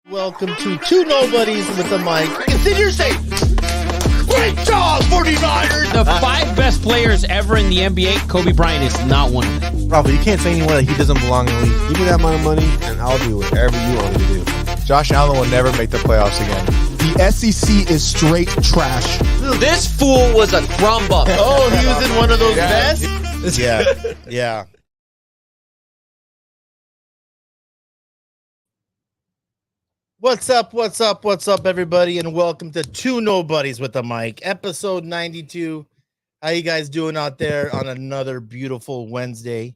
Welcome to Two Nobodies with the mic. And then you're saying, great job, 49ers! The 5 best players ever in the NBA, Kobe Bryant is not one of them. Probably, you can't say anywhere that he doesn't belong in the league. Give me that amount of money, and I'll do whatever you want me to do. Josh Allen will never make the playoffs again. The SEC is straight trash. This fool was a crumb bump. Oh, he was in one of those vests? Yeah. What's up, everybody, and welcome to Two Nobodies with the Mic, episode 92. How you guys doing out there on another beautiful Wednesday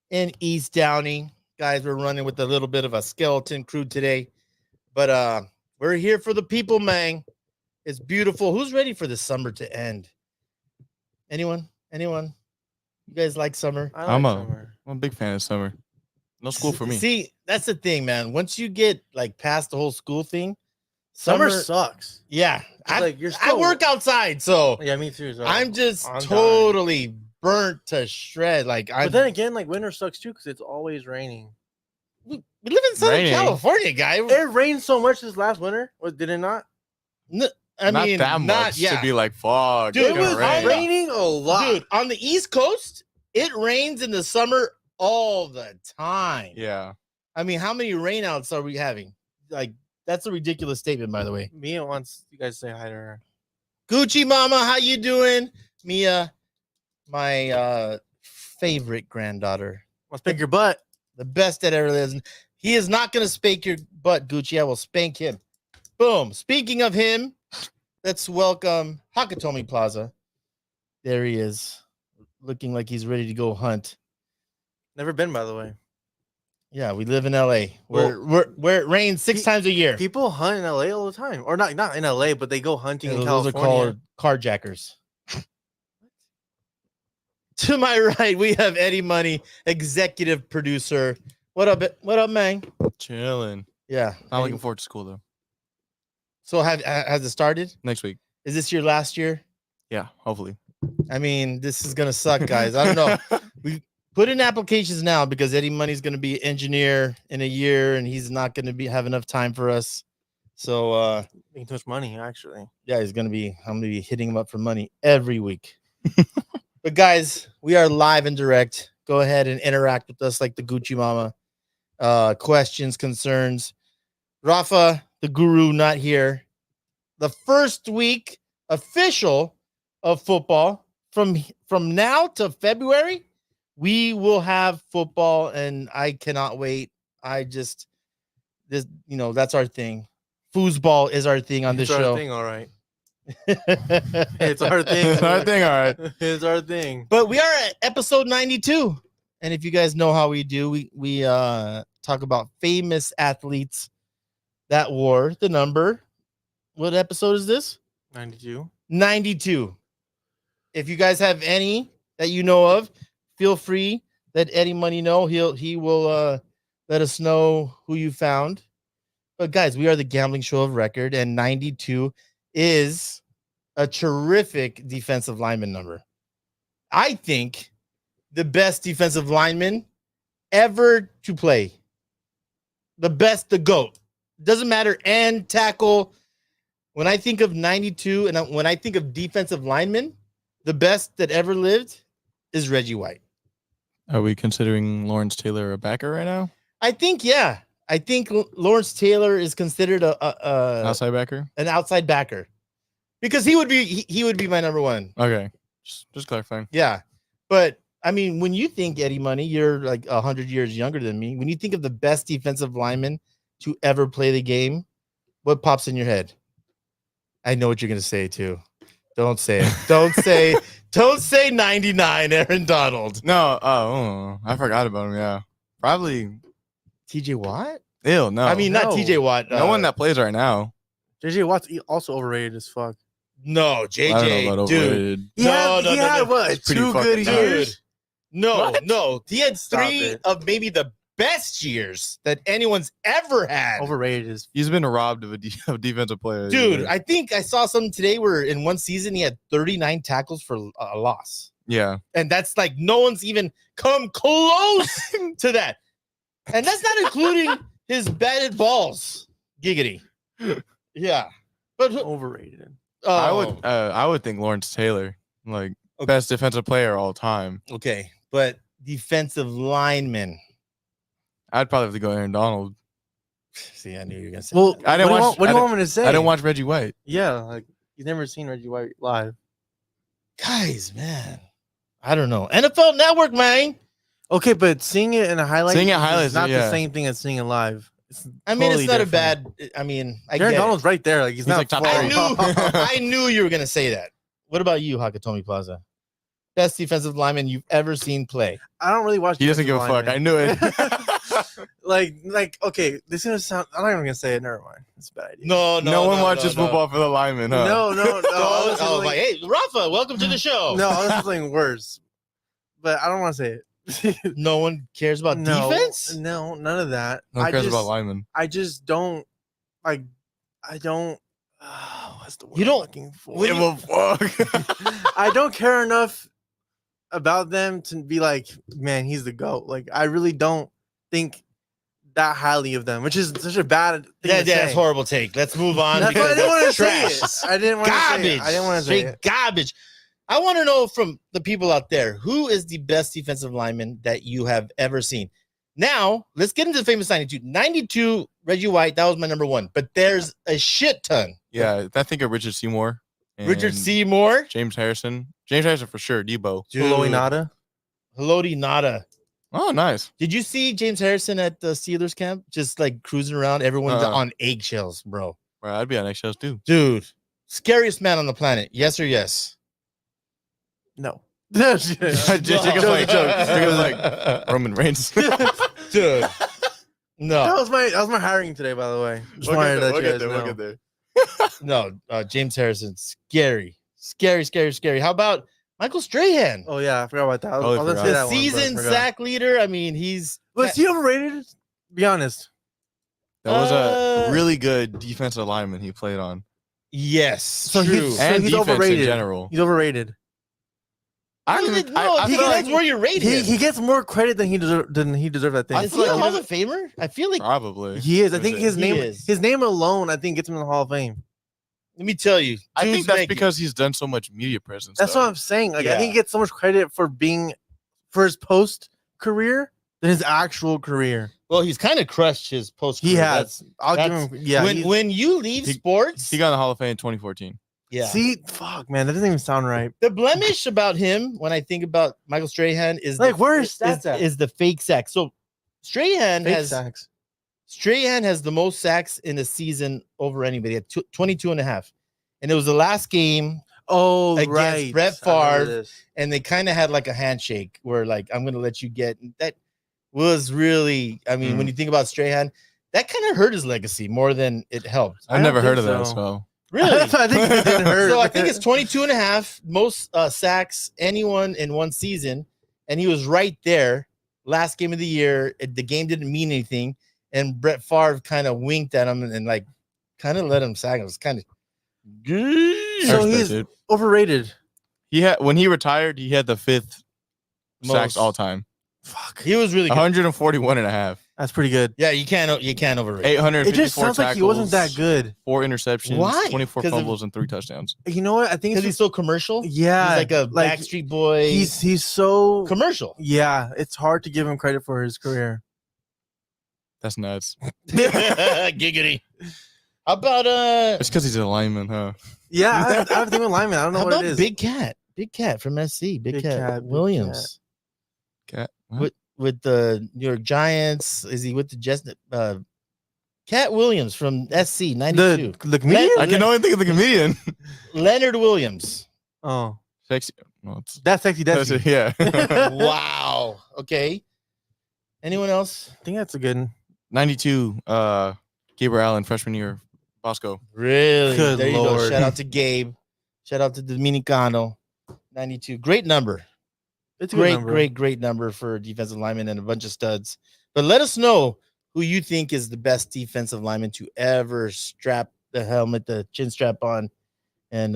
in East Downey? Guys, we're running with a little bit of a skeleton crew today, but we're here for the people, man. It's beautiful. Who's ready for the summer to end? Anyone? You guys like summer? I'm a big fan of summer. No school for me. See, that's the thing, man. Once you get like past the whole school thing, Summer sucks. Yeah, I work outside, so yeah, me too. So I'm just totally burnt to shred. But then again, like winter sucks too because it's always raining. We live in Southern California, guy. It rained so much this last winter. Did it not? Not that much to be like, fuck. Dude, it was raining a lot. Dude, on the East Coast, it rains in the summer all the time. Yeah. I mean, how many rainouts are we having? Like, that's a ridiculous statement, by the way. Mia wants you guys to say hi to her. Gucci Mama, how you doing? Mia, my favorite granddaughter. I'll spank your butt. The best that ever lives. He is not going to spank your butt, Gucci. I will spank him. Boom. Speaking of him, let's welcome Hakatomi Plaza. There he is, looking like he's ready to go hunt. Never been, by the way. Yeah, we live in LA, where it rains 6 times a year. People hunt in LA all the time, or not in LA, but they go hunting in those California. Those are called carjackers. To my right, we have Eddie Money, executive producer. What up, man? Chilling. Yeah. Not looking forward to school though. So has it started? Next week. Is this your last year? Yeah, hopefully. I mean, this is gonna suck, guys. I don't know. We put in applications now because Eddie Money's gonna be an engineer in a year, and he's not gonna have enough time for us. So Making too much money, actually. yeah, I'm gonna be hitting him up for money every week. But guys, we are live and direct. Go ahead and interact with us like the Gucci Mama. Questions, concerns. Rafa, the guru, not here. The first week official of football from now to February, we will have football, and I cannot wait. That's our thing. Foosball is our thing on this show. It's our thing, all right. It's our thing. It's our thing, all right. It's our thing. But we are at episode 92. And if you guys know how we do, we talk about famous athletes that wore the number. What episode is this? 92. 92. If you guys have any that you know of, feel free. Let Eddie Money know. He will let us know who you found. But guys, we are the gambling show of record, and 92 is a terrific defensive lineman number. I think the best defensive lineman ever to play. The best, the GOAT. Doesn't matter, and tackle. When I think of 92 and when I think of defensive linemen, the best that ever lived is Reggie White. Are we considering Lawrence Taylor a backer right now? I think, yeah. I think Lawrence Taylor is considered a outside backer, an outside backer, because he would be my number one. Okay, just clarifying. Yeah, but I mean, when you think Eddie Money, you're like 100 years younger than me. When you think of the best defensive lineman to ever play the game, what pops in your head? I know what you're gonna say too. Don't say it. Don't say 99, Aaron Donald. No, I forgot about him. Yeah, probably TJ Watt. Ew, no. I mean, not TJ Watt. No one that plays right now. JJ Watt's also overrated as fuck. No, JJ, I don't know about dude. overrated. He had what? 2 good years? No. He had Stop 3 it. of maybe the best years that anyone's ever had. Overrated is. He's been robbed of a defensive player. Dude, I think I saw something today where in one season he had 39 tackles for a loss. Yeah. And that's like no one's even come close to that. And that's not including his batted balls. Giggity. Yeah. But Overrated. I would think Lawrence Taylor, like best defensive player all time. Okay. But defensive lineman. I'd probably have to go Aaron Donald. See, I knew you were gonna say Well, that. I didn't watch. What do you want me to say? I didn't watch Reggie White. Yeah, like you've never seen Reggie White live. Guys, man. I don't know. NFL Network, man. Okay, but seeing it in a highlight, Seeing it highlights, is not yeah. the same thing as seeing it live. I mean, it's not totally a bad. I mean, I Aaron get it. Donald's right there. Like he's not like top far three. off. I knew you were gonna say that. What about you, Hakatomi Plaza? Best defensive lineman you've ever seen play? I don't really watch. He doesn't give a fuck. I knew it. like okay, this is gonna sound. I'm not even gonna say it. Never mind. It's a bad idea. No one watches football for the linemen, huh? No. Oh, like, hey, Rafa, welcome to the show. No, this is something worse. But I don't want to say it. No one cares about defense. No, none of that. No one cares about linemen. I just don't like. I don't. What's the word You don't- I'm looking for? what do you- fuck. I don't care enough about them to be like, man, he's the GOAT. Like, I really don't think that highly of them, which is such a bad thing to That's say. horrible take. Let's move on. That's why I because didn't want to that's say trash. it. I didn't want to say Garbage. it. I didn't want to say Straight it. garbage. I want to know from the people out there, who is the best defensive lineman that you have ever seen? Now, let's get into the famous 92. 92, Reggie White, that was my number one. But there's a shit ton. Yeah, I think of Richard Seymour. Richard and Seymour. James Harrison. James Harrison for sure. Debo. Chloe Nada. Haloti Nada. Oh, nice. Did you see James Harrison at the Steelers camp? Just like cruising around. Everyone's Uh-uh. on eggshells, bro. Right, I'd be on eggshells too. Dude, scariest man on the planet. Yes or yes? No. Jacob's like Roman Reigns. Dude. No. That was my hiring today, by the way. Just wanted to let you guys know. there. No, James Harrison, scary. How about Michael Strahan. Oh yeah, I forgot about that. I Totally was gonna say The that one, but I season forgot. sack leader. I mean, he's Was he overrated? Be honest. That was Uh, a really good defensive lineman he played on. yes, So true. he's And he's defense in overrated. general. He's overrated. I No, don't even- no, I it feel depends like where you rate him. He gets more credit than he deserved. I think. Is he a Hall of Famer? I feel like. probably He is. I Who think it? his He name is. his name alone, I think, gets him in the Hall of Fame. Let me tell you. I dude's think that's making- because he's done so much media presence. That's though. what I'm saying. Like I Yeah. think he gets so much credit for his post career than his actual career. Well, he's kind of crushed his post. He has. I'll give that's- him. Yeah. he's- when you leave sports, He got in the Hall of Fame in 2014. yeah. See, fuck, man, that doesn't even sound right. The blemish about him, when I think about Michael Strahan, is Like, where is stats at? is the fake sack. So Strahan Fake has sacks. Strahan has the most sacks in a season over anybody at 22 and a half. And it was the last game, Oh, against right. Brett I remember Favre. this. and they kind of had like a handshake where, like, I'm going to let you get. That was really, I mean, when you think about Strahan, that kind of hurt his legacy more than it helped. I've don't never heard think of that. so. So Really? I think it didn't hurt. So I think it's 22 and a half, most sacks anyone in one season. And he was right there last game of the year. The game didn't mean anything. And Brett Favre kind of winked at him and like kind of let him sack. It was kind of So I respect he's it. overrated. He had when he retired, he had the 5th sacks Most. all time. Fuck. he was really good. 141 and a half. That's pretty good. Yeah, you can't overrate. 854 It just sounds like he wasn't that tackles, good. 4 interceptions, Why? 24 'Cause of- fumbles, and 3 touchdowns. You know what? I think Because it's he's so commercial. yeah, He's like a Backstreet Boy. He's so commercial. yeah. It's hard to give him credit for his career. That's nuts. Giggity. How about It's because he's a lineman, huh? Yeah, I have to think with lineman. I don't know how what about it is. Big Cat from SC? Big Cat Big Williams. Cat. With the New York Giants. Is he with the Jets? Cat Williams from SC 92. the comedian. I can only think of the comedian. Leonard Williams. Oh, Sexy. Well, it's, that's sexy. that's That's it, yeah. Wow. Okay. Anyone else? I think that's a good. 92. Gabriel Allen, freshman year. Bosco. Really? Good there you go. Lord. Shout out to Gabe. Shout out to Dominicano. 92. Great number. It's a good number. Great number for defensive lineman and a bunch of studs. But let us know who you think is the best defensive lineman to ever strap the helmet, the chin strap on, and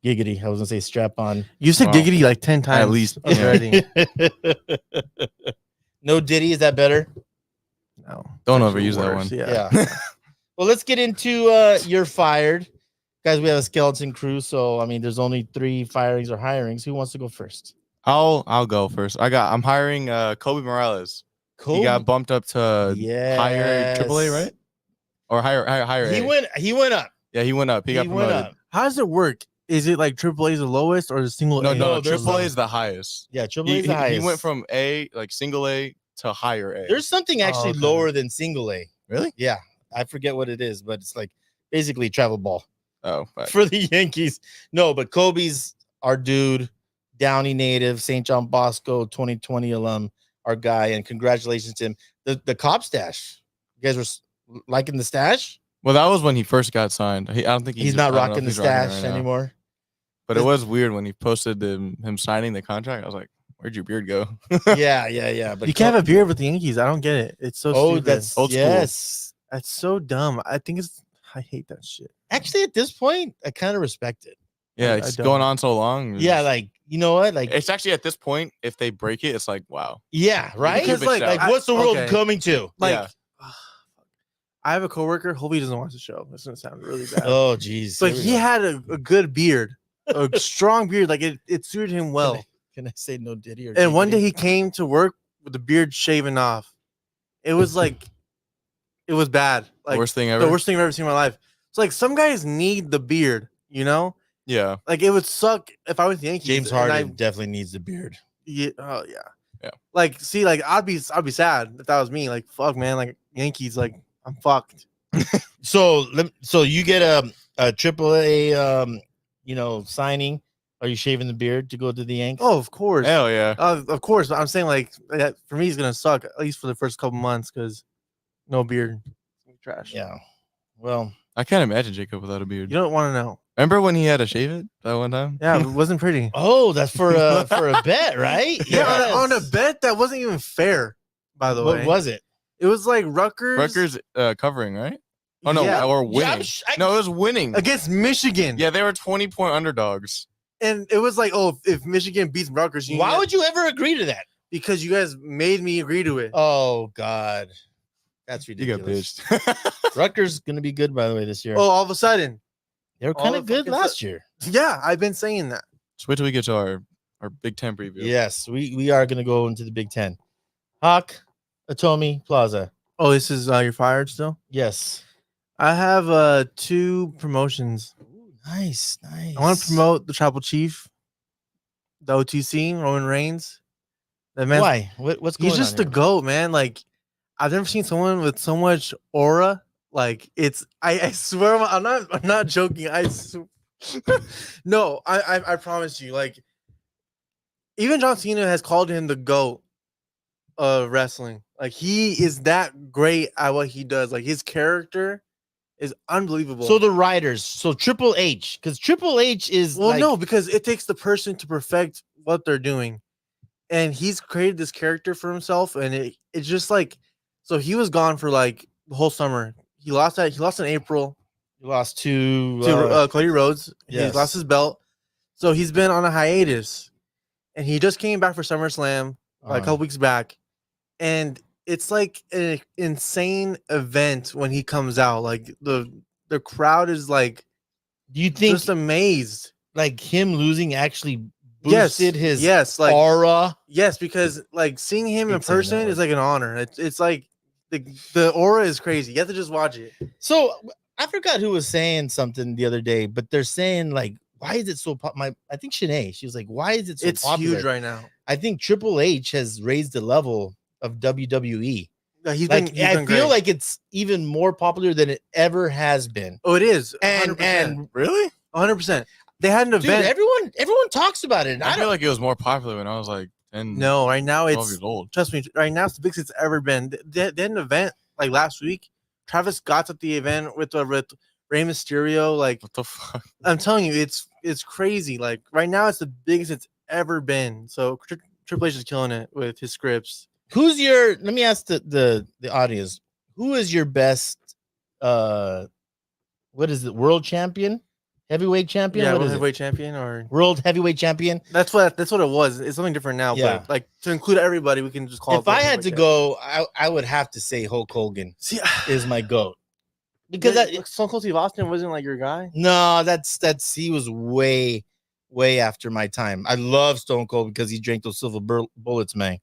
giggity. I was gonna say strap on. You said Wow. giggity like 10 times. least, already. No Diddy, is that better? No, Don't it's overuse that worse, one. Yeah. Yeah. Well, let's get into you're fired. Guys, we have a skeleton crew, so I mean there's only 3 firings or hirings. Who wants to go first? I'll go first. I'm hiring Kobe Morales. He got bumped up to higher AAA, right? Or higher He A. went up. Yeah, he went up. He got went promoted. up. How does it work? Is it like AAA is the lowest or is single No, A? no, there's AAA is the highest. Yeah, triple He, A is the he highest. went from A, like single A, to higher A. There's something actually okay. lower than single A. Really? Yeah, I forget what it is, but it's like basically travel ball Oh, right. for the Yankees. No, but Kobe's our dude, Downey native, St. John Bosco 2020 alum, our guy, and congratulations to him. The Cobb stash. You guys were liking the stash? Well, that was when he first got signed. I don't think He's not I don't know rocking if the he's rocking it stash right now. anymore. But it was weird when he posted him signing the contract. I was like, "Where'd your beard go?" Yeah. But You can't have a beard with the Yankees. I don't get it. It's so stupid. that's Old school. yes. That's so dumb. I think I hate that shit. Actually, at this point, I kind of respect it. Yeah, I it's don't. going on so long. Yeah, like you know what? Like it's actually at this point, if they break it, it's like, wow. yeah, right? Because, Like, like, what's the world okay. coming to? Like, Yeah. I have a coworker. Hopefully, he doesn't watch the show. This is gonna sound really bad. Oh, geez. but Here we he go. had a good beard, a strong beard. Like it suited him well. Can I say no Diddy or And one day Giggity? he came to work with the beard shaven off. It was like, it was bad. Like Worst thing ever. the worst thing I've ever seen in my life. It's like some guys need the beard, you know? Yeah. Like it would suck if I was the Yankees. James and Harden definitely needs the beard. Oh yeah. Yeah. Like, see, like I'd be sad if that was me. Like, fuck, man. Like Yankees, like I'm fucked. So you get a triple A signing. Are you shaving the beard to go to the Yanks? Oh, of course. Hell yeah. Of course. But I'm saying like for me, it's gonna suck at least for the first couple months because no beard, trash. yeah. Well, I can't imagine Jacob without a beard. You don't want to know. Remember when he had to shave it that one time? Yeah, it wasn't pretty. Oh, that's for a bet, right? Yeah, on a Yes. bet that wasn't even fair. By the way, What was it? it was like Rutgers. Rutgers covering, right? Oh no, Yeah. or Yeah, winning. No, it was winning. Against Michigan. Yeah, they were 20-point underdogs. And it was like, oh, if Michigan beats Rutgers, Why would you ever agree to that? because you guys made me agree to it. Oh God, that's You got ridiculous. bitched. Rutgers gonna be good, by the way, this year. Oh, all of a sudden. They were all kind the of good fucking last year. Yeah, I've been saying that. Just wait till we get to our Big 10 preview. Yes, we are gonna go into the Big Ten. Hawk, Atomi, Plaza. Oh, this is you're fired still? Yes. I have 2 promotions. Ooh, nice. I want to promote the Tribal Chief, the OTC, Roman Reigns. That man, Why? What's going on? he's just the here? GOAT, man. Like, I've never seen someone with so much aura. Like, it's I swear I'm not joking. No, I promise you. Like, even John Cena has called him the GOAT of wrestling. Like, he is that great at what he does. Like, his character is unbelievable. So the writers, so Triple H, because Triple H is no, because it takes the person to perfect what they're doing, and he's created this character for himself, and it's just like, so he was gone for like the whole summer. He lost in April you lost to to Cody Rhodes. yes. He lost his belt, so he's been on a hiatus, and he just came back for SummerSlam like a couple weeks back, and it's like an insane event when he comes out. Like the crowd is like, do you think just amazed. like him losing actually boosted his like aura? yes, because like seeing him in It's saying that person is word. like an honor. It's like the aura is crazy. You have to just watch it. So I forgot who was saying something the other day, but they're saying like, why is it so I think Shanae, she was like, why is it so It's popular? huge right now. I think Triple H has raised the level of WWE. He's Like been I great. feel like it's even more popular than it ever has been. Oh, it is. And 100%. Really? 100%. They had an dude, event. everyone talks about it. And I I feel don't like it was more popular when I was like 10, No, right now 12 it's years old. trust me. Right now it's the biggest it's ever been. They had an event like last week. Travis Scott's at the event with Rey Mysterio. Like, What the fuck? I'm telling you, it's crazy. Like right now it's the biggest it's ever been. So Triple H is killing it with his scripts. Who's your let me ask the audience, who is your best what is it, world champion? Heavyweight champion? Yeah, What world is it? heavyweight champion or World heavyweight champion? that's what it was. It's something different now. Yeah. But like to include everybody, we can just call it. If I world had to heavyweight go, I would have to say Hulk Hogan champion. is my GOAT. because Because Stone Cold Steve Austin wasn't like your guy. no, that's he was way after my time. I love Stone Cold because he drank those silver bullets, man.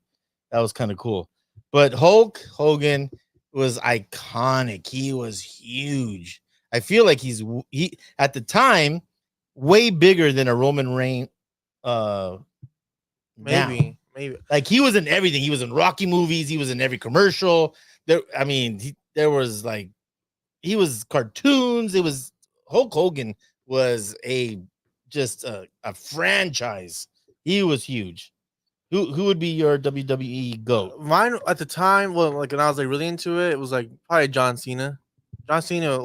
That was kind of cool. But Hulk Hogan was iconic. He was huge. I feel like he at the time way bigger than a Roman Reigns. Now. Maybe. Like he was in everything. He was in Rocky movies. He was in every commercial. There was like he was cartoons. It was Hulk Hogan was just a franchise. He was huge. Who would be your WWE GOAT? Mine at the time, well, like when I was like really into it, it was like probably John Cena. John Cena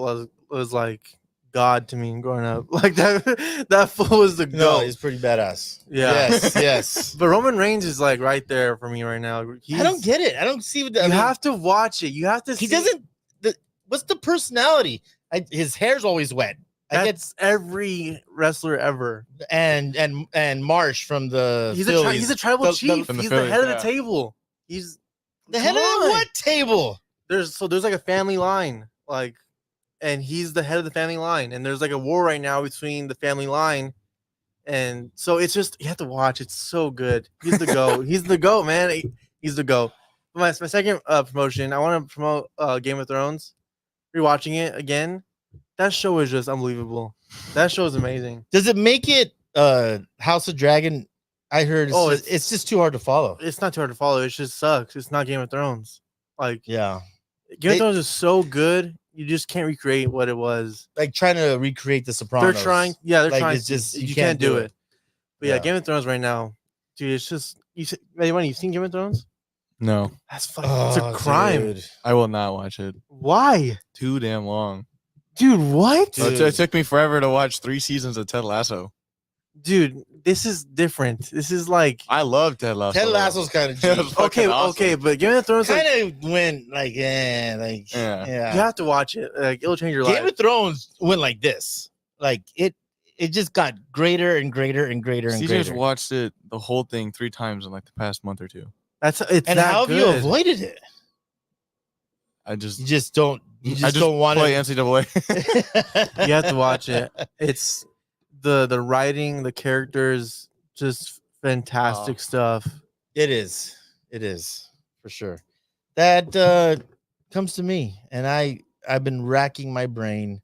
was like God to me growing up. Like that fool was the No, GOAT. he's pretty badass. Yeah. Yes. But Roman Reigns is like right there for me right now. I don't get it. I don't see what You have to watch it. You have to. He see doesn't. What's the personality? His hair's always wet. That's every wrestler ever. And Marsh from the He's Phillies. a tribal chief. from the He's Phillies, the head of yeah. the table. He's the head of Come the on. what table? There's like a family line, like, and he's the head of the family line, and there's like a war right now between the family line, and so it's just you have to watch. It's so good. He's the GOAT. He's the GOAT, man. He's the GOAT. My second promotion, I want to promote Game of Thrones. Rewatching it again, that show is just unbelievable. That show is amazing. Does it make it House of Dragon? I heard it's just too hard to follow. It's not too hard to follow. It just sucks. It's not Game of Thrones. Like Yeah, Game of Thrones is so good. You just can't recreate what it was. like trying to recreate the Sopranos. They're trying. Yeah, they're Like, trying. it's just you can't do it. But yeah, Yeah. Game of Thrones right now, dude. It's just anyone you've seen Game of Thrones? No, That's fucking. It's a crime. Dude. I will not watch it. Why? Too damn long. Dude, what? So it took me forever to watch 3 seasons of Ted Lasso. Dude, this is different. This is like I love Ted Lasso. Ted Lasso's kind of It was fucking okay, awesome. but Game of Thrones kind like, of went like Yeah. you have to watch it. Like it'll change your Game life. of Thrones went like this. Like it just got greater and greater and greater and CJ's greater. watched it the whole thing 3 times in like the past month or 2. It's And that how have you good. avoided it? I just You just don't. You just don't want play to. NCAA. You have to watch it. It's the writing, the characters, just fantastic stuff. It is for sure. That comes to me, and I've been racking my brain.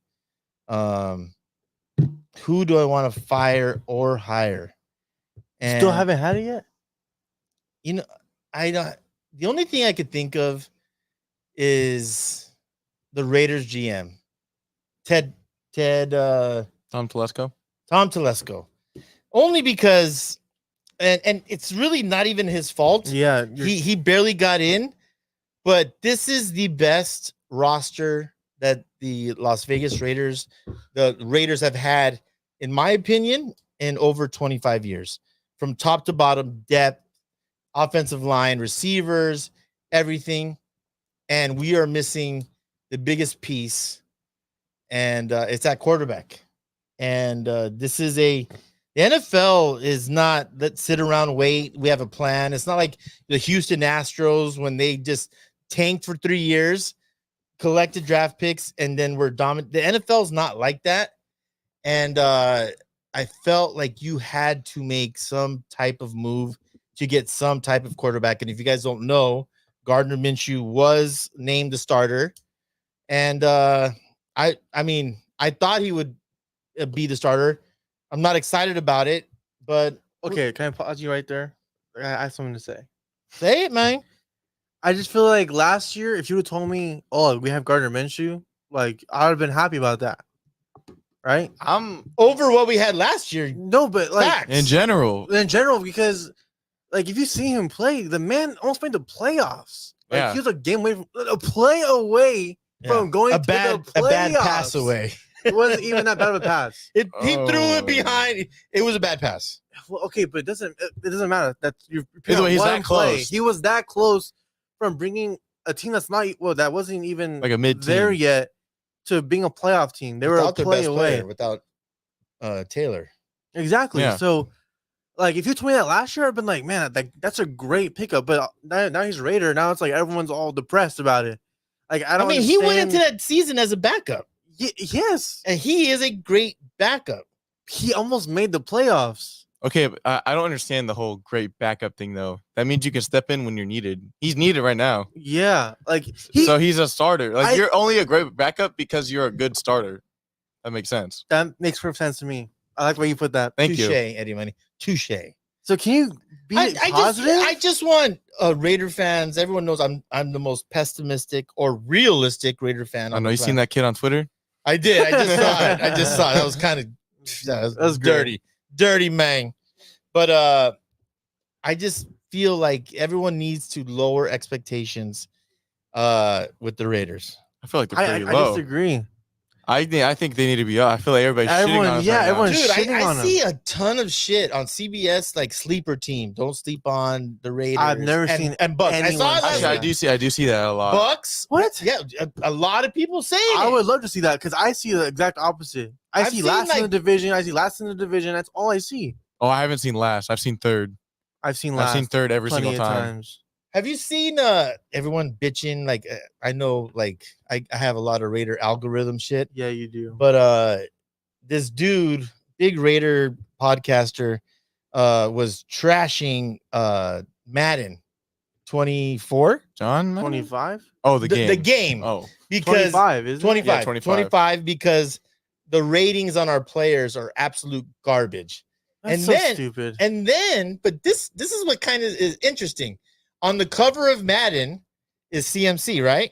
Who do I want to fire or hire? And Still haven't had it yet? you know, I don't. The only thing I could think of is the Raiders GM, Tom Telesco. Telesco. Only because, and it's really not even his fault. Yeah. He barely got in, but this is the best roster that the Las Vegas Raiders, the Raiders have had, in my opinion, in over 25 years, from top to bottom, depth, offensive line, receivers, everything. And we are missing the biggest piece, and it's at quarterback. And this is the NFL is not, let's sit around, wait, we have a plan. It's not like the Houston Astros when they just tanked for 3 years, collected draft picks, and then we're dominant. The NFL is not like that. And I felt like you had to make some type of move to get some type of quarterback. And if you guys don't know, Gardner Minshew was named the starter. And I mean, I thought he would be the starter. I'm not excited about it, but Okay, can I pause you right there? I have something to say. say it, man. I just feel like last year, if you would have told me, oh, we have Gardner Minshew, like I would have been happy about that. Right? I'm Over what we had last year. No, but like Facts. in general. because like if you see him play, the man almost made the playoffs. Like Yeah. he was a game away from a play away from going a to bad the playoffs. pass away. It wasn't even that bad of a pass. He threw Oh. it behind. It was a bad pass. Well, okay, but it doesn't matter. That's you're Either way, he's one that play. close. He was that close from bringing a team that's not that wasn't even Like a mid there team. yet to being a playoff team. They were a Without their play best away. player, without Taylor. Exactly. Yeah. So, like, if you told me that last year, I'd been like, man, that's a great pickup. But now he's a Raider. Now it's like everyone's all depressed about it. Like, I I don't. mean, he went into understand- that season as a backup, yes, and he is a great backup. he almost made the playoffs. Okay, but I don't understand the whole great backup thing though. That means you can step in when you're needed. He's needed right now. Yeah, like So he's a starter. Like I- you're only a great backup because you're a good starter. That makes sense. that makes perfect sense to me. I like the way you put that. Thank Touche, you. Eddie Money. Touche. So can you be positive? I just want Raider fans. Everyone knows I'm the most pessimistic or realistic Raider fan. I know you seen that kid on Twitter. I did. I just saw it. I just saw it. That was kind of that was great. dirty man. But I just feel like everyone needs to lower expectations with the Raiders. I feel like they're I pretty low. disagree. I think they need to be up. I feel like everybody's shitting on us right now. everyone's Dude, shitting I on see them. a ton of shit on CBS, like sleeper team. Don't sleep on the Raiders. I've never and, seen and Bucks. I anyone saw it say last Actually, week. I do see that a lot. Bucks. What? Yeah, a lot of people saying I it. would love to see that because I see the exact opposite. I I've see seen, last in the like- division. I see last in the division. That's all I see. Oh, I haven't seen last. I've seen third. I've seen last. I've seen third every plenty single of time. times. Have you seen everyone bitching? Like I know, like I have a lot of Raider algorithm shit, Yeah, you do. but this dude, big Raider podcaster, was trashing Madden 24. John? Madden? 25? Oh, the game. The game. Oh, Because 25, isn't 25, Yeah, 25. 25 because the ratings on our players are absolute garbage. That's and so then- stupid. And then, but this is what kind of is interesting. On the cover of Madden is CMC, right?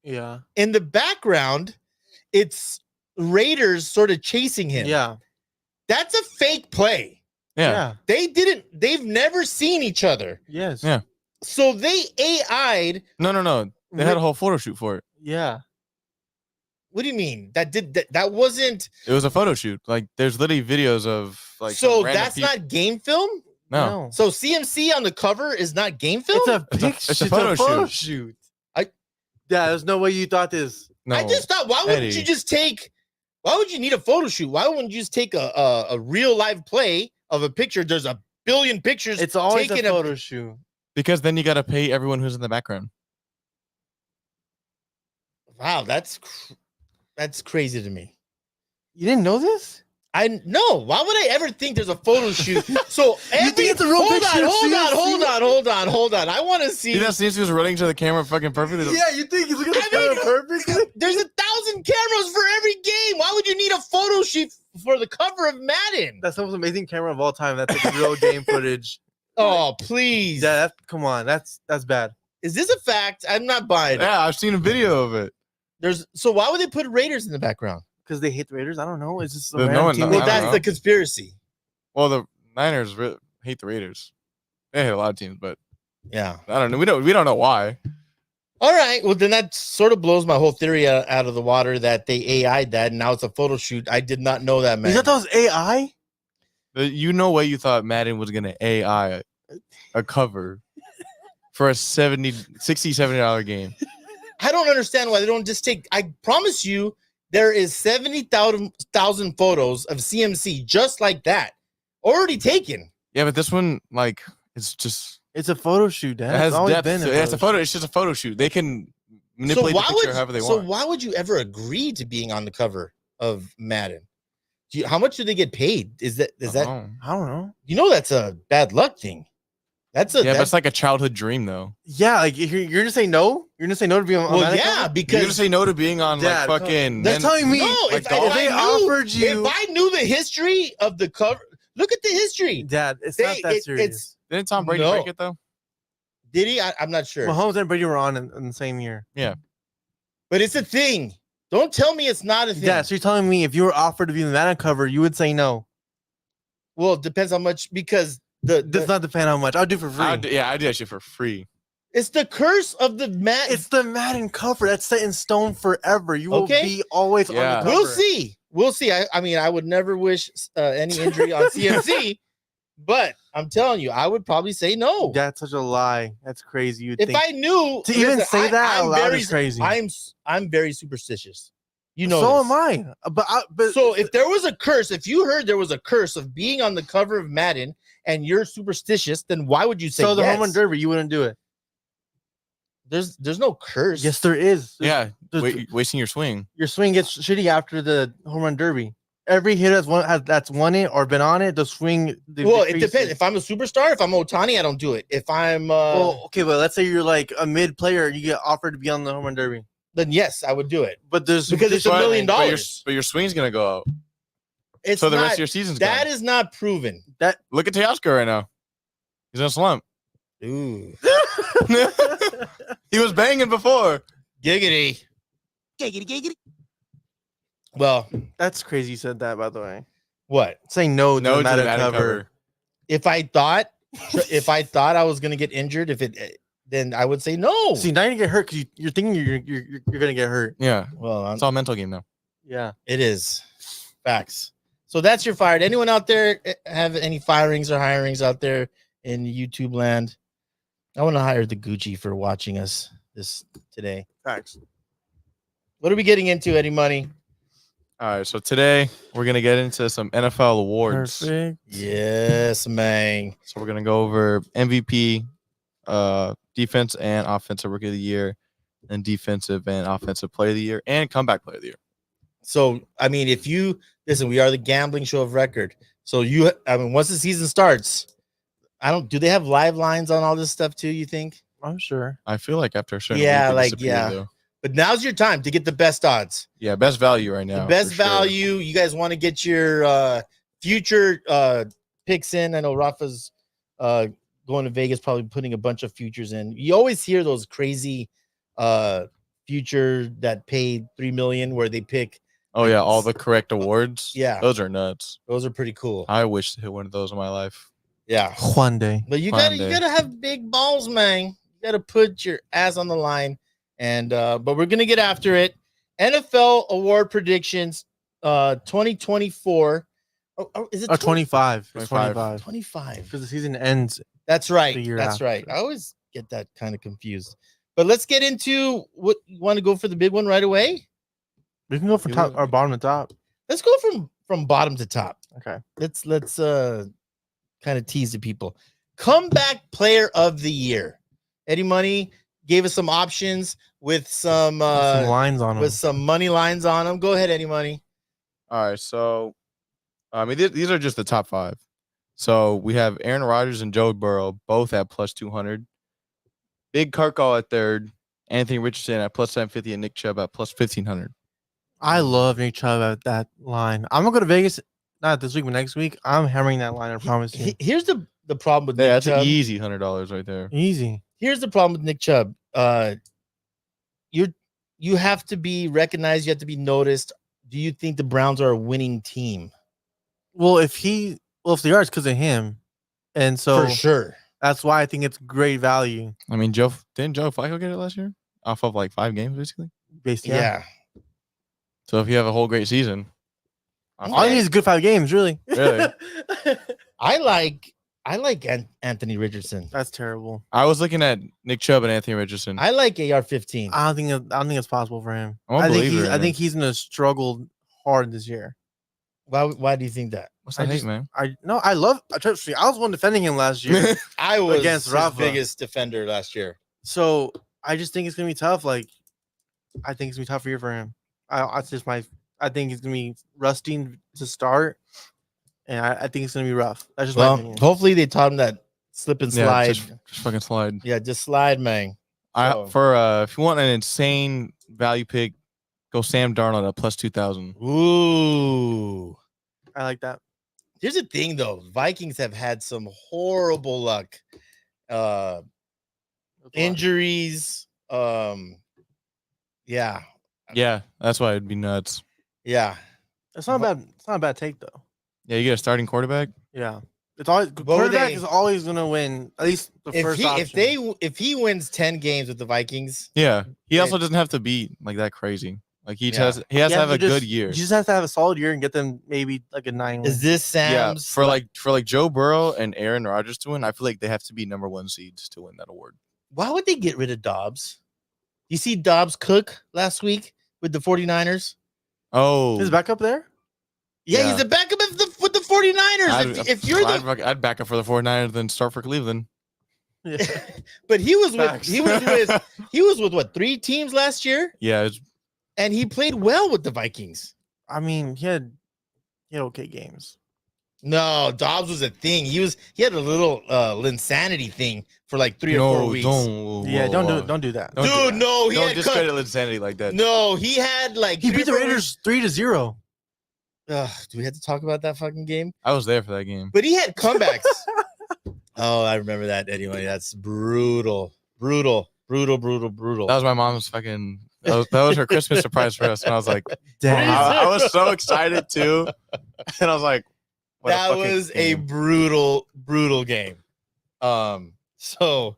Yeah. In the background, it's Raiders sort of chasing him. Yeah. That's a fake play. yeah. They've never seen each other. Yes. Yeah. So they AI'd. No. They had a whole photo shoot for it. Yeah. What do you mean? That wasn't. It was a photo shoot. Like there's literally videos of like. So that's not game film. No. So CMC on the cover is not game film. It's a picture. It's a photo shoot. Yeah, there's no way you thought this. No. I just thought, why wouldn't Eddie. you just take? Why would you need a photo shoot? Why wouldn't you just take a real live play of a picture? There's a billion pictures. It's always a taken photo shoot. Because then you got to pay everyone who's in the background. Wow, that's crazy to me. You didn't know this? I know. Why would I ever think there's a photo shoot? So You think it's a real picture of CMC? hold on. I want to see. You know, since he was running to the camera fucking perfectly. Yeah, you think he's looking at the I mean, camera perfectly? There's 1,000 cameras for every game. Why would you need a photo shoot for the cover of Madden? That's the most amazing camera of all time. That's like real game footage. Oh, please. Yeah, come on. That's bad. Is this a fact? I'm not buying it. Yeah, I've seen a video of it. So why would they put Raiders in the background? Because they hate the Raiders? I don't know. It's just a There's no random one- team. I Well, don't that's know. the conspiracy. Well, the Niners hate the Raiders. They hate a lot of teams, but Yeah. I don't know. We don't know why. All right. Well, then that sort of blows my whole theory out of the water that they AI'd that and now it's a photo shoot. I did not know that, man. You thought that was AI? You know way you thought Madden was gonna AI a cover for a $60, $70 game. I don't understand why they don't just take. I promise you, there is 70,000 photos of CMC just like that already taken. Yeah, but this one, like, it's just It's a photo shoot, Dad. it has It's always depth. been a It's a photo. It's just a photo shoot. They can manipulate the picture however they want. why would you ever agree to being on the cover of Madden? How much do they get paid? Is that Oh. I don't know. you know that's a bad luck thing? That's a Yeah, but it's like a childhood dream, though. Yeah, like you're gonna say no? You're gonna say no to being on well, Madden yeah, cover? You're gonna because say no to being on Dad, like fucking. They're telling me no, like if, golf? if they I knew, offered you- if I knew the history of the cover, look at the history. Dad, it's not that serious. It's Didn't Tom Brady No. break it though? did he? I'm not sure, Mahomes and Brady were on in the same year. but it's a thing. Don't tell me it's not a thing. Yeah, so you're telling me if you were offered to be in the Madden cover, you would say no. Well, it depends how much because Does not depend how much. I'll do for free. I do that shit for free. it's the curse of the Madden. It's the Madden cover that's set in stone forever. You will Okay. be always on Yeah. the cover. We'll see. We'll see. I mean, I would never wish any injury on CMC, but I'm telling you, I would probably say no. That's such a lie. That's crazy. You'd If think I knew to even listen, say that out I'm loud very, is crazy. I'm very superstitious. You know. so this. am I. But So if there was a curse, if you heard there was a curse of being on the cover of Madden and you're superstitious, then why would you say so the yes? home run derby, you wouldn't do it. There's no curse. Yes, there is. Yeah, There's- wasting your swing. Your swing gets shitty after the home run derby. Every hitter that's won it or been on it, the swing. Well, it depends. If I'm a superstar, if I'm Otani, I don't do it. If I'm well, okay, but let's say you're like a mid player, you get offered to be on the home run derby. then yes, I would do it. But there's Because it's $1 million. But your swing's gonna go out. It's So the not, rest of your season's that gone. is not proven. Look at Teoscar right now. He's in a slump. Ooh, He was banging before. giggity. Well, That's crazy. You said that, by the way. what? Saying no to No the to the Madden Madden cover. cover. If I thought I was gonna get injured, then I would say no. See, now you're gonna get hurt because you're thinking you're gonna get hurt. Yeah, Well, it's all a mental game now. Yeah. it is facts. So that's your fired. Anyone out there have any firings or hirings out there in YouTube land? I want to hire the Gucci for watching us this today. Facts. What are we getting into, Eddie Money? All right, so today we're gonna get into some NFL awards. Perfect. Yes, man. So we're gonna go over MVP, defense and offensive rookie of the year, and defensive and offensive player of the year, and comeback player of the year. So, I mean, if you listen, we are the gambling show of record. So once the season starts, do they have live lines on all this stuff too, you think? I'm sure. I feel like after a certain Yeah, week, it like, disappears, yeah. though. But now's your time to get the best odds. Yeah, best value right now. The best for sure. value. You guys want to get your future picks in. I know Rafa's going to Vegas, probably putting a bunch of futures in. You always hear those crazy future that paid $3 million where they pick. Oh yeah, all the correct awards. Yeah. those are nuts. Those are pretty cool. I wish to hit one of those in my life. Yeah. One day. But you Fun gotta day. have big balls, man. You gotta put your ass on the line. And but we're gonna get after it. NFL award predictions 2024. Is it 25. 25. 25? Because the season ends. That's right. The year That's after. right. I always get that kind of confused. But let's get into what you want to go for the big one right away. We can go from top or bottom to top. Let's go from bottom to top. Okay. Let's kind of tease the people. Comeback player of the year. Eddie Money gave us some options with some lines on them. with some money lines on them. Go ahead, Eddie Money. All right, so I mean these are just the top 5. So we have Aaron Rodgers and Joe Burrow both at plus 200. Big Kirkall at third, Anthony Richardson at plus 750, and Nick Chubb at plus 1500. I love Nick Chubb at that line. I'm gonna go to Vegas, not this week, but next week. I'm hammering that line. I promise you. Here's the problem with Yeah, Nick that's Chubb. an easy $100 right there. Easy. Here's the problem with Nick Chubb. You have to be recognized. You have to be noticed. Do you think the Browns are a winning team? Well, if they are, it's because of him, and so For sure. that's why I think it's great value. I mean, didn't Joe Flacco get it last year? Off of like 5 games, basically. Basically, Yeah. So if you have a whole great season, All he needs is good 5 games, really. Really? I like Anthony Richardson. That's terrible. I was looking at Nick Chubb and Anthony Richardson. I like AR-15. I don't think it's possible for him. I don't believe it, I think he's gonna struggle hard this year. Why do you think that? What's that hate, man? I trust me. I was one defending him last year. I was Against his Rafa. biggest defender last year. So I just think it's gonna be tough. Like, I think it's gonna be a tough year for him. I think he's gonna be rusting to start, and I think it's gonna be rough. That's just my Well, opinion. hopefully they taught him that slip and Yeah, slide. just fucking slide. Yeah, just slide, man. So- If you want an insane value pick, go Sam Darnold at plus 2,000. Ooh. I like that. Here's the thing, though. Vikings have had some horrible luck. Injuries. Yeah. Yeah, that's why it'd be nuts. Yeah. It's not bad. It's not a bad take though. Yeah, you get a starting quarterback. Yeah, it's always would quarterback they- is always gonna win at least the first option. If he wins 10 games with the Vikings, Yeah, he also Yeah. doesn't have to be like that crazy. Like he Yeah. has to have a good year. You just have to have a solid year and get them maybe like a 9 win. is this Yeah, Sam's for like Joe Burrow and Aaron Rodgers to win, I feel like they have to be number 1 seeds to win that award. why would they get rid of Dobbs? You see Dobbs cook last week with the 49ers? Oh, His backup there? Yeah, Yeah. he's the backup with the 49ers. If you're the I'd back up for the 49ers than start for Cleveland. Yeah. but he was with Facts. he was with what, 3 teams last year? Yeah, it's, And he played well with the Vikings. I mean, he had okay games. No, Dobbs was a thing. He had a little Linsanity thing for like 3 or 4 weeks. Don't do that. Don't do Dude, that. no, he Don't had discredit Linsanity like that. No, he had like He 3 beat or the 4 Raiders 3-0. Ugh, do we have to talk about that fucking game? I was there for that game. But he had comebacks. Oh, I remember that anyway. That's brutal. Brutal. That was my mom's fucking. That was her Christmas surprise for us, and I was like, Damn. I was so excited too, and I was like, what a That fucking was a game. brutal game. So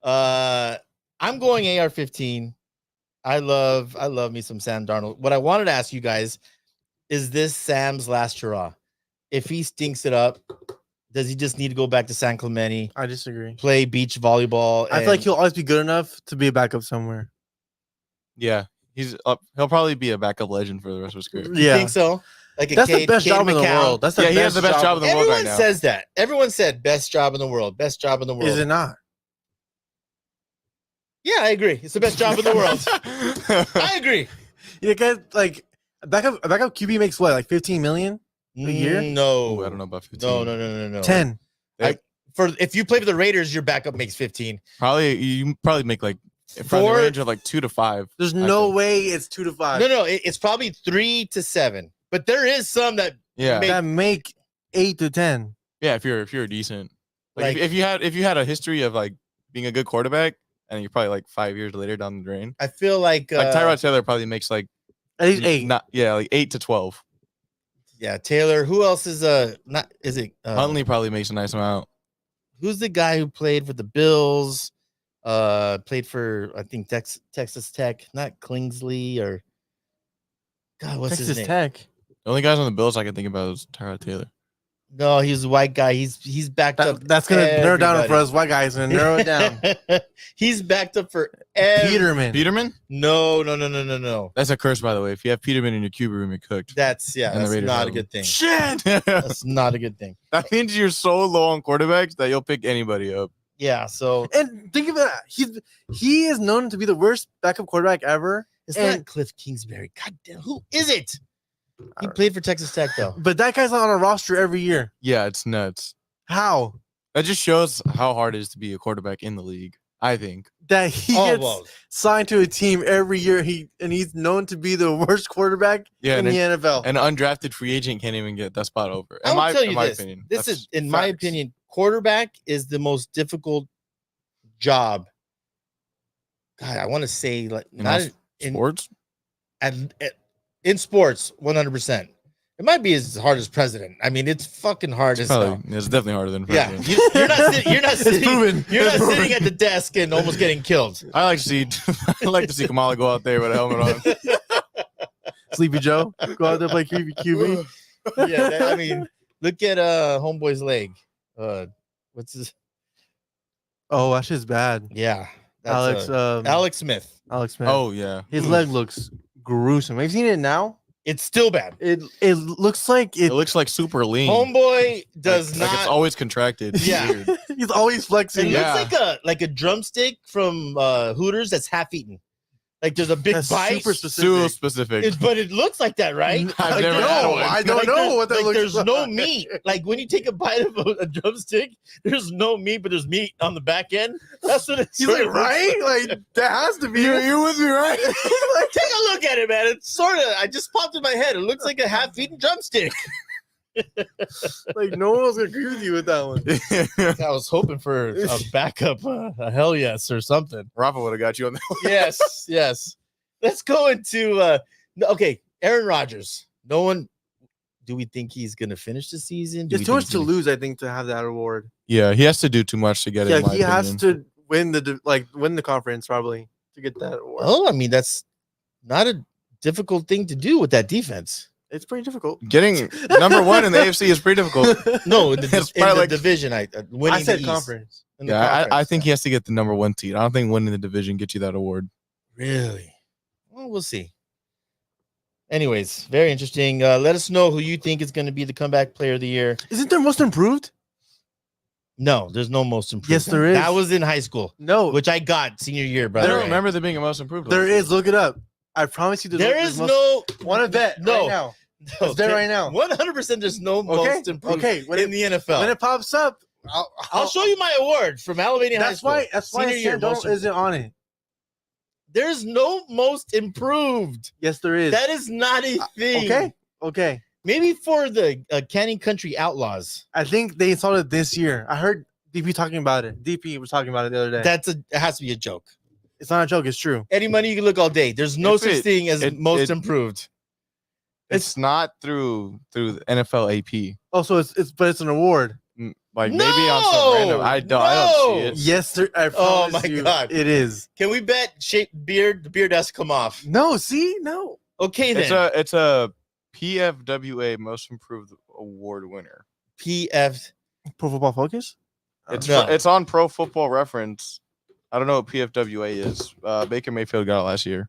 I'm going AR-15. I love me some Sam Darnold. What I wanted to ask you guys is this Sam's last hurrah? If he stinks it up, does he just need to go back to San Clemente, I disagree. play beach volleyball? I feel like he'll always be good enough to be a backup somewhere. Yeah, he's up. He'll probably be a backup legend for the rest of his career. You Yeah, think so? Like a that's the Cade- best Cade job in the McCown? world. That's the Yeah, he has the best job in the world right Everyone now. says that. Everyone said best job in the world. Best job in the world. Is it not? Yeah, I agree. It's the best job in the world. I agree. You get like a backup QB makes what, like 15 million a year? No, Ooh, I don't know about 15. No. 10. For if you play for the Raiders, your backup makes 15. You probably make like from the Four- range of like 2 to 5. There's I no think. way it's 2 to 5. No, it's probably 3 to 7. But there is some that Yeah, make- That make 8 to 10. yeah. If you're decent, like, Like- if you had a history of like being a good quarterback, and you're probably like 5 years later down the drain, I feel like Tyrod Taylor probably makes like At least 8. like 8 to 12. yeah, Taylor. Who else is not is it Huntley probably makes a nice amount. Who's the guy who played for the Bills? Played for I think Texas Tech, not Kingsley or God, what's his Texas name? Tech. The only guys on the Bills I can think about is Tyrod Taylor. No, he's a white guy. He's backed up. That's gonna narrow down for everybody. us white guys. Gonna narrow it down. He's backed up for Peterman. Peterman? No. That's a curse, by the way. If you have Peterman in your QB room, you're cooked. That's And the that's Raiders not have a him. good thing. Shit! That's not a good thing. That means you're so low on quarterbacks that you'll pick anybody up. Yeah, so And think of that. He is known to be the worst backup quarterback ever. it's And- not Cliff Kingsbury. God damn, who is it? He played for Texas Tech though. But that guy's on a roster every year. Yeah, it's nuts. How? That just shows how hard it is to be a quarterback in the league, I think. That he Oh, gets well, signed to a team every year. He's known to be the worst quarterback Yeah, in and the NFL. An undrafted free agent can't even get that spot over. I will tell you in my this. opinion. This That's is, in my facts. opinion, quarterback is the most difficult job. God, I want to say like In not all in sports. in sports, 100%. It might be as hard as president. I mean, it's fucking hard as hell. It's definitely harder than Yeah, president. you're not sitting. You're not sitting. proven. You're It's not proven. sitting at the desk and almost getting killed. I like to see Kamala go out there with a helmet on. Sleepy Joe, go out there play QB. Yeah, I mean, look at homeboy's leg. What's his? Oh, that shit's bad. Yeah, that's, Alex. Alex Smith. Alex Smith. Oh yeah. his leg looks gruesome. Have you seen it now? It's still bad. It looks like It looks like super lean. Homeboy does like not. it's always contracted. It's Yeah. weird. he's always It flexing. Yeah. looks like a drumstick from Hooters that's half eaten. Like there's a big That's bite, super So specific. specific. but it looks like that, right? I've I never don't had know. one. I don't Like, know there's- what that like, looks there's like. no meat. Like when you take a bite of a drumstick, there's no meat, but there's meat on the back end. That's what it's. He's like, right? Like that has to be. You with me, right? Like, take a look at it, man. It's sort of. I just popped in my head. It looks like a half-eaten drumstick. Like no one was gonna agree with you with that one. I was hoping for a backup, a hell yes or something. Rafa would have got you on that. Yes. Let's go into okay, Aaron Rodgers. No one. Do we think he's gonna finish the season? Do It's we too much think to he- lose, I think, to have that award. Yeah, he has to do too much to get it. Yeah, in my he has opinion. to win the conference probably to get that award. Oh, I mean that's not a difficult thing to do with that defense. It's pretty difficult. Getting number one in the AFC is pretty difficult. No, in the, It's in probably the like- division, winning I said the East. conference. In the Yeah, I conference, think he has to get the number one seed. I don't think winning the division gets you that award. Really? Well, we'll see. Anyways, very interesting. Let us know who you think is going to be the comeback player of the year. Isn't there most improved? No, there's no most improved. Yes, there is. That was in high school, No, which I got senior year, I brother. don't remember there being a most improved. there last is. Look it up. I promise you. There is no one of that. No, right now. It's there right now. 100%. There's no Okay, most improved okay. When in the NFL. when it pops up, I'll show you my award from Alameda High That's School. why. That's why Senior year, Sandro most isn't on it. There's no most improved. Yes, there is. That is not a thing. Okay. Okay. Maybe for the Canning Country Outlaws. I think they installed it this year. I heard DP talking about it. DP was talking about it the other day. It has to be a joke. It's not a joke. It's true. Any money you can look all day. There's no If such it- thing as it- most it- improved. It's not through the NFL AP. Oh, so it's an award. Like maybe on some random. I don't see it. Yes, sir. I Oh promise my you, God. it is. Can we bet the beard has to come off? No, see, no. Okay then. It's a PFWA Most Improved Award winner. PF. Pro Football Focus. No. It's on Pro Football Reference. I don't know what PFWA is. Baker Mayfield got it last year.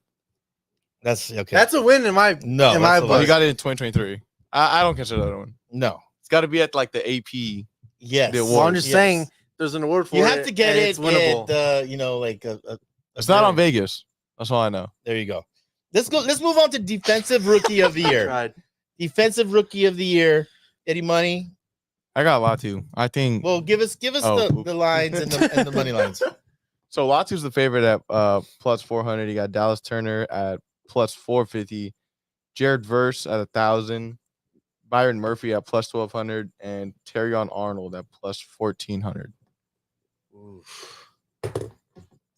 That's okay. That's a win in my. no. in that's my a book. Well, lie. he got it in 2023. I don't consider that one. No. It's got to be at like the AP. Yes. The Well, I'm just Yes. saying, there's an award for You it. have to get and it It's winnable. at like a It's not on Vegas. That's all I know. There you go. Let's go. Let's move on to defensive rookie of the year. Right. Defensive rookie of the year. Eddie Money. I got Latu. I think Well, give us Oh, the lines and the money lines. so. Latu's the favorite at plus 400. You got Dallas Turner at plus 450. Jared Verse at 1,000. Byron Murphy at plus 1,200, and Terrion Arnold at plus 1,400.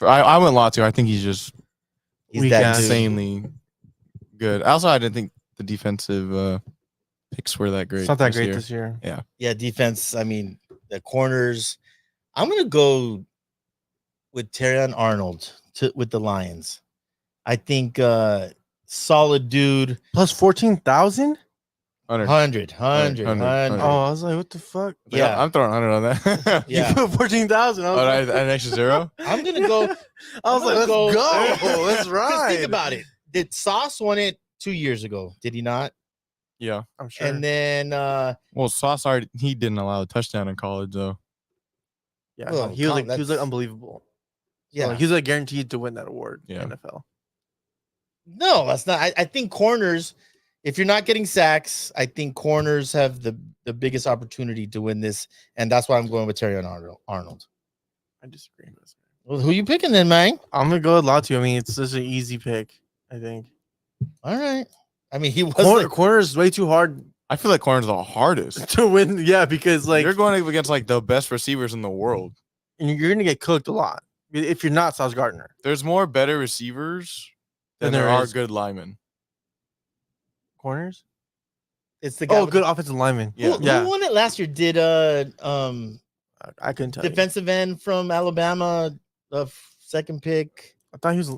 I went Latu. I think he's just He's We that got- dude. insanely good. Also, I didn't think the defensive picks were that great. It's not that great year. this year. Yeah, defense. I mean, the corners. I'm gonna go with Terrion Arnold with the Lions. I think solid dude. Plus 14,000. 100. Oh, I was like, what the fuck? Yeah. I'm throwing 100 on that. Yeah. You put 14,000. Oh, an extra zero. I'm gonna go. I was like, let's go. Let's 'Cause ride. think about it. Did Sauce won it 2 years ago? Did he not? Yeah. I'm sure. And then Well, Sauce already he didn't allow a touchdown in college though. yeah, well, he was like that's- unbelievable. So, yeah. like, he was like guaranteed to win that award. Yeah. In the NFL. No, that's not. I think corners. If you're not getting sacks, I think corners have the biggest opportunity to win this, and that's why I'm going with Terry Arnold. I disagree with this. Well, who you picking then, man? I'm gonna go with Latu. I mean, it's just an easy pick. I think All right. I mean, he was corner is way too hard I feel like corner's the hardest. to win. Yeah, because like You're going up against like the best receivers in the world. and you're gonna get cooked a lot if you're not Sauce Gardner. There's more better receivers than Than there there are is. good linemen. Corners. it's the guy. Oh, with- good offensive lineman. Who, Yeah. who won it last year? Did I couldn't tell you. defensive end from Alabama, the second pick? I thought he was.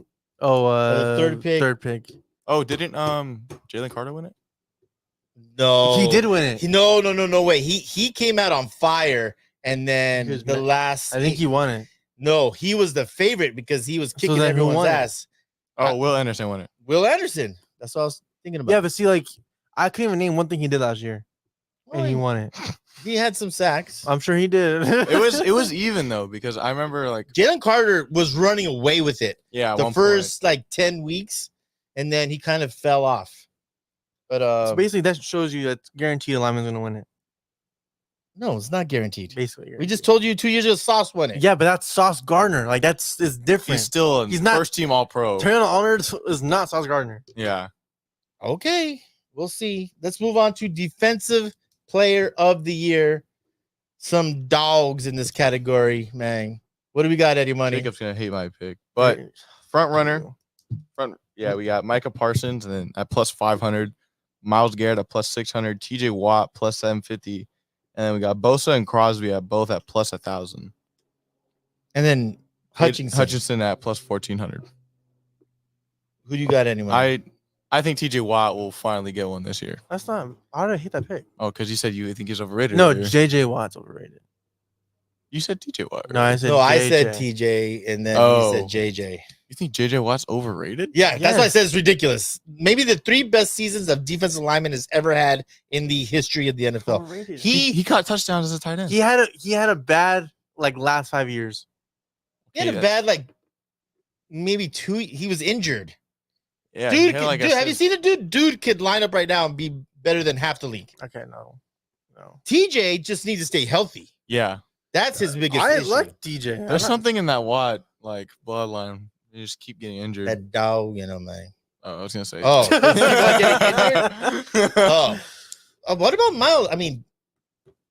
third pick. Third pick. Oh, didn't Jalen Carter win it? No, He did win it. No way. He came out on fire, and then He was the ma- last. I think he won it. No, he was the favorite because he was kicking then who everyone's won it? ass. Oh, Will Anderson won it. Will Anderson. That's what I was thinking about. Yeah, but see, like I couldn't even name one thing he did last year, and he Well, won it. he had some sacks. I'm sure he did. It was even though because I remember like Jalen Carter was running away with it yeah at the one first like 10 weeks, and then he kind of fell off. But So basically, that shows you that guaranteed a lineman's gonna win it. no, it's not guaranteed. Basically, We just told you 2 years ago Sauce won it. yeah, but that's Sauce Gardner. Like it's point. different. He's still a He's not- first team All Pro. Terrell Arnold is not Sauce Gardner. Yeah, Okay, we'll see. Let's move on to defensive player of the year. Some dogs in this category, man. What do we got, Eddie Money? Jacob's gonna hate my pick, but front runner, we got Micah Parsons, and then at plus 500, Myles Garrett at plus 600, TJ Watt plus 750, and then we got Bosa and Crosby at both at plus 1,000. And then Hutchinson. at plus 1,400. Who do you got, Eddie Money? I think TJ Watt will finally get one this year. That's not. How did I hit that pick? Oh, because you said you think he's overrated. No, earlier. JJ Watt's overrated. You said TJ Watt. No, I said. No, I JJ. said TJ, and then Oh. he said JJ. You think JJ Watt's overrated? Yeah, that's why I Yes. said it's ridiculous. Maybe the 3 best seasons of defensive lineman has ever had in the history of the NFL. Overrated. He caught touchdowns as a tight end. he had a bad like last 5 years. He had a Yeah. bad like maybe 2. He was injured. Yeah, Dude, he had like a have you seen the dude? Dude could line up right now and be better than half the league. Okay, no. TJ just needs to stay healthy. Yeah, That's his biggest I issue. like DJ. there's something in that Watt like bloodline. You just keep getting injured. That dog, man. Oh, I was gonna say. Oh, what about Miles? I mean,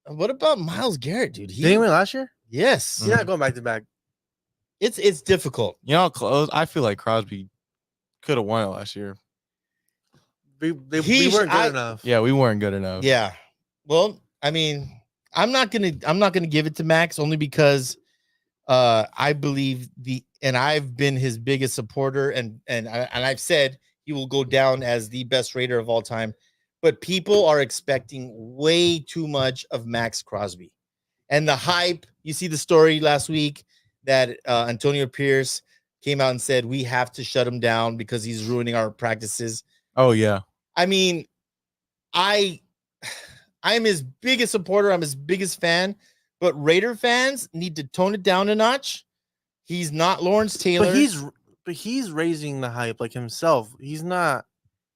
what about Myles Garrett, dude? Did he win last year? Yes, He's not going back to back. it's difficult. You know how close? I feel like Crosby could have won it last year. We He weren't good I- enough. Yeah, we weren't good enough. Yeah. Well, I mean, I'm not gonna give it to Max only because I believe and I've been his biggest supporter, and I've said he will go down as the best Raider of all time. But people are expecting way too much of Max Crosby, and the hype. You see the story last week that Antonio Pierce came out and said we have to shut him down because he's ruining our practices. Oh yeah. I mean, I'm his biggest supporter. I'm his biggest fan, but Raider fans need to tone it down a notch. He's not Lawrence Taylor. But he's raising the hype like himself. He's not.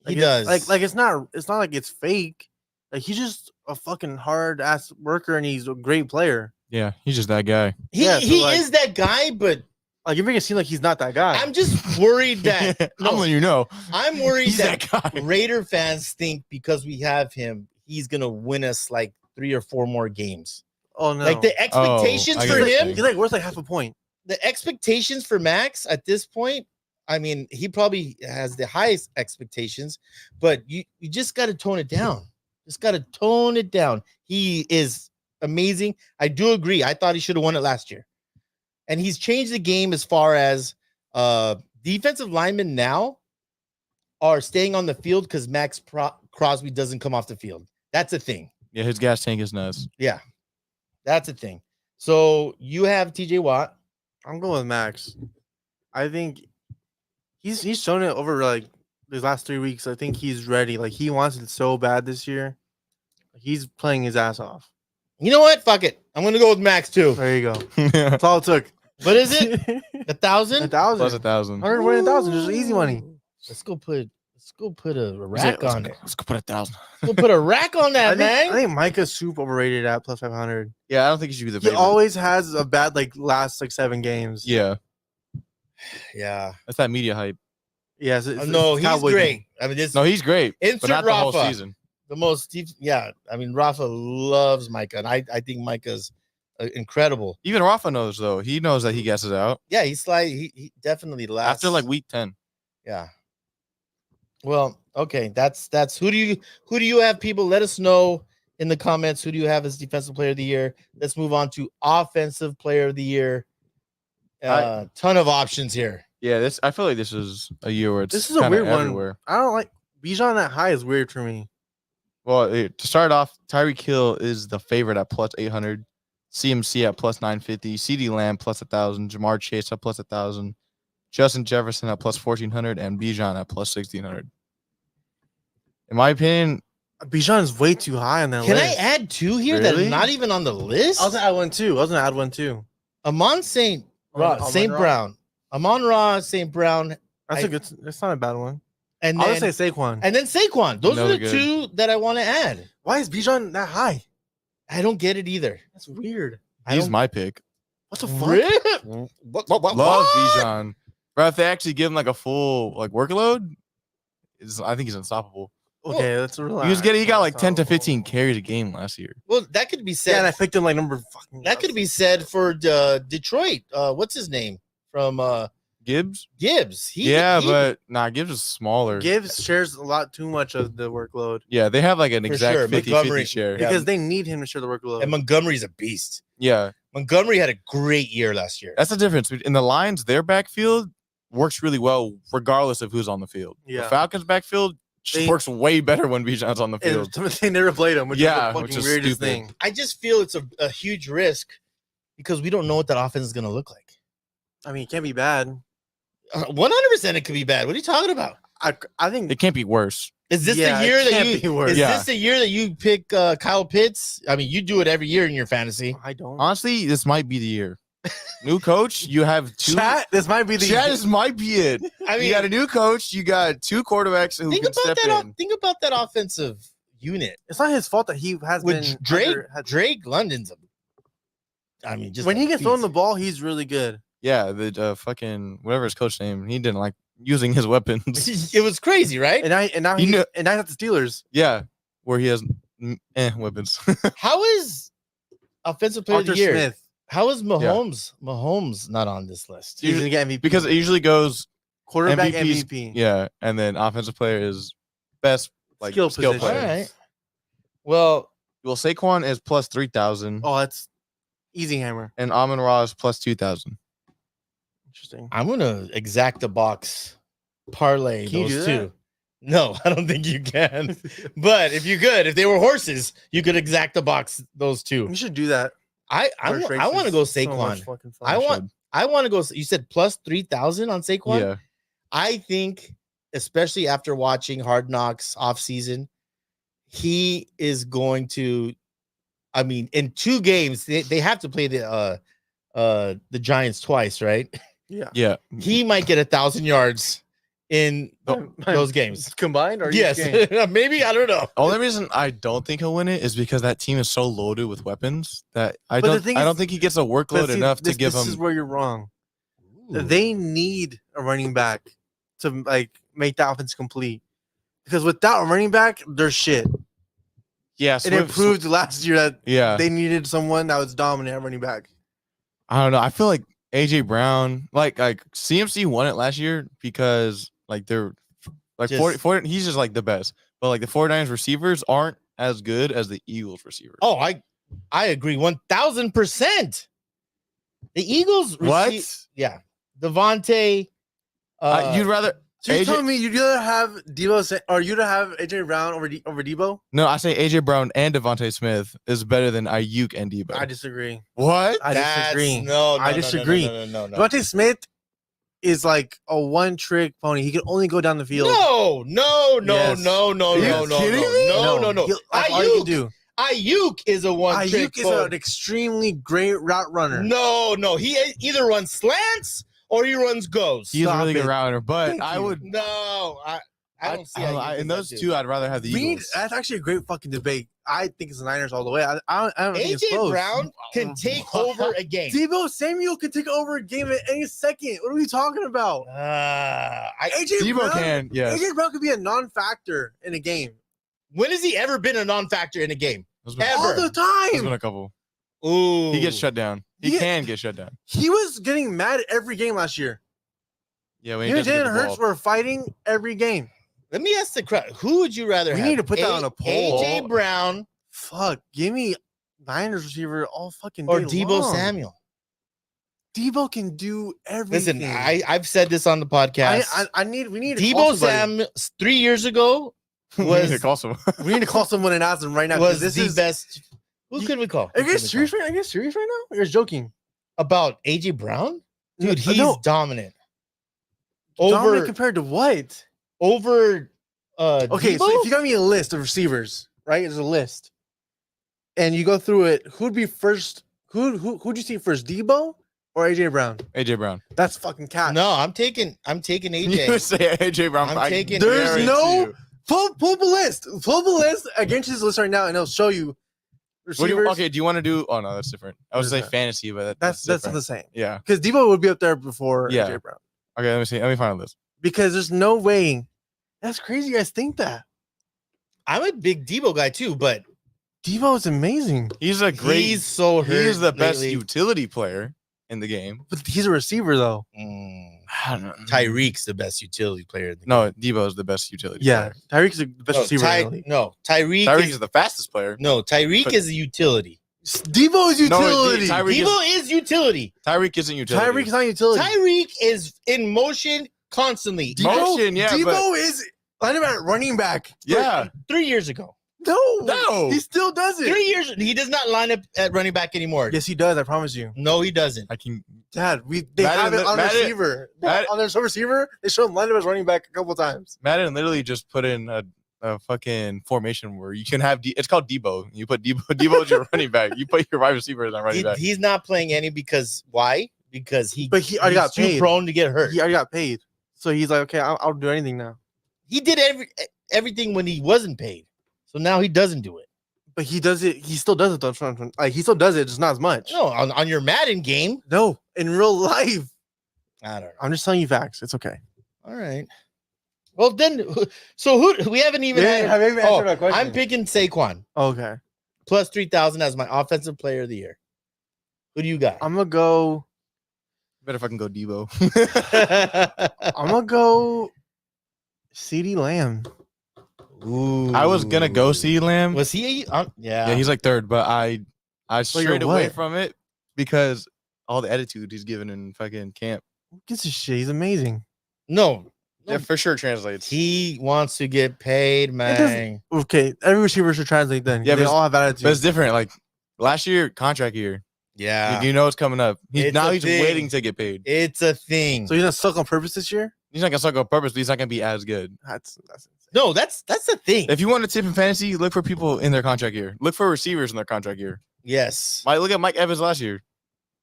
He Like, does. Like it's not like it's fake. Like he's just a fucking hard ass worker and he's a great player. Yeah, he's just that guy. he yeah, so, he like- is that guy, but Like you're making it seem like he's not that guy. I'm just worried that I'm letting you know. I'm worried He's that that guy. Raider fans think because we have him, he's gonna win us like 3 or 4 more games. oh no. Like the expectations I for get it. him, he's like worth like half a point. the expectations for Max at this point, I mean, he probably has the highest expectations, but you just got to tone it down. Just got to tone it down. He is amazing. I do agree. I thought he should have won it last year. And he's changed the game as far as defensive linemen now. are staying on the field because Crosby doesn't come off the field. That's a thing. Yeah, his gas tank is nuts. Yeah, that's a thing. So you have TJ Watt. I'm going with Max. I think he's shown it over like these last 3 weeks. I think he's ready. Like he wants it so bad this year. He's playing his ass off. You know what? Fuck it. I'm gonna go with Max too. There you go. That's all it took. What is it? 1,000? 1,000. Plus 1,000. 101,000. Just easy money. Let's go put a rack on it. Let's go put 1,000. Let's go put a rack on that, man. I think Micah's super overrated at plus 500. Yeah, I don't think he should be the He favorite. always has a bad like last like 7 games. Yeah, Yeah. that's that media hype. Yes. No, it's he's Cowboy great. thing. I mean, this No, he's great, insert but not the whole Rafa. season. The most, yeah. I mean, Rafa loves Micah, and I think Micah's incredible. Even Rafa knows though. He knows that he guesses out Yeah, he's like he definitely lasts after like week 10. Yeah. Well, okay, that's who do you have? People, let us know in the comments who do you have as defensive player of the year. Let's move on to offensive player of the year. Ton of options here. Yeah, I feel like this is a year where it's This is a kinda weird everywhere. one. I don't like Bijan that high is weird for me. Well, to start off, Tyreek Hill is the favorite at plus 800. CMC at plus 950. CD Lamb plus 1,000. Jamar Chase at plus 1,000. Justin Jefferson at plus 1,400. And Bijan at plus 1,600. In my opinion, Bijan is way too high on that Can list. I add two here that Really? are not even on the list? I was gonna add one too. Amon St. St. Brown. Amon-Ra St. Brown. That's a good. That's not a bad one. And I'll then, just say Saquon. and then Saquon. Those are the Another good. two that I want to add. Why is Bijan that high? I don't get it either. That's weird. he's my pick. What the fuck? Really? Love Bijan. Bro, if they actually give him like a full like workload, I think he's unstoppable. Okay, let's relax. He got like 10 to 15 carries a game last year. Well, that could be said. Yeah, and I picked him like number fucking. That could be said for Detroit. What's his name from Gibbs? Gibbs? But Gibbs is smaller. Gibbs shares a lot too much of the workload Yeah, they have like an For exact sure. 50-50 Montgomery- share. Yeah. because they need him to share the workload. and Montgomery's a beast. Yeah, Montgomery had a great year last year. that's the difference. In the Lions, their backfield works really well regardless of who's on the field. Yeah. The Falcons' backfield just They- works way better when Bijan's on the field. And they never played him, which Yeah, is the which fucking is weirdest stupid. thing. I just feel it's a huge risk because we don't know what that offense is going to look like. I mean, it can't be bad. 100% it could be bad. What are you talking about? I think It can't be worse. Is this Yeah, the year it that can't be you worse. is Yeah. this the year that you pick Kyle Pitts? I mean, you do it every year in your fantasy. I don't. Honestly, this might be the year. New coach, you have two. Chat, this might be the. This might be it. I mean, You got a new coach. You got two quarterbacks who think can about step that. in. Think about that offensive unit It's not his fault that he has with been Drake. had- Drake London's I mean, just when a he gets thrown beast. the ball, he's really good. Yeah, the fucking whatever his coach name. He didn't like using his weapons. It was crazy, right? And now He he's knew- and now he's at the Steelers. Yeah, where he has weapons. How is offensive player Arthur of the year? Smith. How is Mahomes? Mahomes not on this list. He's gonna get MVP because it usually goes quarterback MVP's MVP. yeah, and then offensive player is best like Skill skill position. player. All right. Well, Well, Saquon is plus 3,000, Oh, that's easy hammer. and Amon-Ra is plus 2,000. Interesting. I'm gonna exact the box parlay Can you those do two. that? No, I don't think you can. But if you could, if they were horses, you could exact the box those two. You should do that. I Horse want to races. go So much Saquon. fucking fun. I want to go. You said plus 3,000 on Saquon. Yeah, I think, especially after watching Hard Knocks off season, he is going to. I mean, in 2 games, they have to play the Giants twice, right? yeah. He might get 1,000 yards in those games. combined or Yes, maybe, I don't know. Only reason I don't think he'll win it is because that team is so loaded with weapons that I But the don't. thing I is- don't think he gets a workload enough to give This him. is where you're wrong. They need a running back to like make the offense complete. Because without a running back, they're shit. Yeah, It improved last year that Yeah, they needed someone that was dominant at running back. I don't know. I feel like AJ Brown, like CMC won it last year because like they're like Just- 40, he's just like the best. But like the 49ers receivers aren't as good as the Eagles receivers. Oh, I agree 1,000%. The Eagles what? yeah. Devontae. You'd rather So you're AJ telling me you'd rather have Debo or you'd have AJ Brown over Debo? No, I say AJ Brown and Devontae Smith is better than Ayuk and Debo. I disagree. What? I disagree. No, I disagree. No. Devontae Smith is like a one-trick pony. He can only go down the field. No. Yes. No. kidding me? No. That's all he can do. Ayuk is a one-trick Ayuk is pony. an extremely great route runner. No. He either runs slants or he runs goes. He's a Stop really good it. router, but Thank I you. would. No, I don't see. Ayuk In as those that two, dude. I'd rather have the Eagles. That's actually a great fucking debate. I think it's the Niners all the way. I don't think it's AJ close. Brown can take over a game. Debo Samuel could take over a game at any second. What are we talking about? AJ Debo Brown, can, yes. AJ Brown could be a non-factor in a game When has he ever been a non-factor in a game? There's been, Ever. all the there's been time. a couple. Ooh, He gets shut down. He Yeah. can get shut down. He was getting mad every game last year. Yeah, when he Him and doesn't get Jalen the Hurts ball. were fighting every game. Let me ask the crowd: who would you rather We have? need to put that on a poll. AJ Brown Fuck, give me Niners receiver all fucking day or Debo long. Samuel? Debo can do everything. Listen, I've said this on the podcast. we need to call Debo somebody. Samuel 3 years ago We need was to call someone. We need to call someone and ask them right now. 'cause was this the is best. Who could we call? Are Who you could guys we call? serious right now? Are you guys serious right now? You're joking. About AJ Brown? Dude, No, he's no. dominant. Dominant compared to what? Over Okay, so Debo? if you got me a list of receivers, right? There's a list, and you go through it. Who'd be first? Who'd you see first, Debo or AJ Brown? AJ Brown. That's fucking cat. No, I'm taking You AJ. say AJ Brown. I'm I taking- There's guarantee no- you. Pull up a list. Pull up a list against this list right now, and it'll show you What do receivers. okay, do you want to do? Oh no, that's different. I What would is say that? fantasy, but that's different. the same. Yeah. Because Debo would be up there before Yeah. AJ Brown. Okay, let me see. Let me find a list. Because there's no way. That's crazy. You guys think that I'm a big Debo guy too, but Debo is amazing, He's a great. he's so hurt. He's the best lately. utility player in the game. but he's a receiver though. I don't know. Tyreek's the best utility player. In the No, Debo is the best utility. Yeah, player. Tyreek's the best receiver. in the league. Tyreek. Tyreek is, is the fastest player. no, Tyreek is a utility. Debo is No, utility. Tyreek Debo is utility. Tyreek isn't utility. Tyreek is not utility. Tyreek is in motion constantly. Motion, yeah, Debo is lining at running back. Yeah. 3 years ago. No. he still does it. 3 years. He does not line up at running back anymore. Yes, he does. I promise you, No, he doesn't. I can. Dad. They Madden- have it on Madden- receiver. Madden- On their receiver, they show him line up as running back a couple times. Madden literally just put in a fucking formation where you can have. It's called Debo. You put Debo. Debo is your running back. You put your wide receiver as a running back. He's not playing any because why? Because But he already he's got too paid. prone to get hurt. He already got paid, so he's like, okay, I'll do anything now. He did everything when he wasn't paid. So now he doesn't do it. But he does it. He still does it though. Like he still does it, just not as much. No, on your Madden game. No, in real life. I don't know. I'm just telling you facts. It's okay. All right. Well then, so who we haven't even had. have you even answered that question? I'm picking Saquon Okay. plus 3,000 as my offensive player of the year. Who do you got? I'm gonna go. Better fucking go Debo. I'm gonna go. CeeDee Lamb. Ooh. I was gonna go see Lamb. Was he? Yeah. Yeah, he's like third, but I you're strayed away what? from it because all the attitude he's given in fucking camp. Who gives a shit? He's amazing. no. Yeah, for sure translates. He wants to get paid, man. Okay, every receiver should translate then. Yeah, Yeah, they but all have attitude. But it's different. Like last year, contract year. Yeah. You know it's coming up. It's Now a he's thing. waiting to get paid. It's a thing. So he's not stuck on purpose this year. He's not gonna suck on purpose, but he's not gonna be as good. That's insane. No, that's the thing. If you want to tip in fantasy, look for people in their contract year. Look for receivers in their contract year. Yes. Look at Mike Evans last year.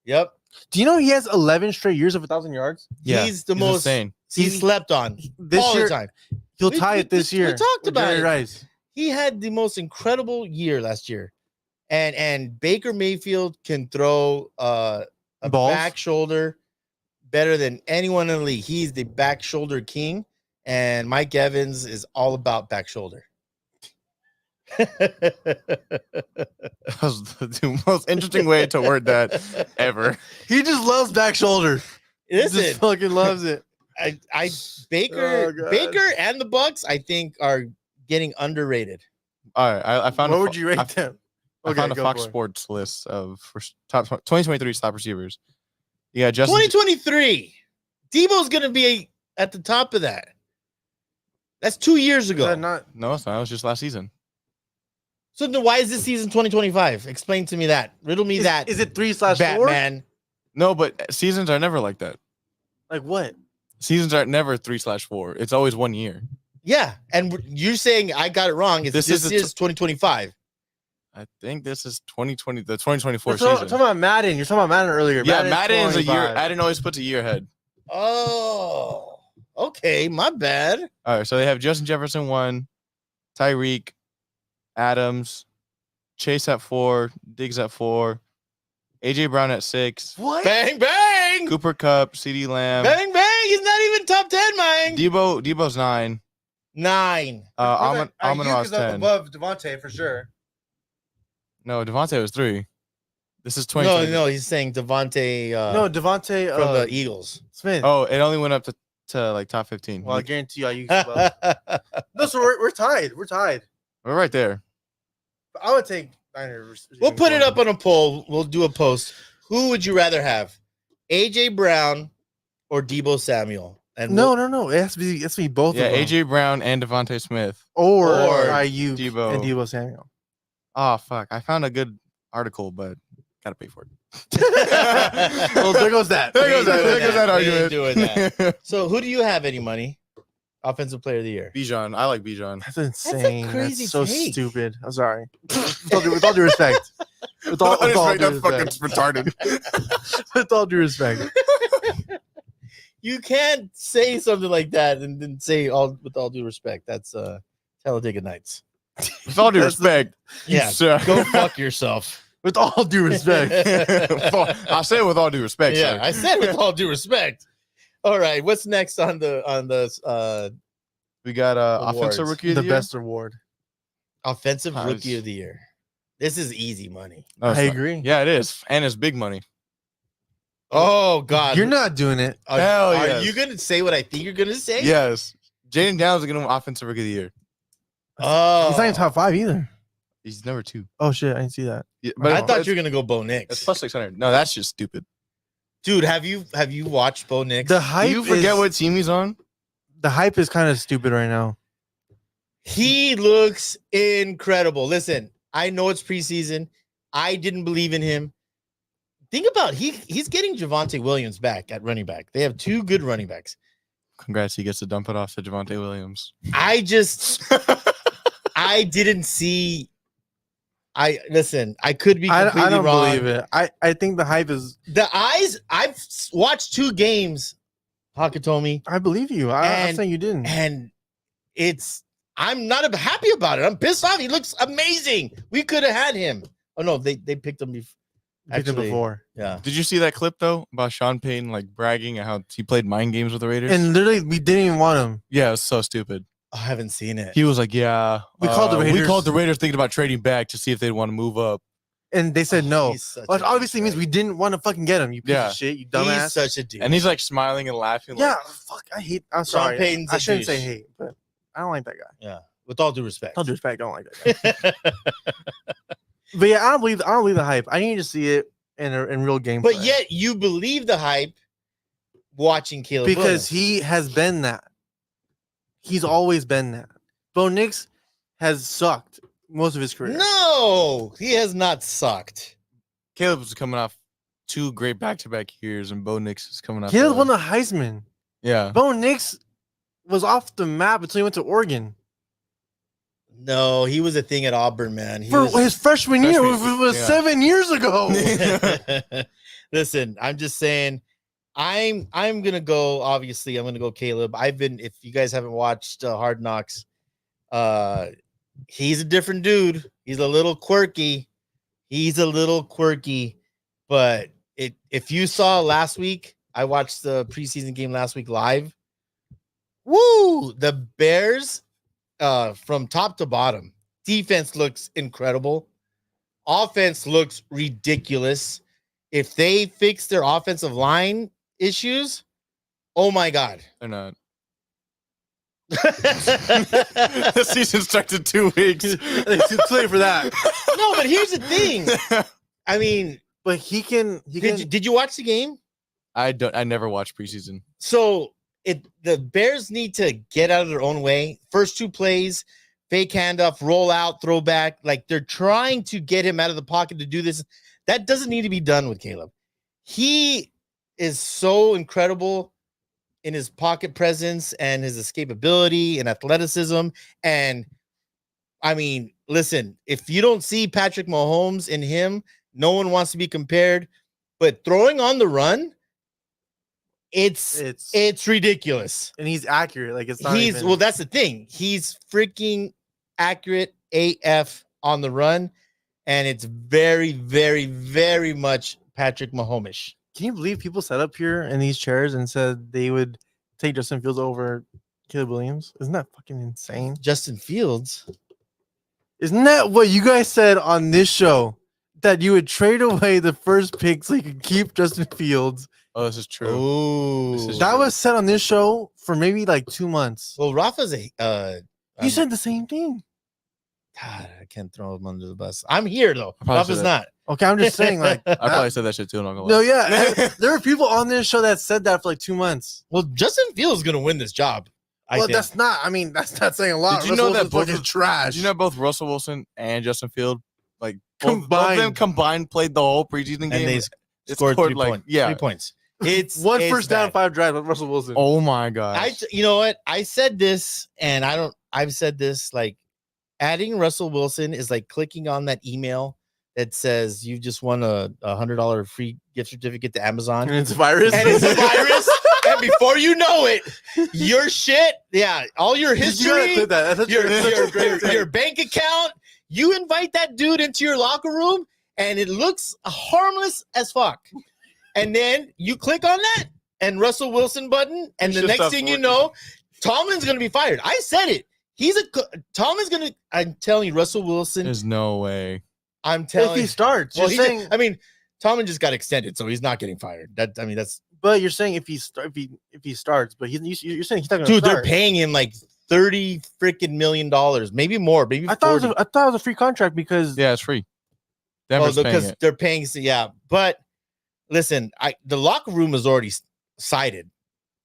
Yep. Do you know he has 11 straight years of 1,000 yards? He's the most insane. he's slept on This all year, the time. he'll We- tie we- it this we year. talked with about Jerry it. Rice. He had the most incredible year last year. And Baker Mayfield can throw a Balls? back shoulder better than anyone in the league. He's the back shoulder king, and Mike Evans is all about back shoulder. That was the most interesting way to word that ever. He just loves back shoulder. He Listen, just fucking loves it. I Baker Oh, God. Baker and the Bucks, I think, are getting underrated. All right, I found. What a, would you rate I, them? I found a go Fox for it. Sports list of top 2023 top receivers. You got Justin. 2023. Debo's gonna be at the top of that. That's 2 years Is ago. that not? No, it's not. It was just last season. So then why is this season 2025? Explain to me that. Riddle me that. Is it 3/4? Batman? No, but seasons are never like that. Like what? Seasons are never 3/4. It's always 1 year. Yeah, and you're saying I got it wrong. It's This this is is 2025. I think this is 2020, the 2024 You're talking season. about Madden. You're talking about Madden earlier. Yeah, Madden's Madden is a year. 25. Madden always puts a year ahead. Oh, okay, my bad. All right, so they have Justin Jefferson 1, Tyreek, Adams, Chase at 4, Diggs at 4, AJ Brown at 6, What? Bang bang, Cooper Kupp, CeeDee Lamb, bang bang. He's not even top 10, man. Debo's 9, 9. Amon-Ra's 10. above Devontae for sure. No, Devontae was 3. This is No, 2020. no, he's saying Devontae No, Devontae from the Eagles. Smith. Oh, it only went up to like top 15. Well, I guarantee you I used above. No, so we're tied. We're tied. We're right there. I would take Niners. We'll put it up on a poll. We'll do a post. Who would you rather have, AJ Brown or Debo Samuel? And No. It has to be both Yeah, of them. AJ Brown and Devontae Smith. or or IU Debo. and Debo Samuel. Oh, fuck. I found a good article, but gotta pay for it. Well, there goes that. There goes that. There goes that We ain't argument. doing that. So who do you have, any money? Offensive player of the year. Bijan. I like Bijan. That's insane. crazy That's so take. stupid. I'm sorry. With all due respect. With all due That's fucking respect. retarded. With all due respect. You can't say something like that and then say all with all due respect. That's Talladega Nights. With all due That's respect. Yeah, sir. go fuck yourself. With all due respect. I say it with all due respect, Yeah, sir. I said with all due respect. All right, what's next on the We got offensive Awards. rookie of The the year. best award. offensive Nice. rookie of the year? This is easy money. No, it's I not. agree. Yeah, it is, and it's big money. Oh God, You're not doing it. Are, Hell are yes. you gonna say what I think you're gonna say? Yes, Jaden Downs is gonna win offensive rookie of the year. Oh, He's not in top 5 either. He's number 2. Oh shit, I didn't see that. Yeah, I it's- thought you were gonna go Bo it's Nix. plus 600. No, that's just stupid. Dude, have you watched Bo Nix? The hype Do you forget is, what team he's on? the hype is kind of stupid right now. He looks incredible. Listen, I know it's preseason. I didn't believe in him. Think about he's getting Javonte Williams back at running back. They have 2 good running backs. Congrats, he gets to dump it off to Javonte Williams. I didn't see. I could be completely I don't wrong. believe it. I think the hype is. The eyes. I've watched 2 games, Hakatomi, I believe you. I'm And- saying you didn't. and I'm not happy about it. I'm pissed off. He looks amazing. We could have had him. Oh no, they picked him before. Picked him before. Yeah. Did you see that clip though about Sean Payton like bragging at how he played mind games with the Raiders? And literally, we didn't even want him. yeah, it was so stupid. I haven't seen it. He was like, "Yeah, We called the We Raiders- called the Raiders thinking about trading back to see if they'd want to move up." And they said no. He's such Which a obviously means douchebag. we didn't want to fucking get him. You piece Yeah. of shit. You He's dumbass. such a dude. And he's like smiling and laughing. Yeah. Like, Fuck. I hate. I'm Sean sorry. Payton's I a shouldn't say douche. hate, but I don't like that guy. Yeah. With all due respect. All due respect, I don't like that guy. But yeah, I don't believe the hype. I need to see it in real gameplay. But yet you believe the hype watching Caleb because Williams. he has been that. He's always been that. Bo Nix has sucked most of his career. No, he has not sucked. Caleb was coming off 2 great back-to-back years, and Bo Nix is coming off. Caleb won the Heisman. Yeah, Bo Nix was off the map until he went to Oregon. No, he was a thing at Auburn, man. He For was- his freshman year, Freshman, it was yeah. 7 years ago. Listen, I'm just saying, I'm gonna go. Obviously, I'm gonna go Caleb. If you guys haven't watched Hard Knocks, he's a different dude. He's a little quirky. But if you saw last week, I watched the preseason game last week live. Woo! The Bears, from top to bottom, defense looks incredible. Offense looks ridiculous. If they fix their offensive line issues, oh my God. they're not. The season starts in 2 weeks. It's too late for that. No, but here's the thing. I mean, But he can. did you watch the game? I never watched preseason. So the Bears need to get out of their own way. First 2 plays, fake handoff, roll out, throw back. Like they're trying to get him out of the pocket to do this. That doesn't need to be done with Caleb. He is so incredible in his pocket presence and his escapability and athleticism. And I mean, listen, if you don't see Patrick Mahomes in him, no one wants to be compared. But throwing on the run, it's ridiculous. And he's accurate. Like it's not Well, that's the thing. He's freaking accurate AF on the run, and it's very, very, very much Patrick Mahomes. Can you believe people sat up here in these chairs and said they would take Justin Fields over Caleb Williams? Isn't that fucking insane? Justin Fields. Isn't that what you guys said on this show? That you would trade away the first pick so you could keep Justin Fields. Oh, this is true. Oh, That was said on this show for maybe like 2 months. well. Rafa's You said the same thing. God, I can't throw him under the bus. I'm here though. probably Rafa's said not. Okay, I'm just saying, like, I probably said that shit too. Not gonna no, lie. yeah, there were people on this show that said that for like 2 months. Well, Justin Fields is gonna win this job. I Well, think. that's not. I mean, that's not saying a lot. Did you know that Russell Wilson's both fucking trash? Did you know both Russell Wilson and Justin Field, like both of them Combined. combined, played the whole preseason and game? they It scored 3 like, points. yeah. 3 points. It's one it's first down, bad. 5 drives with Russell Wilson. Oh my gosh. You know what? I said this, and I've said this, like adding Russell Wilson is like clicking on that email that says you just won a $100 free gift certificate to Amazon. And it's a virus. And it's a virus. And before you know it, your shit, all your You gotta history, clip that. That's your bank account, you invite that dude into your locker room, and it looks harmless as fuck. And then you click on that and Russell Wilson button, and the next thing you know, Tomlin's gonna be fired. I said it. Tomlin's gonna. I'm telling you, Russell Wilson. There's no way. I'm telling if he you. starts, Well, you're saying. Tomlin just got extended, so he's not getting fired. That's. But you're saying if he starts, but you're saying he's not going to Dude, start. they're paying him like $30 freaking million, maybe more, maybe I thought 40. it was a free contract because Yeah, it's free. Denver's paying because it. they're paying. Yeah, but listen, the locker room is already sided.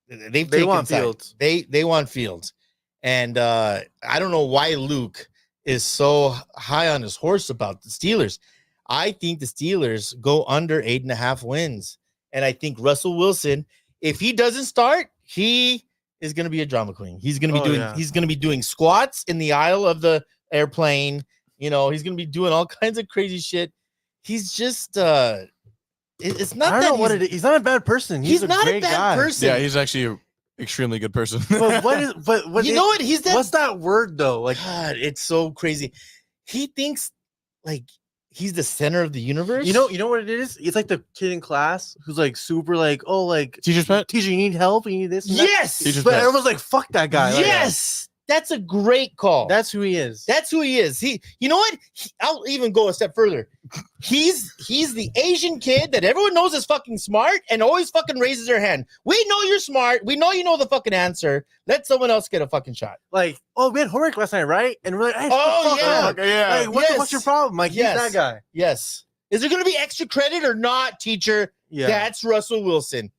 They want Fields. They want Fields, and I don't know why Luke is so high on his horse about the Steelers. I think the Steelers go under 8.5 wins, and I think Russell Wilson, if he doesn't start, he is going to be a drama queen. He's going to be he's going to be doing squats in the aisle of the airplane. You know, he's going to be doing all kinds of crazy shit. He's just it's not. I don't know what it is. He's not a bad person. He's not a great bad guy. person. Yeah, he's actually an extremely good person. But what is? But You know what? He's that. What's that word though? Like, God, it's so crazy. He thinks like he's the center of the universe. you know what it is? It's like the kid in class who's like super like, oh, like Teacher's pet? teacher, you need help, you need this. And that. Yes. Teacher's But pet. everyone's like, fuck that guy. Like, Yes. That's a great call. that's who he is. That's who he is. You know what? I'll even go a step further. He's the Asian kid that everyone knows is fucking smart and always fucking raises their hand. We know you're smart. We know you know the fucking answer. Let someone else get a fucking shot. Like, oh, we had homework last night, right? And we're like, hey, Oh, fuck yeah. up. Yeah. Like, what's your problem? Like, Yes. he's that guy. Yes. Is there going to be extra credit or not, teacher? Yeah. That's Russell Wilson.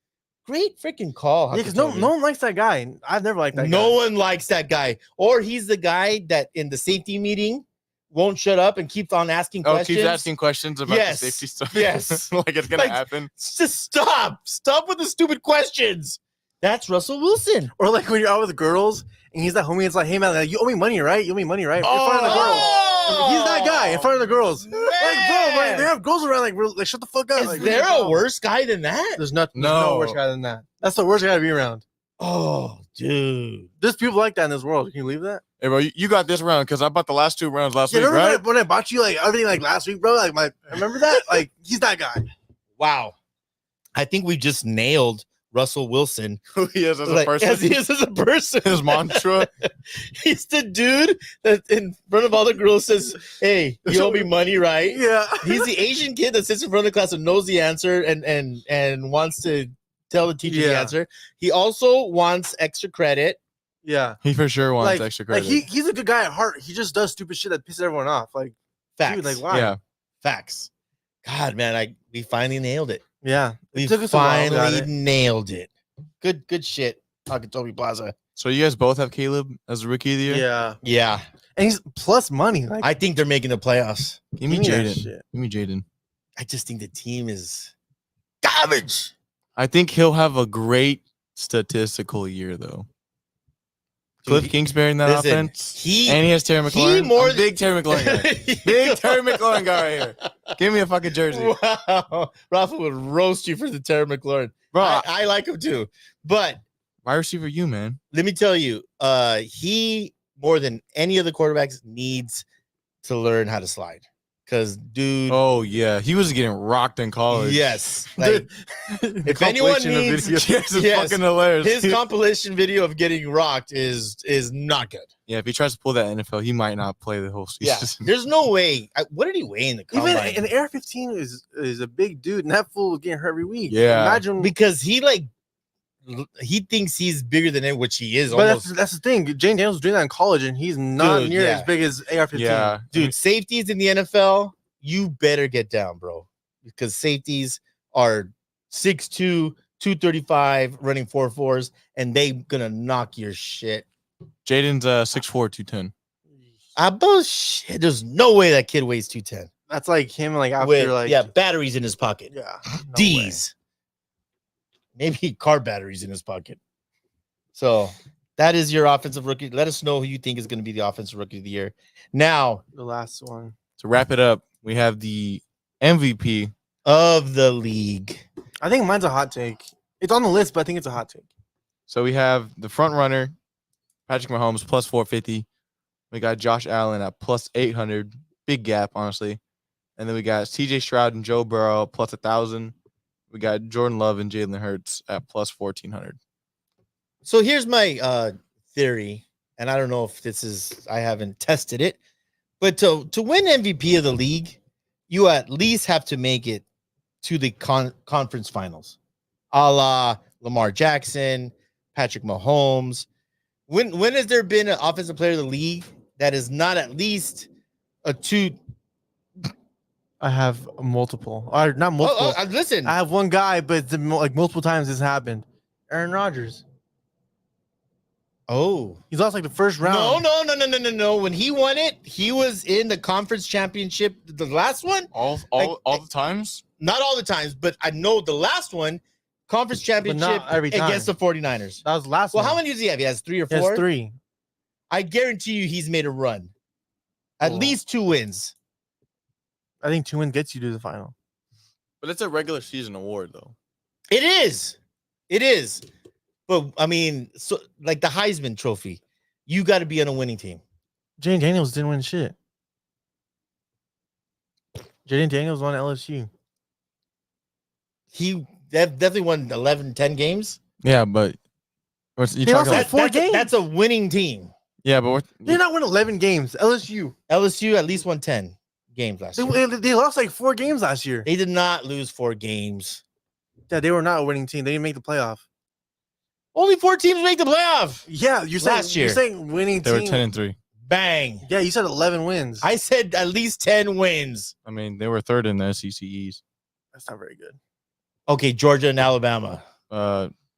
Great freaking call. Yeah, because no one likes that guy. I've never liked that guy. No one likes that guy. Or he's the guy that in the safety meeting won't shut up and keeps on asking Oh, questions. keeps asking questions about Yes. the safety stuff. Yes. Like it's gonna Like- happen. Just stop with the stupid questions. That's Russell Wilson. Or like when you're out with girls and he's that homie, it's like, hey man, like, you owe me money, right? You owe me money, right? In front of the girls. He's that guy in front of the girls. Like, bro, like, they have girls around, like shut the fuck up. Is Like, there really, a worse guy than that? There's no No. worse guy than that. That's the worst guy to be around. Oh, dude. There's people like that in this world. Can you believe that? Hey, bro, you got this round because I bought the last 2 rounds last week, remember right? when I bought you like everything like last week, bro? Like remember that? Like he's that guy. Wow. I think we just nailed Russell Wilson. Who he is as a Like, person. as he is as a person. His mantra. He's the dude that in front of all the girls says, hey, you owe me money, right? Yeah. He's the Asian kid that sits in front of the class and knows the answer and wants to tell the teacher the Yeah. answer. He also wants extra credit. Yeah. He for sure wants Like, extra credit. he's a good guy at heart. He just does stupid shit that pisses everyone off. Like, Facts. dude, like why? yeah. Facts. God, man, we finally nailed it. Yeah. We took us a while, got finally it. nailed it. Good shit. Toby Plaza. So you guys both have Caleb as the rookie of the year? Yeah, Yeah, and he's plus money. Like, I think they're making the playoffs. Give me Give me that Jaden. shit. Give me Jaden. I just think the team is garbage. I think he'll have a great statistical year though. Cliff Dude, Kingsbury in that listen, offense. And he has Terry he McLaurin. more I'm a big Terry McLaurin guy. Big Terry McLaurin guy right here. Give me a fucking jersey. Wow, Rafa would roast you for the Terry McLaurin. Bro, I like him too, but wide receiver you, man. let me tell you, he more than any of the quarterbacks needs to learn how to slide. Because, dude, Oh, yeah. He was getting rocked in college. yes, like if anyone Compilation of needs, videos. Yes, it's yes, fucking hilarious. his compilation video of getting rocked is not good. Yeah, if he tries to pull that NFL, he might not play the whole Yeah, season. there's no way. What did he weigh in the even combine? an AR-15 is a big dude, and that fool was getting hurt every week. Yeah. Imagine. Because he thinks he's bigger than him, which he is But almost. that's the thing. Jane Daniels was doing that in college, and he's not Dude, near yeah. as big as AR-15. Yeah. Dude, safeties in the NFL, you better get down, bro, because safeties are 6'2", 235, running 4.4s, and they gonna knock your shit. Jaden's 6'4", 210. Bullshit. There's no way that kid weighs 210. That's like him, like after With like batteries in his pocket. yeah, no D's. Maybe car batteries in his pocket. So that is your offensive rookie. Let us know who you think is going to be the offensive rookie of the year. Now, way. The last one. To wrap it up, we have the MVP. of the league. I think mine's a hot take. It's on the list, but I think it's a hot take. So we have the front runner, Patrick Mahomes, plus 450. We got Josh Allen at plus 800. Big gap, honestly. And then we got CJ Stroud and Joe Burrow plus 1,000. We got Jordan Love and Jalen Hurts at plus 1,400. So here's my theory, and I don't know if this is, I haven't tested it, but to win MVP of the league, you at least have to make it to the conference finals, a la Lamar Jackson, Patrick Mahomes. When has there been an offensive player of the league that is not at least a two? I have multiple. Or not multiple. Listen, I have one guy, but like multiple times this happened. Aaron Rodgers. He's lost like the first round. No. When he won it, he was in the conference championship. The last one, All the times? not all the times, but I know the last one, conference championship every time. against the 49ers. That was the last Well, one. how many does he have? He has 3 or He 4. has 3. I guarantee you he's made a run. At Cool. least 2 wins. I think 2 wins gets you to the final. But it's a regular season award, though. It is. But I mean, so like the Heisman Trophy, you got to be on a winning team. Jaden Daniels didn't win shit. Jaden Daniels won LSU. He definitely won 11, 10 games. Yeah, but you They talking lost like about? 4 games. That's a winning team. Yeah, but They did not win 11 games. LSU. LSU at least won 10 games last year. They lost like 4 games last year. They did not lose 4 games. Yeah, they were not a winning team. They didn't make the playoff. Only 4 teams make the playoff. Yeah, you're saying Last year. You're saying winning they were team. 10-3. Bang. Yeah, you said 11 wins. I said at least 10 wins. I mean, they were third in the SEC East. That's not very good. Okay, Georgia and Alabama.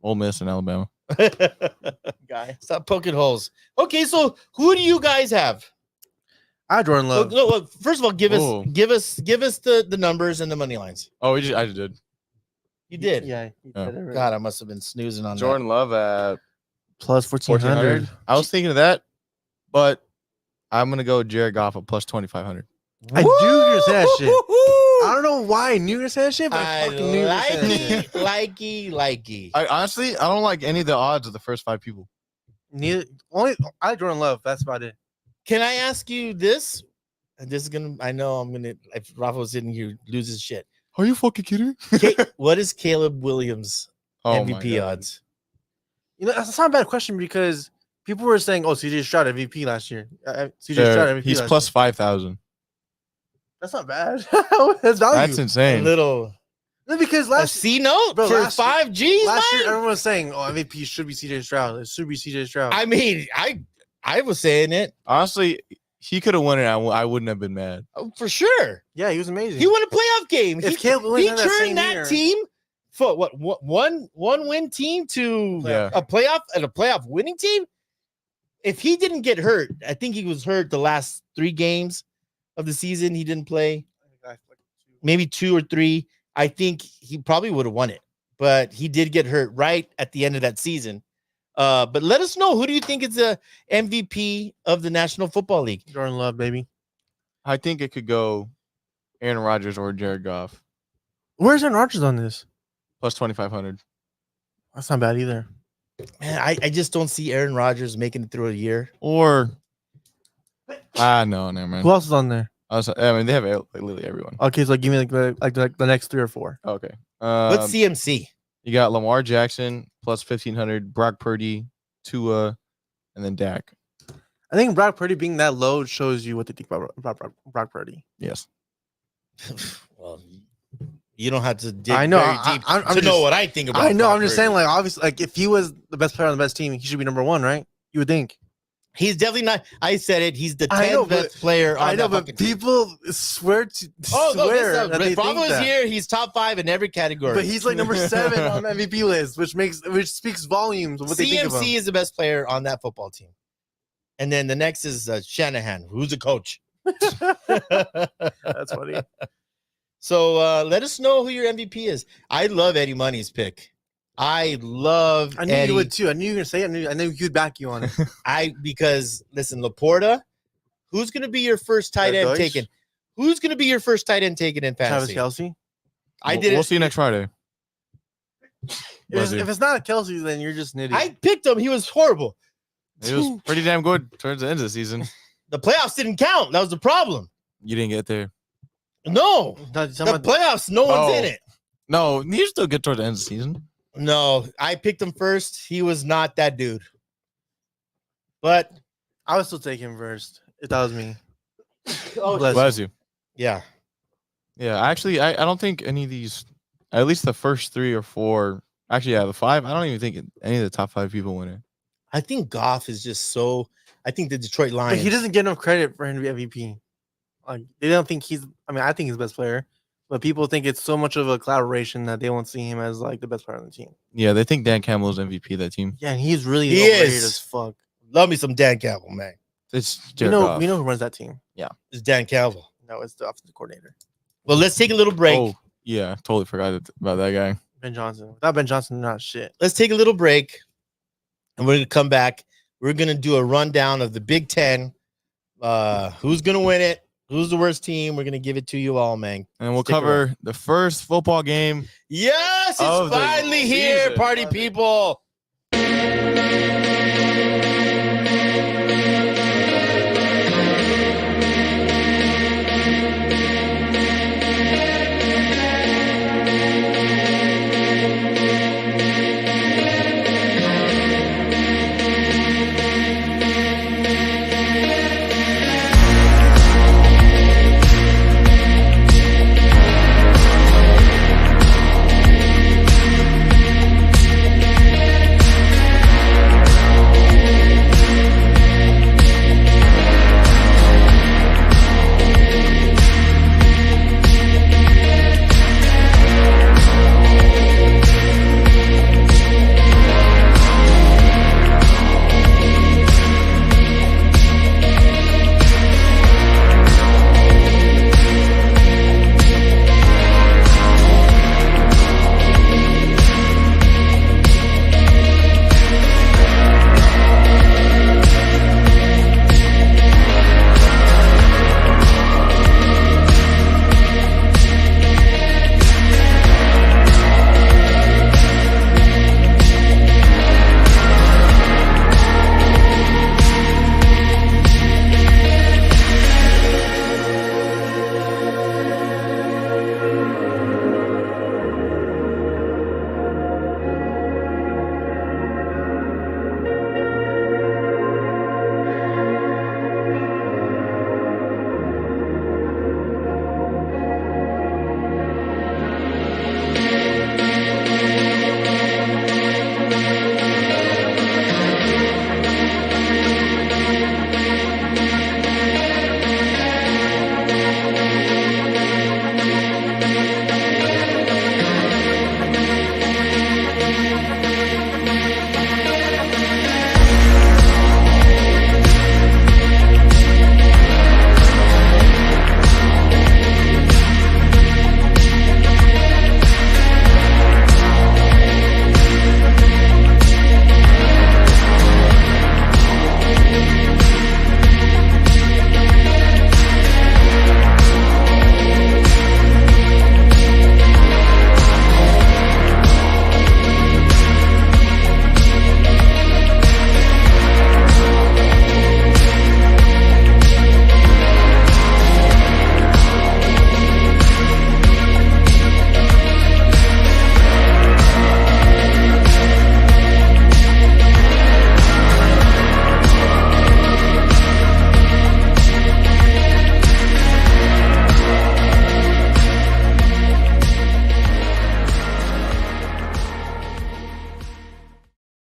Ole Miss and Alabama. Guy, stop poking holes. Okay, so who do you guys have? I had Jordan Love. Look, first of all, give Oh. us the numbers and the money lines. Oh, I just did. You did. Yeah. Oh. God, I must have been snoozing on Jordan Love at Plus 1,400. 1,400. I was thinking of that, but I'm gonna go Jared Goff at plus 2,500. I knew you were gonna say that shit. I don't know why I knew you were gonna say that shit, but I I fucking knew you were gonna say that like shit. likey. I honestly, I don't like any of the odds of the first 5 people. I had Jordan Love. That's about it. Can I ask you this? And this is gonna. I know I'm gonna. If Rafa's sitting here, loses shit. Are you fucking kidding? What is Caleb Williams Oh my MVP God. odds? You know, that's not a bad question because people were saying, "Oh, CJ Stroud MVP last year." CJ Stroud MVP. He's last plus year. 5,000. That's not bad. That's value. That's A insane. little No, because a last C note Bro, for last year- 5 G's. year, man? everyone was saying, "Oh, MVP should be CJ Stroud. It should be CJ Stroud." I mean, I was saying it Honestly, he could have won it. I wouldn't have been mad. for sure. yeah, he was amazing. He won a playoff game. If Caleb Williams he had that same turned that year- team one win team to Yeah. a playoff winning team. If he didn't get hurt, I think he was hurt the last 3 games of the season. He didn't play, maybe 2 or 3. I think he probably would have won it, but he did get hurt right at the end of that season. But let us know, who do you think is the MVP of the National Football League? Jordan Love, baby. I think it could go Aaron Rodgers or Jared Goff. Where's Aaron Rodgers on this? Plus 2,500. That's not bad either. Man, I just don't see Aaron Rodgers making it through a year. Or no, never mind. Who else is on there? I mean, they have like literally everyone. Okay, so give me like the next 3 or 4. Okay. What's CMC? You got Lamar Jackson plus 1,500, Brock Purdy, Tua, and then Dak. I think Brock Purdy being that low shows you what they think about Brock Purdy. Yes. Well, you don't have to dig I know, very deep I'm to know just- what I think about. I know. Brock I'm just Purdy. saying, like, obviously, like if he was the best player on the best team, he should be number 1, right? You would think. He's definitely not. I said it. He's the 10th I know, best player on I know, that but fucking team. people swear to Oh no! swear that they If Bravo think is that. here, he's top 5 in every category. But he's like number 7 on the MVP list, which speaks volumes of what they think of him. CMC is the best player on that football team, and then the next is Shanahan, who's a coach. That's funny. So let us know who your MVP is. I love Eddie Money's pick. I love I knew Eddie. you would too. I knew you were gonna say it. I knew you'd back you on it. Because listen, Laporta, who's going to be your first tight end Deutsch? taken? Who's going to be your first tight end taken in Travis fantasy? Kelsey. I did We'll it. see you next Friday. If it's not a Kelsey, then you're just an idiot. I picked him. He was horrible. It was pretty damn good towards the end of the season. The playoffs didn't count. That was the problem. You didn't get there. No, No, the playoffs, no one's in it. No, you're still good towards the end of the season. No, I picked him first. He was not that dude. But I would still take him first if that was me. oh, Bless you. yeah, Yeah, actually, I don't think any of these, at least the first 3 or 4, actually, yeah, the 5, I don't even think any of the top 5 people win it. I think Goff is just so. I think the Detroit But Lions. he doesn't get enough credit for him to be MVP. Like they don't think he's. I mean, I think he's the best player, but people think it's so much of a collaboration that they won't see him as like the best player on the team. Yeah, they think Dan Campbell is MVP of that team. Yeah, and he's really He overrated is. as fuck. Love me some Dan Campbell, man. It's We Jared know Goff. we know who runs that team. It's Dan Campbell. No, it's the offensive coordinator, Well, let's take a little break. Oh, yeah, totally forgot about that guy. Ben Johnson. Without Ben Johnson, they're not shit. Let's take a little break, and we're gonna come back. We're gonna do a rundown of the Big 10. Who's gonna win it? Who's the worst team? We're gonna give it to you all, man. And we'll Stick cover the first football game. Yes, it's Of the finally here, season. party people.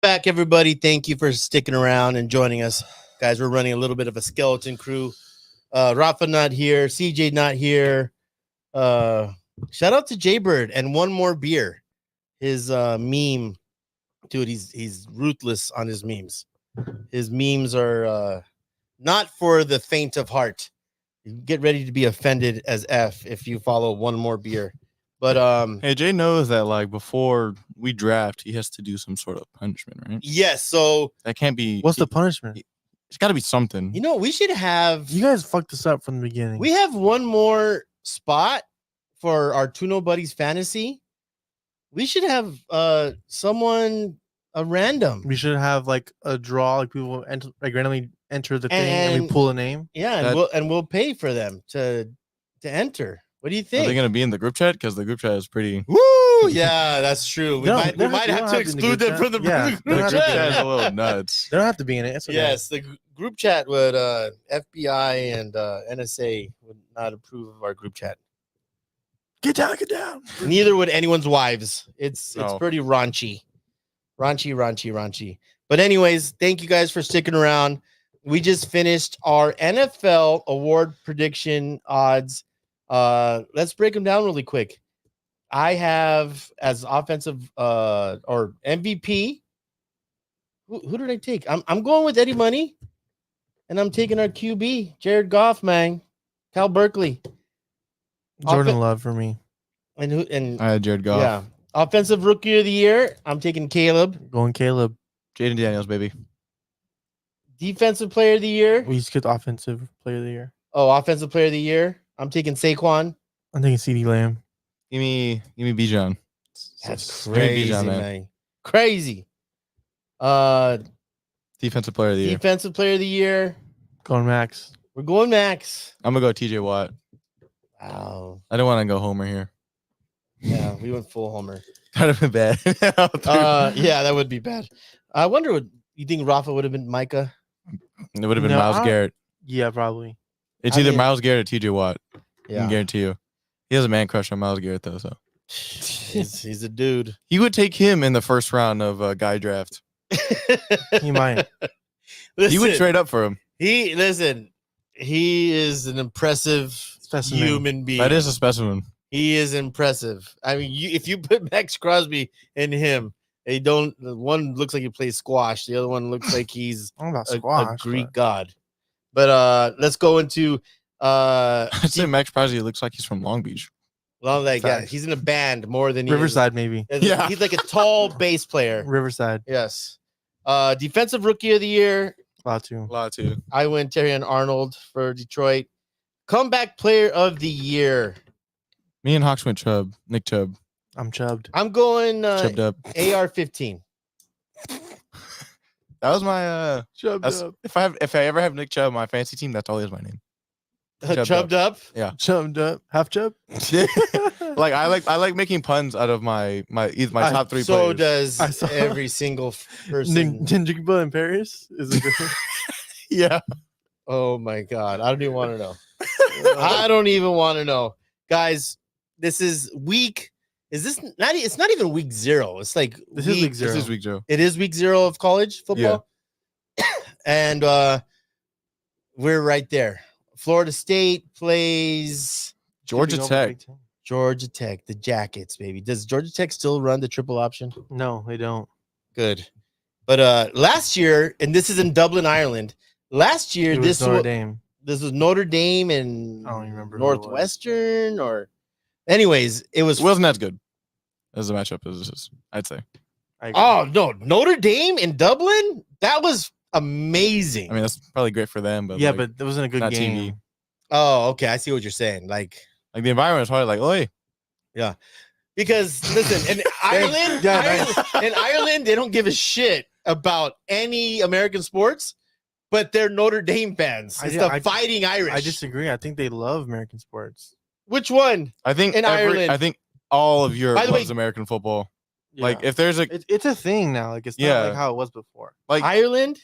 back, everybody. Thank you for sticking around and joining us. Guys, we're running a little bit of a skeleton crew. Rafa not here. CJ not here. Shout out to Jaybird and one more beer. His meme, dude, he's ruthless on his memes. His memes are not for the faint of heart. Get ready to be offended as F if you follow one more beer. But Hey, Jay knows that like before we draft, he has to do some sort of punishment, right? yes, so That can't be. What's the punishment? It's got to be something. you know we should have You guys fucked this up from the beginning. we have one more spot for our Two Nobodies fantasy. We should have someone a random. We should have like a draw, like people enter, like randomly enter the thing, and we And- pull a name. Yeah, and we'll pay for them to enter. What do you Are think? they gonna be in the group chat? Because the group chat is pretty. Woo! Yeah, that's true. We No, might they have don't to have to be in the exclude group them chat. from the Yeah, group they don't The have group to be in chat is it. a little nuts. They don't have to be in it. It's okay. Yes, the group chat would FBI and NSA would not approve of our group chat. Get down, get down. Neither would anyone's wives. It's No. pretty raunchy. Raunchy. But anyways, thank you guys for sticking around. We just finished our NFL award prediction odds. Let's break them down really quick. I have as offensive or MVP. Who did I take? I'm going with Eddie Money, and I'm taking our QB, Jared Goff, man. Cal Berkeley. Jordan Offen- Love for me. And who and I had Jared Goff. yeah. Offensive rookie of the year. I'm taking Caleb. Going Caleb. Jaden Daniels, baby. Defensive player of the year. We just get offensive player of the year. Oh, offensive player of the year. I'm taking Saquon. I'm thinking CD Lamb. Give me BIG10. That's Give me crazy, Bijan, man. Crazy. Defensive player of the year. Defensive player of the year. Going Max. We're going Max. I'm gonna go TJ Watt. Wow. I don't want to go Homer here. Yeah, we went full homer. That'd have been bad. Yeah, that would be bad. I wonder what you think Rafa would have been Micah. It would have been No, Myles I- Garrett. Yeah, probably. It's I either mean- Myles Garrett or TJ Watt. I Yeah. can guarantee you. He has a man crush on Myles Garrett though, so He's a dude. he would take him in the first round of a guy draft. He might. He would Listen, trade up for him. He is an impressive Specimen. human being. That is a specimen. He is impressive. I mean, if you put Max Crosby and him, the one looks like he plays squash. The other one looks like he's I don't know about a squash. Greek but god. But let's go into I'd say Max Crosby looks like he's from Long Beach. well, like yeah, Facts. he's in a band more than he is- Riverside, maybe. Yeah. He's like a tall bass player. Riverside. Yes. Defensive rookie of the year. Allowed to. A lot too. I went Terrion Arnold for Detroit. Comeback player of the year. Me and Hawks went Chubb. Nick Chubb. I'm chubbed. I'm going Chubbed up. AR-15. That was my Chubbed that's, if I ever have Nick Chubb on my fantasy team, that's always my name. Chubbed Chubbed up. Chubbed up. Half chub. Like I like making puns out of my top three So players. does every single person. Ninja in Paris is a good. Yeah. Oh my god, I don't even want to know. I don't even want to know, guys. This is week. Is this not? It's not even week 0. It's like This is week 0. This is week 0. It is week 0 of college football, and we're right there. Florida State plays Georgia Tech. Georgia Tech, the Jackets, baby. Does Georgia Tech still run the triple option? No, they don't. Good. But last year, and this is in Dublin, Ireland. Last year, It was this Notre was Dame. this was Notre Dame and I don't remember who it was. Northwestern, or anyways, it was. It wasn't as good as the matchup is, I'd say. I agree. Oh no, Notre Dame in Dublin. That was amazing. I mean, that's probably great for them, but yeah, like, but it wasn't a good not game. TV. Oh, okay, I see what you're saying. Like the environment is probably like, oi, because listen, in Ireland, Yeah, in Ireland, they don't give a shit about any American sports, but they're Notre Dame fans. It's the Fighting Irish. I disagree. I think they love American sports. Which one? I think In Ireland. I think all of Europe By the way- loves American football. Like Yeah. if there's a it's a thing now. Like it's not Yeah. like how it was before. like Ireland?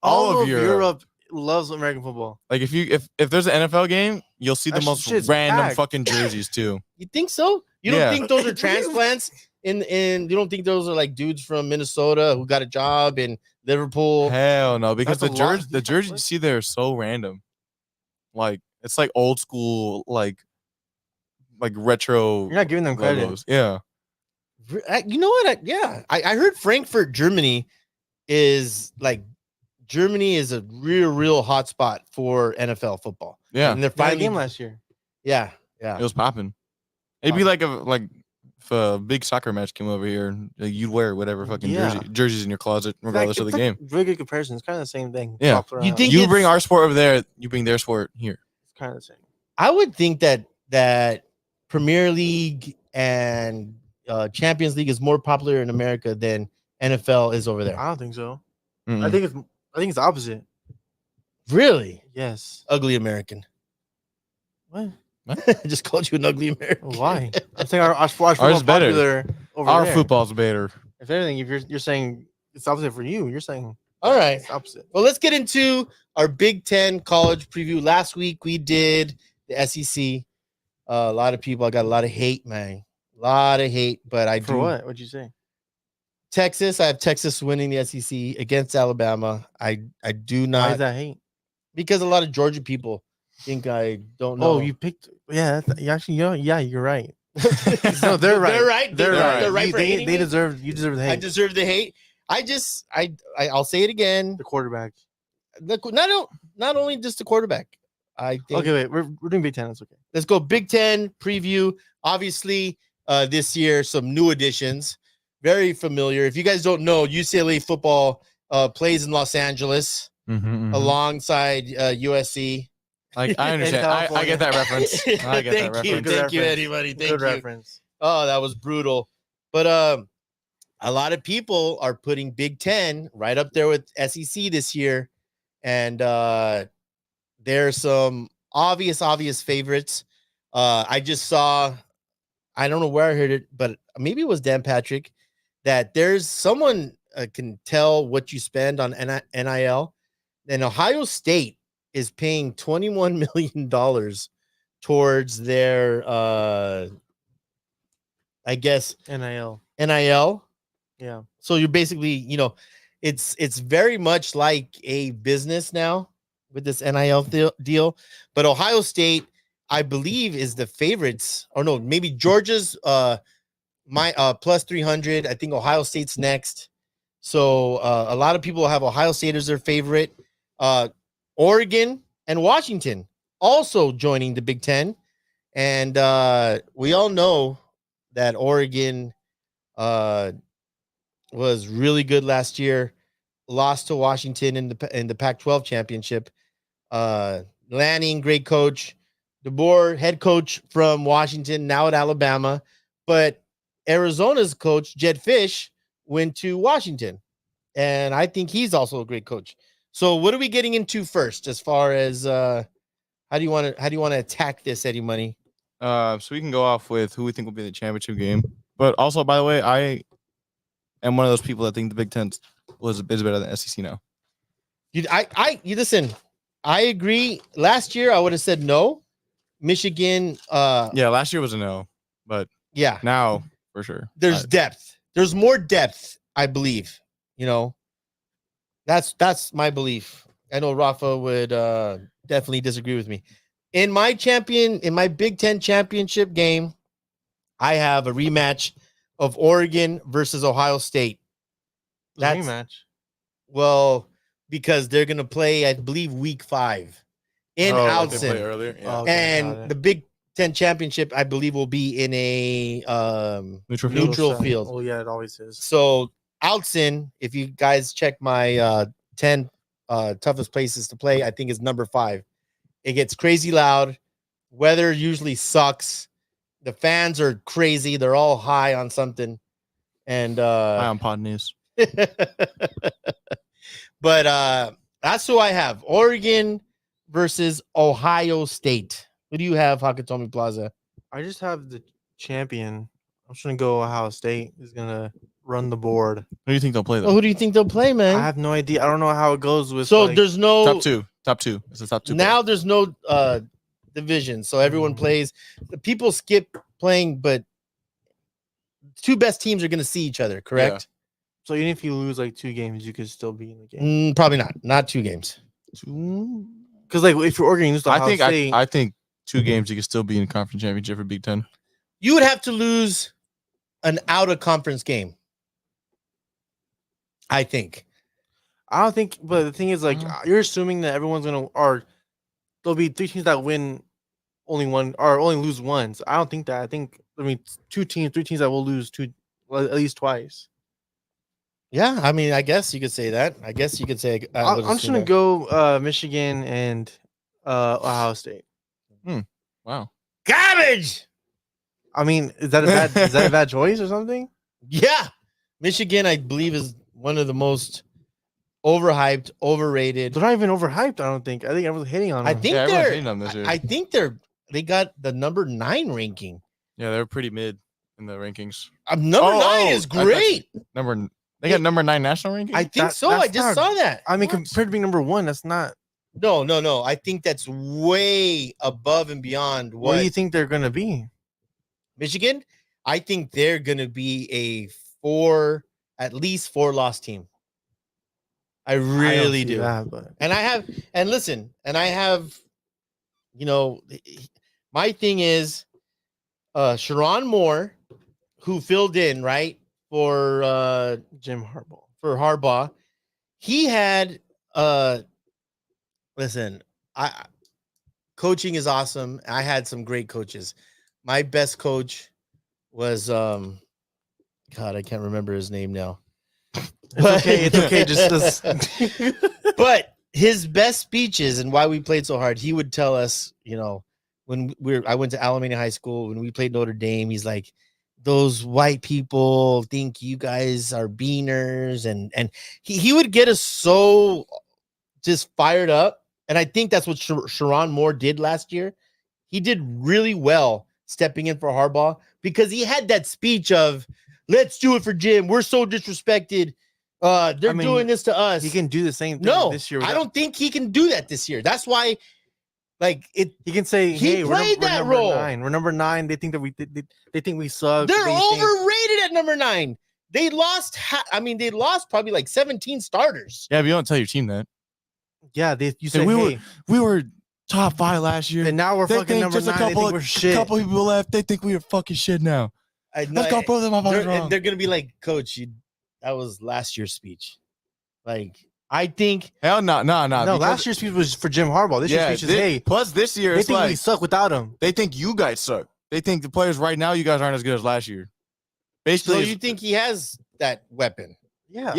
all of Europe. loves American football. Like if there's an NFL game, you'll see the That most shit's random packed. fucking jerseys too. You think so? You don't Yeah. think those are transplants in you don't think those are like dudes from Minnesota who got a job in Liverpool? Hell no, because That's a lot. the jerseys you see there are so random. Like it's like old school, like retro. You're not giving them credit. logos. Yeah. You know what? I heard Frankfurt, Germany is like Germany is a real hot spot for NFL football. Yeah. And they're They had a finally game last year. Yeah. It was popping. It'd be like if a big soccer match came over here, you'd wear whatever fucking Yeah. jerseys in your closet, regardless of the game. Really good comparison. It's kind of the same thing. Yeah. Swapped around. think- You bring it's- our sport over there, you bring their sport here. It's kind of the same. I would think that Premier League and Champions League is more popular in America than NFL is over there. I don't think so. Mm-mm. I think it's the opposite. Really? Yes. Ugly American. What? I just called you an ugly American. Why? I'm saying our sport's Ours is better. popular over Our there. football's better. If anything, if you're saying it's opposite for you, you're saying All right. it's opposite. Well, let's get into our Big Ten college preview. Last week we did the SEC. A lot of people, I got a lot of hate, man. A lot of hate, but I For do. what? What'd you say? Texas, I have Texas winning the SEC against Alabama. I do Why not is that hate? because a lot of Georgia people think I don't know. Oh, you picked. Yeah, you actually, yeah, you're right. No, they're right. They're right. They're right. They're right for They hating me. deserve. You deserve the I hate. deserve the hate. I'll say it again. The quarterback. Not only just the quarterback. I think Okay, wait. We're doing Big Ten. It's okay. let's go Big Ten preview. Obviously, this year some new additions. Very familiar. If you guys don't know, UCLA football plays in Los Angeles alongside USC. Like I understand. I get that reference. I get that Thank you, reference. Good thank you, reference. anybody. Thank Good you. reference. Oh, that was brutal. But a lot of people are putting Big Ten right up there with SEC this year, and there's some obvious favorites. I just saw, I don't know where I heard it, but maybe it was Dan Patrick, that there's someone can tell what you spend on NIL, and Ohio State is paying $21 million towards their I guess NIL. NIL. Yeah. So you're basically, it's very much like a business now with this NIL deal. But Ohio State, I believe, is the favorites. Or no, maybe Georgia's plus 300. I think Ohio State's next. So a lot of people have Ohio State as their favorite. Oregon and Washington also joining the Big Ten. And we all know that Oregon was really good last year, lost to Washington in the Pac-12 championship. Lanning, great coach. DeBoer, head coach from Washington, now at Alabama. But Arizona's coach, Jed Fish, went to Washington. And I think he's also a great coach. So what are we getting into first as far as how do you want to attack this, Eddie Money? So we can go off with who we think will be the championship game. But also, by the way, I am one of those people that think the Big Ten is better than SEC now. You listen. I agree. Last year, I would have said no. Michigan. Yeah, last year was a no, but Yeah. now for sure. There's depth. There's more depth. I believe. That's my belief. I know Rafa would definitely disagree with me. In my Big Ten championship game, I have a rematch of Oregon versus Ohio State. That's rematch. Well, because they're gonna play, I believe, week 5 in like they played Alton, earlier. Yeah. Oh, okay, got and it. the Big Ten championship, I believe, will be in a Neutral neutral site. field. Oh yeah, it always is. So Alton, if you guys check my 10 toughest places to play, I think is number 5. It gets crazy loud. Weather usually sucks. The fans are crazy. They're all high on something. And High on pod news. but that's who I have. Oregon versus Ohio State. Who do you have, Hakatomi Plaza? I just have the champion. I'm just gonna go Ohio State is gonna run the board. Who do you think they'll play though? Well, who do you think they'll play, man? I have no idea. I don't know how it goes with. So like, there's no Top two. It's the top two. now there's no division, so everyone plays. The people skip playing, but two best teams are going to see each other, correct? So even if you lose like 2 games, you could still be in the game. Probably not 2 games. Because like if you're Oregon, you lose to Ohio State. I think 2 games you could still be in conference championship for Big 10. You would have to lose an out of conference game. I think. I don't think, but the thing is, like, you're assuming that everyone's gonna, or there'll be 3 teams that win only one, or only lose once. I don't think that. I think, 3 teams that will lose 2, well, at least twice. Yeah, I mean, I guess you could say that. I guess you could say. I'm just gonna go Michigan and Ohio State. Wow. Garbage. I mean, is that a bad choice or something? Yeah, Michigan, I believe, is one of the most overhyped, overrated. They're not even overhyped. I don't think. I think everyone's hitting on them. I think everyone's hating them this year. I think they got the number 9 ranking. Yeah, they're pretty mid in the rankings. Number 9 is great. They got number 9 national ranking. I think so. I just saw that. I mean, compared to being number 1, that's not. No. I think that's way above and beyond What do you think they're gonna be? Michigan. I think they're gonna be at least 4 loss team. I really do. That, but... And I have, my thing is Sharon Moore, who filled in, right, for Jim Harbaugh. For Harbaugh. He had coaching is awesome. I had some great coaches. My best coach was God, I can't remember his name now. It's okay. Just But his best speeches and why we played so hard, he would tell us, when I went to Alameda High School, when we played Notre Dame, he's like, those white people think you guys are beaners, and he would get us so just fired up. And I think that's what Sharon Moore did last year. He did really well stepping in for Harbaugh because he had that speech of, let's do it for Jim. We're so disrespected. They're doing this to us. He can do the same thing this year. I don't think he can do that this year. That's why, he can say, "Hey, we're number role. 9. We're number 9. They think that they think we suck. They're overrated at number 9. They lost. They lost probably like 17 starters. Yeah, but you don't tell your team that. Yeah, you said we were top 5 last year, and now we're fucking number 9. They think we're shit. A couple people left. They think we are fucking shit now. Let's go prove them wrong. They're gonna be like, Coach, that was last year's speech. I think hell no. Last year's speech was for Jim Harbaugh. This year's speech is plus this year they think we suck without him. They think you guys suck. They think the players right now, you guys aren't as good as last year. Basically, so you think he has that weapon? Yeah.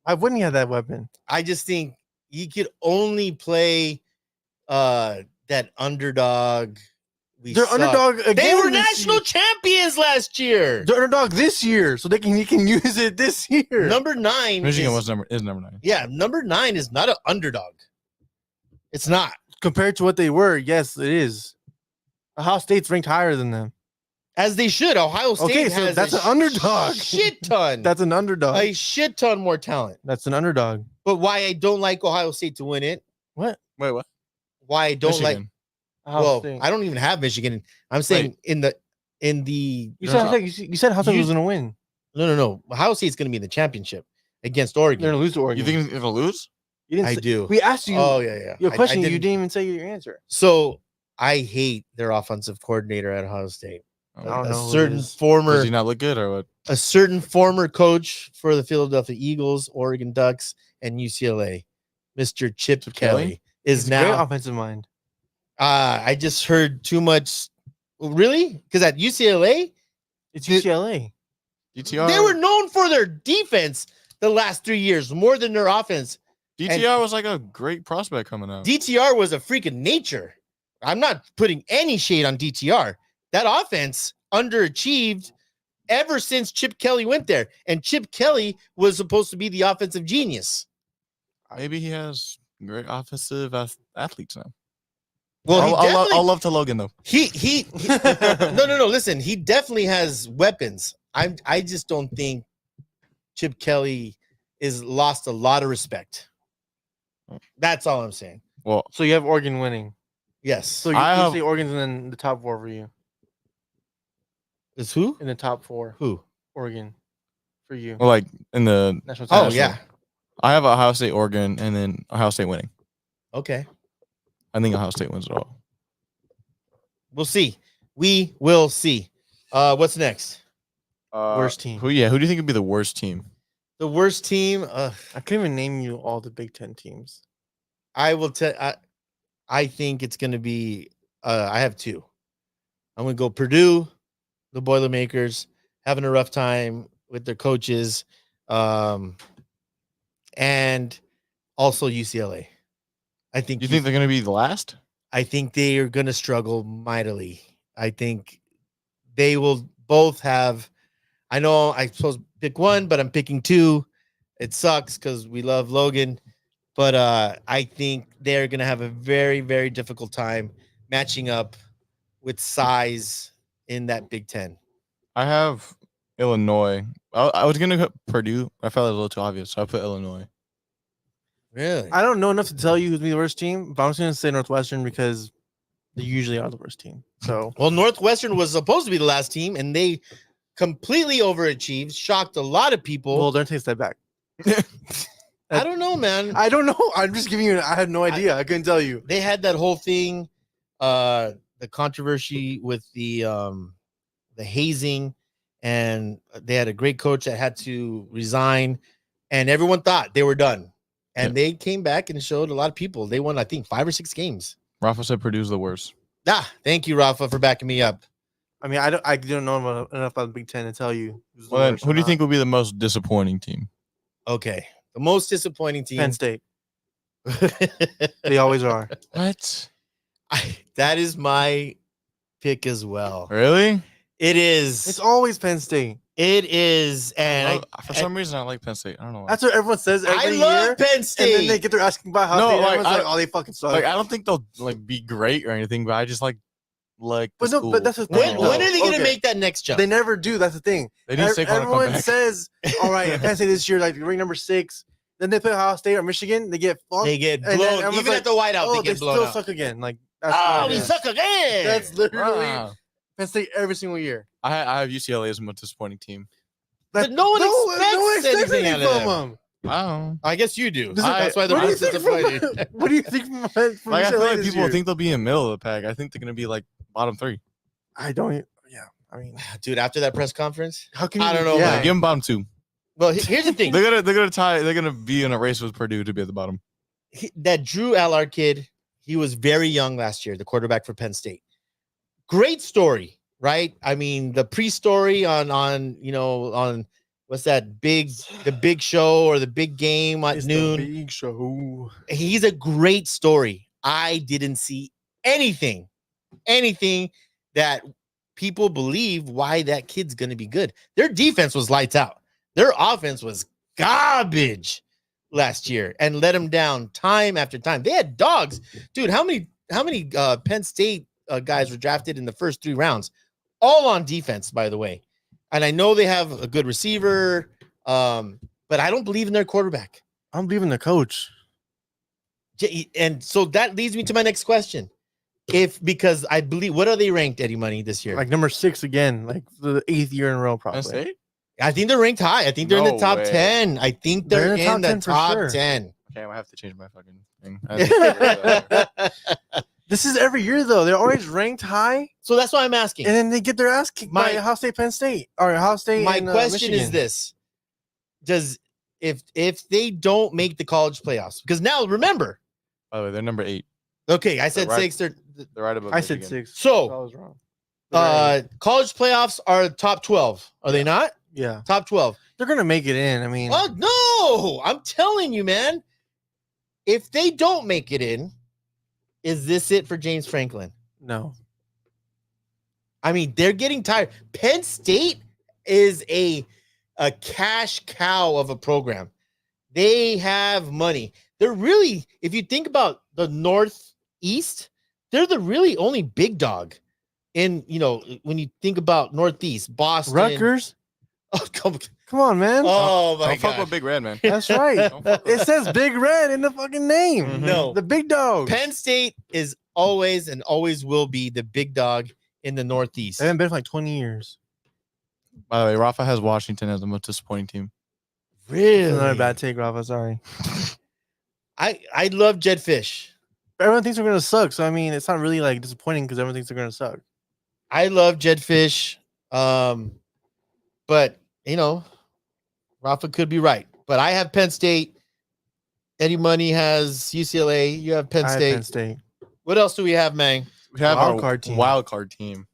Why wouldn't he have that weapon? I just think he could only play that underdog. They're underdog again. They were national champions last year. They're underdog this year, so he can use it this year. Number 9. Michigan is number 9. Yeah, number 9 is not an underdog. It's not. Compared to what they were, yes, it is. Ohio State's ranked higher than them. As they should. Ohio State has that's an underdog. Shit ton. That's an underdog. A shit ton more talent. That's an underdog. But why I don't like Ohio State to win it? What? Wait, what? Why I don't Michigan. like I don't even have Michigan. I'm saying in the you said Ohio State was going to win. No. Ohio State's going to be in the championship against Oregon. They're going to lose to Oregon. You think it'll lose? You didn't I do. We asked you. Oh yeah. Your question. You didn't even say your answer. So I hate their offensive coordinator at Ohio State. I don't know a certain former. Does he not look good or what? A certain former coach for the Philadelphia Eagles, Oregon Ducks, and UCLA, Mr. Chip Kelly, is He's now a great offensive mind. I just heard too much. Really? Because at UCLA, it's UCLA. DTR. They were known for their defense the last 3 years more than their offense. DTR was like a great prospect coming out. DTR was a freaking nature. I'm not putting any shade on DTR. That offense underachieved ever since Chip Kelly went there. And Chip Kelly was supposed to be the offensive genius. Maybe he has great offensive athletes now. Well, I'll love to Logan though. He no. Listen, he definitely has weapons. I just don't think Chip Kelly is lost a lot of respect. That's all I'm saying. Well, so you have Oregon winning. Yes. So you say Oregon's in the top 4 for you. Is who in the top 4? Who? Oregon for you. Well, like in the National Oh title. yeah. I have Ohio State, Oregon, and then Ohio State winning. Okay. I think Ohio State wins it all. We'll see. We will see. What's next? Worst team. Who do you think would be the worst team? The worst team. I couldn't even name you all the Big Ten teams. I will tell. I think it's going to be. I have two. I'm going to go Purdue, the Boilermakers, having a rough time with their coaches, and also UCLA. I think. Do you think they're going to be the last? I think they are going to struggle mightily. I think they will both have. I know I'm supposed to pick one, but I'm picking two. It sucks because we love Logan, but I think they're going to have a very, very difficult time matching up with size in that Big Ten. I have Illinois. I was going to put Purdue. I felt it was a little too obvious, so I put Illinois. Really? I don't know enough to tell you who's the worst team, but I'm just going to say Northwestern because they usually are the worst team. So, Well, Northwestern was supposed to be the last team, and they completely overachieved, shocked a lot of people. well, don't take a step back. I don't know, man. I don't know. I'm just giving you. I had no idea. I couldn't tell you. They had that whole thing, the controversy with the hazing, and they had a great coach that had to resign, and everyone thought they were done. And they came back and showed a lot of people. They won, I think, 5 or 6 games. Rafa said Purdue's the worst. Thank you, Rafa, for backing me up. I mean, I don't know enough about the Big Ten to tell you. Who's the Well, then, worst who or do you not. think will be the most disappointing team? Okay. The most disappointing team. Penn State. They always are. What? That is my pick as well. Really? It is. It's always Penn State. It is. And For some reason, I like Penn State. I don't know why. That's what everyone says I every love year. Penn And State. then they get their asking about how No, State. like, Everyone's like, I- oh, they fucking suck. Like, I don't think they'll like be great or anything, but I just like. But the no, school. but that's the when, thing. Oh. though. when are they going to Okay. make that next jump? They never do. That's the thing. They need Saquon to come Everyone back. says, all right, Penn State this year, like ring number 6. Then they play Ohio State or Michigan. They get fucked. They get And then blown. everyone's Even like, at the whiteout, oh, they they get blown still out. suck again. Like that's Oh, what it we is. suck again. That's literally Wow. Penn State every single year. I have UCLA as the most disappointing team. But no one expects anything out of from them. them. Wow. I guess you do. Does it- That's why they're What do you most think disappointed. from- What do you think from Like I feel UCLA like this people year? think they'll be in the middle of the pack. I think they're gonna be like bottom 3. I don't. Yeah, I mean, Dude, after that press conference, how can I you? don't know, Yeah, man. Give them bottom 2. well, here's the thing. They're gonna tie. They're gonna be in a race with Purdue to be at the bottom. That Drew Allard kid, he was very young last year, the quarterback for Penn State. Great story, right? I mean, the pre-story on what's that the big show or the big game at It's the noon. big show. He's a great story. I didn't see anything that people believe why that kid's going to be good. Their defense was lights out. Their offense was garbage last year and let them down time after time. They had dogs. Dude, how many Penn State guys were drafted in the first 3 rounds? All on defense, by the way. And I know they have a good receiver, but I don't believe in their quarterback. I'm leaving the coach. And so that leads me to my next question. Because I believe, what are they ranked, Eddie Money, this year? Like number 6 again, like for the 8th year in a row, Penn probably. State. I think they're ranked high. I think they're in the No top way. 10. I think they're in the top 10. Okay, I have to change my fucking thing. I have to figure that out. This is every year though. They're always ranked high, So that's why I'm asking. and then they get their ass kicked by Ohio State, Penn State, or Ohio State. My and, question is Michigan. this: if they don't make the college playoffs, because now remember, By the way, they're number 8. okay, I said Right. 6. They're right above. I said Michigan. 6. I So was wrong. college playoffs are top 12. Are they not? Yeah, Top 12. they're gonna make it in. I mean, Oh no, I'm telling you, man. If they don't make it in, is this it for James Franklin? no. I mean, they're getting tired. Penn State is a cash cow of a program. They have money. They're really, if you think about the Northeast, they're the really only big dog in, when you think about Northeast, Boston. Rutgers. Oh, come on, man. oh my Don't fuck God. with Big Red, man. That's right. Don't fuck with It says Big Red in the fucking name. No. The big dog. Penn State is always and always will be the big dog in the Northeast. They haven't been for like 20 years. By the way, Rafa has Washington as the most disappointing team. Really? Another bad take, Rafa. Sorry. I love Jetfish. Everyone thinks they're gonna suck, so I mean, it's not really like disappointing because everyone thinks they're gonna suck. I love Jetfish. But Rafa could be right. But I have Penn State. Eddie Money has UCLA. You have Penn I have State. Penn State. What else do we have, man? We have Wild our card team. wild card team.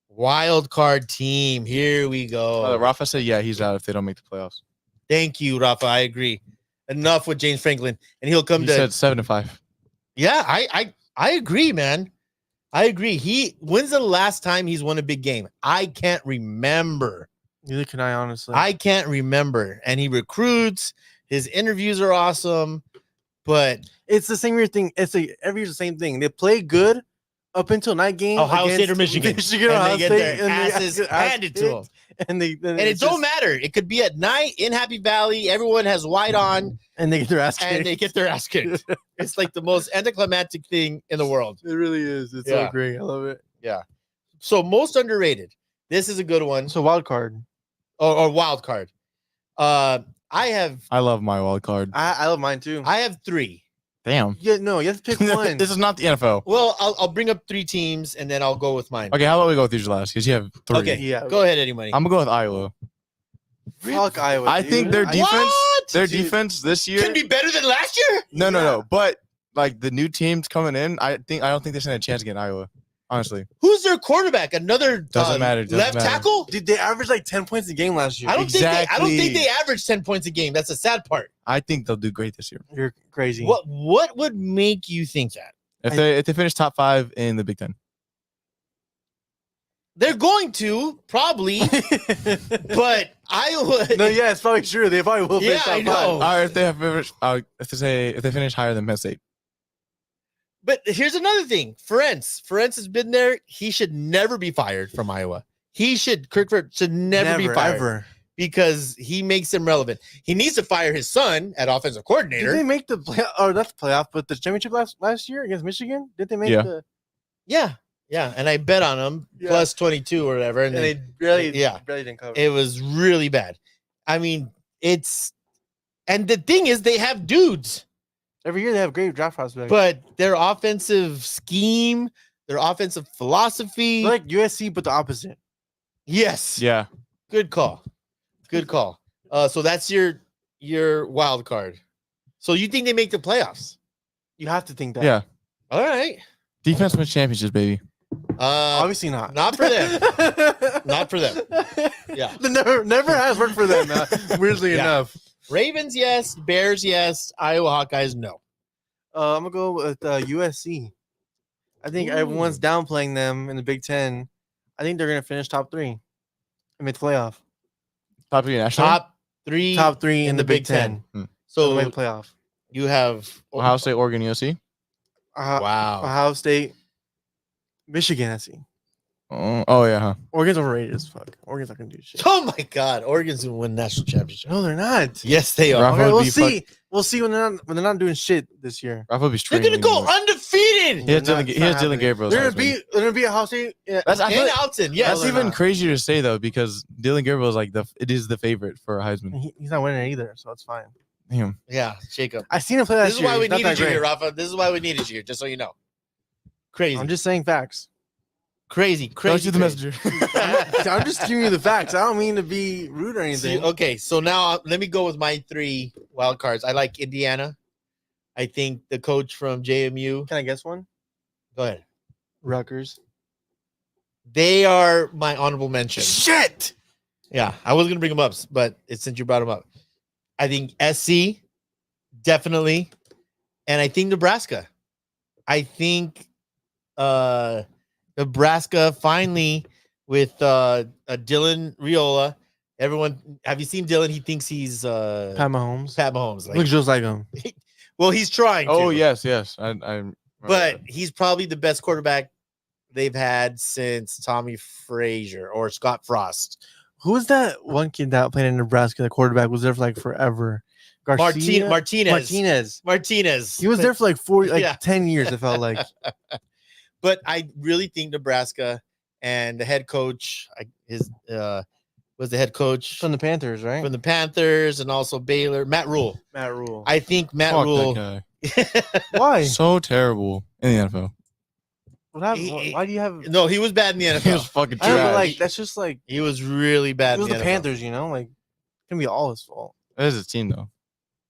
Wild card team. Here we go. Rafa said, yeah, he's out if they don't make the playoffs. Thank you, Rafa. I agree. Enough with James Franklin, and he'll come He to. said 7-5. Yeah, I agree, man. I agree. When's the last time he's won a big game? I can't remember. Neither can I, honestly. I can't remember. And he recruits. His interviews are awesome, but It's the same weird thing. Every year's the same thing. They play good up until night game. Ohio State or against Michigan, and Ohio they get State, their asses handed to them. And And it don't matter. It could be at night in Happy Valley. Everyone has white on, and they get their ass kicked. and they get their ass kicked. It's like the most anticlimactic thing in the world. It really is. It's Yeah. so great. I love it. So most underrated. This is a good one. So wild card. Or wild card. I love my wild card. I love mine too. have 3. Damn. Yeah, no, you have to pick one. This is not the NFL. Well, I'll bring up 3 teams and then I'll go with mine. Okay, how about we go with yours last? Because you have 3. Okay. Yeah. Go ahead, Eddie Money. I'm going to go with Iowa. Fuck Iowa. I dude. think their defense, What? their Dude. defense this year. Can be better than last year. No. But like the new teams coming in, I don't think they stand a chance against Iowa. Honestly, Who's their quarterback? Another Doesn't matter, doesn't left matter. tackle? Dude, they averaged like 10 points a game last year. I don't think Exactly. they averaged 10 points a game. That's the sad part. I think they'll do great this year You're crazy. What would make you think that? if they finish top 5 in the Big 10. They're going to probably, but Iowa. No, yeah, it's probably true. They probably will. Yeah, finish I top know. five. Or if they have if they finish higher than Penn State. But here's another thing. Ferentz has been there. He should never be fired from Iowa. Kirkford should never be fired ever. because he makes them relevant. He needs to fire his son at offensive Did coordinator. they make the play? Or that's the playoff, but the championship last year against Michigan? Did they make Yeah. the? Yeah. And I bet on him Yeah. plus 22 or whatever. And And they barely didn't cover. it was really bad. I mean, and the thing is, they have dudes. Every year they have great draft prospects. But their offensive scheme, their offensive philosophy. They're like USC, but the opposite. Yes. Yeah. Good call. Good call. So that's your wild card. So you think they make the playoffs? You have to think that. Yeah. All right. Defense wins championships, baby. Obviously not. Not for them. Not for them. Yeah. It never has worked for them. Weirdly Yeah. enough. Ravens, yes. Bears, yes. Iowa Hawkeyes, no. I'm gonna go with USC. I think everyone's downplaying them in the Big Ten. I think they're gonna finish top 3 and make the playoff. Top 3 national. Top 3 in the Big Ten. So Make the playoff. you have Ohio State, Oregon, USC. Wow. Ohio State, Michigan. I see. Oh yeah. Huh. Oregon's overrated as fuck. Oregon's not gonna do shit. Oh my God. Oregon's gonna win national championship. No, they're not. Yes, they are. Rafa Okay, would we'll be see. We'll see when they're not doing shit this year. Rafa would be They're straight. gonna go undefeated. He has They're not- Dylan, it's he has not Dylan happening. Gabriel. They're gonna be Ohio State. Yeah. That's I feel And like, Alton, yes. that's they're even not. crazier to say though because Dylan Gabriel is like it is the favorite for a Heisman. He's not winning it either, so it's fine. Damn. Yeah, Jacob. I seen him play last This is year. why we He's not needed that you here, great. Rafa. This is why we needed you here, just so you know. Crazy. I'm just saying facts. crazy. Don't you the messenger. I'm just giving you the facts. I don't mean to be rude or anything. Okay, so now let me go with my 3 wild cards. I like Indiana. I think the coach from JMU. Can I guess one? Go ahead. Rutgers. They are my honorable mention. Shit. Yeah, I was gonna bring them up, but since you brought them up, I think SC definitely, and I think Nebraska. I think Nebraska finally with Dylan Riola. Everyone, have you seen Dylan? He thinks he's Pat Mahomes. Pat Mahomes. Like, Looks just like him. well, he's trying. Oh to, yes. I remember but that. he's probably the best quarterback they've had since Tommy Frazier or Scott Frost. Who was that one kid that played in Nebraska? The quarterback was there for like forever. Garcia? Martinez. He was there for like Yeah. 10 years. It felt like. But I really think Nebraska and the head coach, was was the head coach From the Panthers, right? from the Panthers, and also Baylor. Matt Rule. Matt Rule. I think Matt Fuck Rule. that guy. Why? So terrible in the NFL. What happened? Why do you have? No, he was bad in the NFL. He was fucking I don't know, trash. but like that's just like He was really bad. it was in the NFL. Panthers, you know. Like it can be all his fault. That is his team though.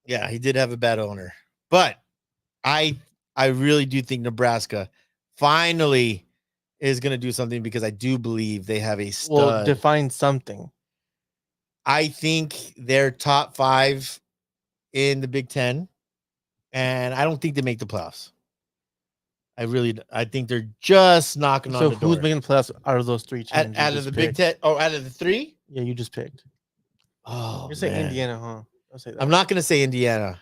Yeah, he did have a bad owner, but I really do think Nebraska finally is going to do something because I do believe they have a stud. Well, define something. I think they're top 5 in the Big Ten, and I don't think they make the playoffs. I think they're just knocking on So the door. who's making the playoffs out of those 3 teams? out, you out of just the Big picked? Ten? Oh, out of the 3? Yeah, you just picked. Oh, You're saying man. Indiana, huh? I'll say that. I'm not going to say Indiana.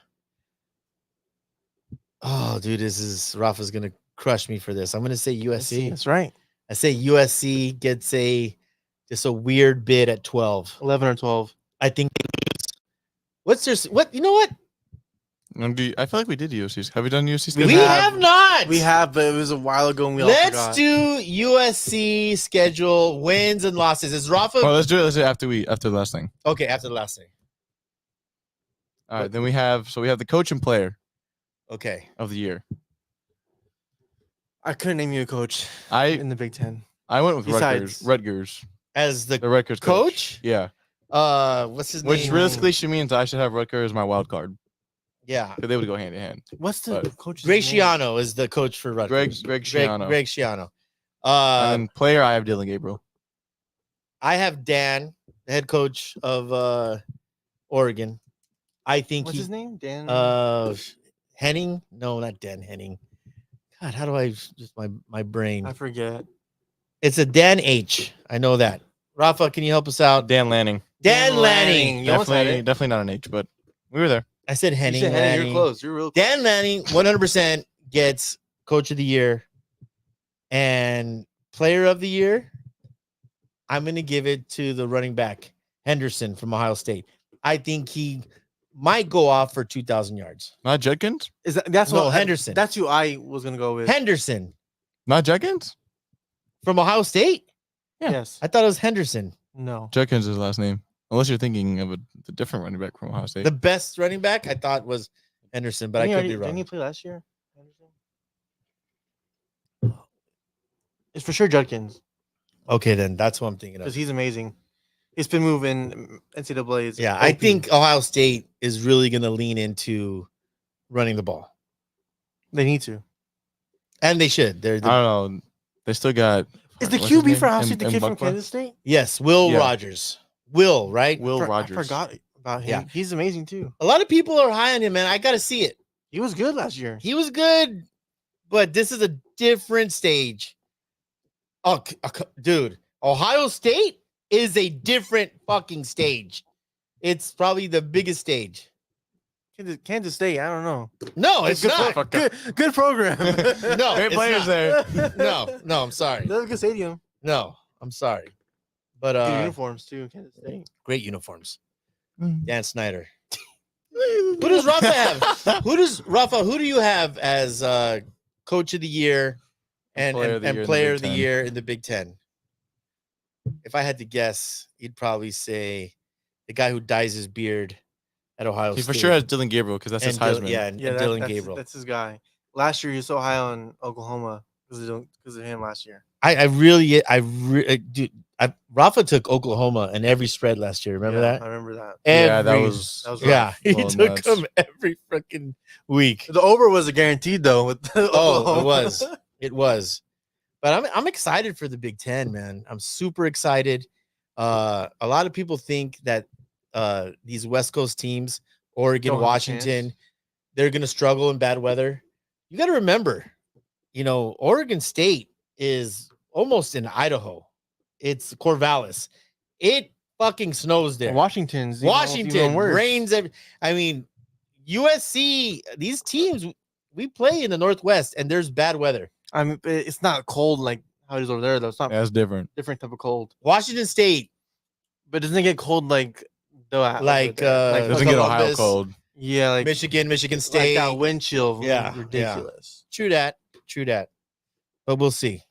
Oh, dude, Rafa's going to crush me for this. I'm going to say USC. That's right. I say USC gets just a weird bid at 12. 11 or 12. I think what you know what? I feel like we did USC. Have we done USC? We schedule? have not. We have, but it was a while ago and we all Let's forgot. do USC schedule wins and losses. Is Rafa Well, let's do it after the last thing. okay after the last thing? All right, then we have the coach and player Okay. of the year. I couldn't name you a coach I in the Big Ten. went with Besides- Rutgers. As the The Rutgers coach? Yeah. What's his Which name? realistically means I should have Rutgers as my wild card. Yeah. Because they would go hand in hand. What's the But- coach's Greg name? Schiano is the coach for Rutgers. Greg Schiano. Greg Schiano. And then player, I have Dylan Gabriel. I have Dan, the head coach of Oregon. I think What's his name? Dan. Henning. No, not Dan Henning. God, how do I just my brain? I forget. It's a Dan H. I know that. Rafa, can you help us out? Dan Lanning. Dan Lanning. You almost had Definitely, it. definitely not an H, but we were there. I said You Henning. said Henning, Lanning. you're close. You're real close. Dan Lanning, 100% gets coach of the year and player of the year. I'm going to give it to the running back, Henderson from Ohio State. I think he might go off for 2,000 yards. Not Judkins? That's No, what Henderson. That's who I was gonna go with. Henderson Not Judkins? from Ohio State? Yeah. Yes. I thought it was Henderson. No. Judkins is his last name. Unless you're thinking of a different running back from Ohio State. The best running back I thought was Henderson, but I could be Didn't he wrong. play last year? It's for sure Judkins Okay, then that's what I'm thinking because of. he's amazing. He's been moving NCAA. Yeah, I think Ohio State is really going to lean into running the ball, they need to. and they should. They're I don't know. They still got. Is the what's his QB name? for Ohio State the M- kid from Mbakwa? Kansas State? yes, Will Yeah. Rogers. Will, right? Will I Rogers. forgot about him. Yeah. He's amazing too. A lot of people are high on him, man. I got to see it. He was good last year. He was good, but this is a different stage. Oh, dude, Ohio State is a different fucking stage. It's probably the biggest stage. Kansas State. I don't know. No, it's good, not. good program. No, Great it's players not. there. No, I'm sorry. That's a good stadium. No, I'm sorry. But Good uniforms too. Kansas State. great uniforms. Mm. Dan Snyder. Who does Rafa have? Who do you have as coach of the year and player of the year in the Big Ten? If I had to guess, you'd probably say the guy who dyes his beard at Ohio He State. for sure has Dylan Gabriel because that's his and Heisman. and Yeah, Dylan that's, Gabriel. That's his guy. Last year, he was so high on Oklahoma because of him last year. Dude, Rafa took Oklahoma in every spread last year. Remember Yeah, that? I remember that. Yeah, that Every- was That was yeah. rough. He Well, took nuts. them every freaking week. The over was a guaranteed though. With Oh, Oklahoma. it was. It was. But I'm excited for the Big Ten, man. I'm super excited. A lot of people think that these West Coast teams, Oregon, Don't have a Washington, chance. they're going to struggle in bad weather. You got to remember, Oregon State is almost in Idaho. It's Corvallis. It fucking snows there. Washington's even Washington worse. rains. USC, these teams, we play in the Northwest and there's bad weather. I mean, it's not cold like how it is over there though. It's not Yeah, that's different. different type of cold. Washington State, But doesn't it get cold like Like, like Doesn't get Ohio Columbus, cold. yeah, like Michigan like State. that wind chill. Yeah, ridiculous. True that. But we'll see.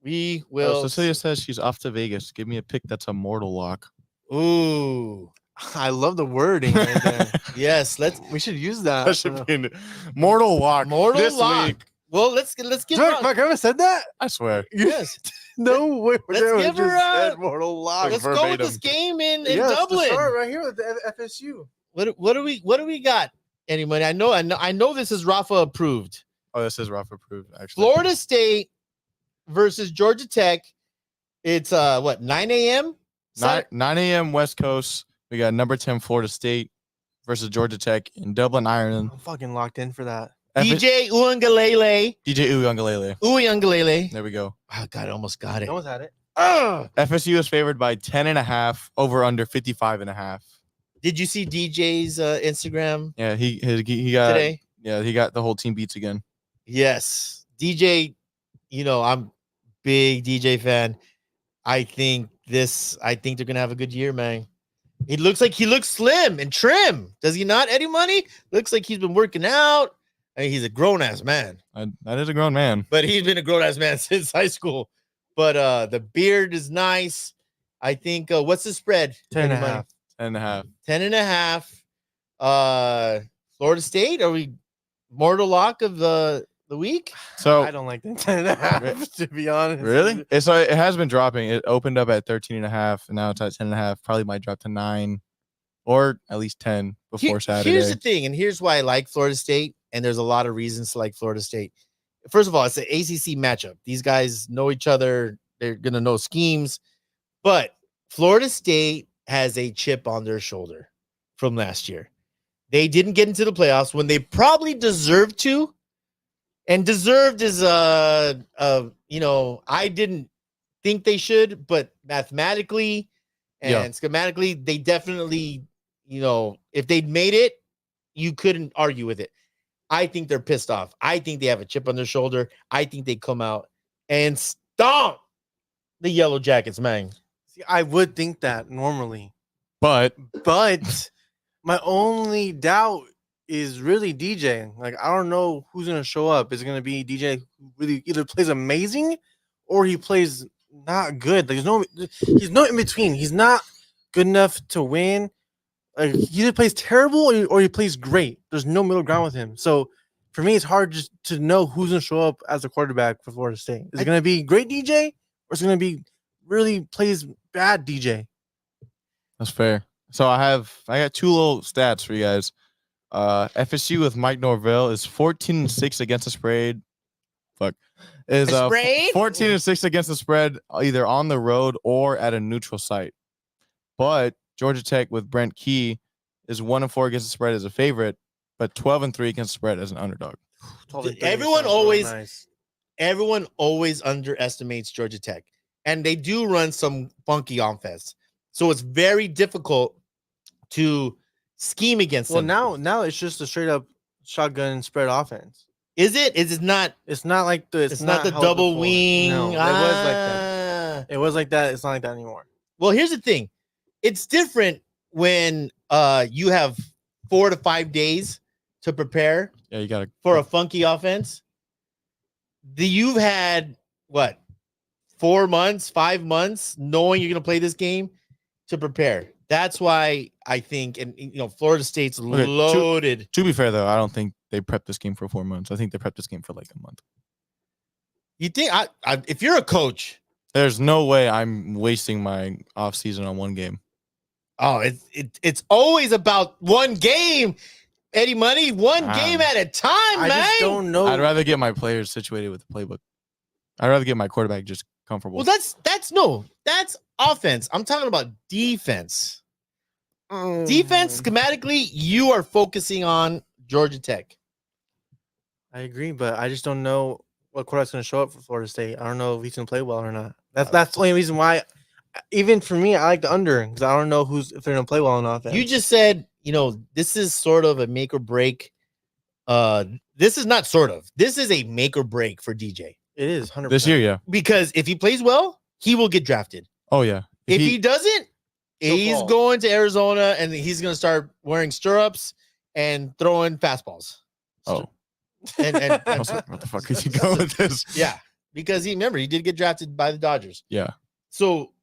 We will. Cecilia says she's off to Vegas. Give me a pick that's a mortal lock. Ooh. I love the wording right there. Yes, let's We should use that. That should be in Mortal Lock. Mortal this Lock. week. Well, let's get Dude, my grandma said that? I swear. yes. No way. Let's Grandma give her just a- said Mortal Lock. Let's go with this game in Yes, Dublin. the start right here with the FSU. What do we got? Anybody? I know this is Rafa approved. Oh, this is rough approved, actually. Florida State versus Georgia Tech. It's 9 a.m. 9 a.m. West Coast. We got number 10 Florida State versus Georgia Tech in Dublin, Ireland. I'm fucking locked in for that. DJ Uiagalelei. DJ Uiagalelei. Uiagalelei. There we go. Oh God, I almost got it. No one's had it. FSU is favored by 10.5, over under 55.5. Did you see DJ's Instagram Yeah, he got today? Yeah, he got the whole team beats again. Yes, DJ. I'm big DJ fan. I think they're gonna have a good year, man. He looks slim and trim. Does he not, Eddie Money? Looks like he's been working out. I mean, he's a grown ass man, That is a grown man. but he's been a grown ass man since high school. But the beard is nice. I think what's the spread? 10 and a Eddie Money? half. 10.5. Florida State. Are we mortal lock of the week? So I don't like the 10 and a half, to be honest. really, it has been dropping. It opened up at 13.5, and now it's at 10.5. Probably might drop to 9, or at least 10 before Saturday. Here's the thing, and here's why I like Florida State, and there's a lot of reasons to like Florida State. First of all, it's an ACC matchup. These guys know each other. They're going to know schemes. But Florida State has a chip on their shoulder from last year. They didn't get into the playoffs when they probably deserved to. And deserved is, I didn't think they should, but mathematically and schematically, they definitely, if they'd made it, you couldn't argue with it. I think they're pissed off. I think they have a chip on their shoulder. I think they come out and stomp the Yellow Jackets, man. See, I would think that normally. But But my only doubt is really DJ. Like, I don't know who's going to show up. Is it going to be DJ who really either plays amazing or he plays not good? Like, he's no in between. He's not good enough to win. Like, he either plays terrible or he plays great. There's no middle ground with him. So for me, it's hard just to know who's going to show up as a quarterback for Florida State. Is it going to be great DJ or is it going to be really plays bad DJ? that's fair. So I got two little stats for you guys. FSU with Mike Norvell is 14-6 against the spread. Is 14-6 against the spread, either on the road or at a neutral site. But Georgia Tech with Brent Key is 1-4 against the spread as a favorite, but 12-3 against the spread as an underdog. Everyone always underestimates Georgia Tech, and they do run some funky offense. So it's very difficult to scheme against them. Now it's just a straight up shotgun spread offense. Is it? Is it not? It's not like It's not the how it double before. wing. No, it was like that. It was like that. It's not like that anymore. Well, here's the thing. It's different when you have 4 to 5 days to prepare Yeah, you got to for a funky offense. You've had what, 4 months, 5 months, knowing you're going to play this game to prepare. That's why I think, and Florida State's loaded. To be fair, though, I don't think they prepped this game for 4 months. I think they prepped this game for like a month. You think if you're a coach, There's no way I'm wasting my off season on one game. oh, it's always about one game, Eddie Money, one Wow. game at a time, I man. just don't know. I'd rather get my players situated with the playbook. I'd rather get my quarterback just comfortable. Well, that's offense. I'm talking about defense. Defense, schematically, you are focusing on Georgia Tech. I agree, but I just don't know what quarterback's going to show up for Florida State. I don't know if he's going to play well or not. That's the only reason why. Even for me, I like the under because I don't know if they're going to play well on offense. You just said, this is sort of a make or break. This is not sort of. This is a make or break for DJ. It is 100%. this year, yeah. Because if he plays well, he will get drafted. Oh yeah. If he doesn't, He'll he's fall. going to Arizona and he's going to start wearing stirrups and throwing fastballs. Oh, And I was like, what the fuck is he going with this? yeah, because he did get drafted by the Dodgers. Yeah. So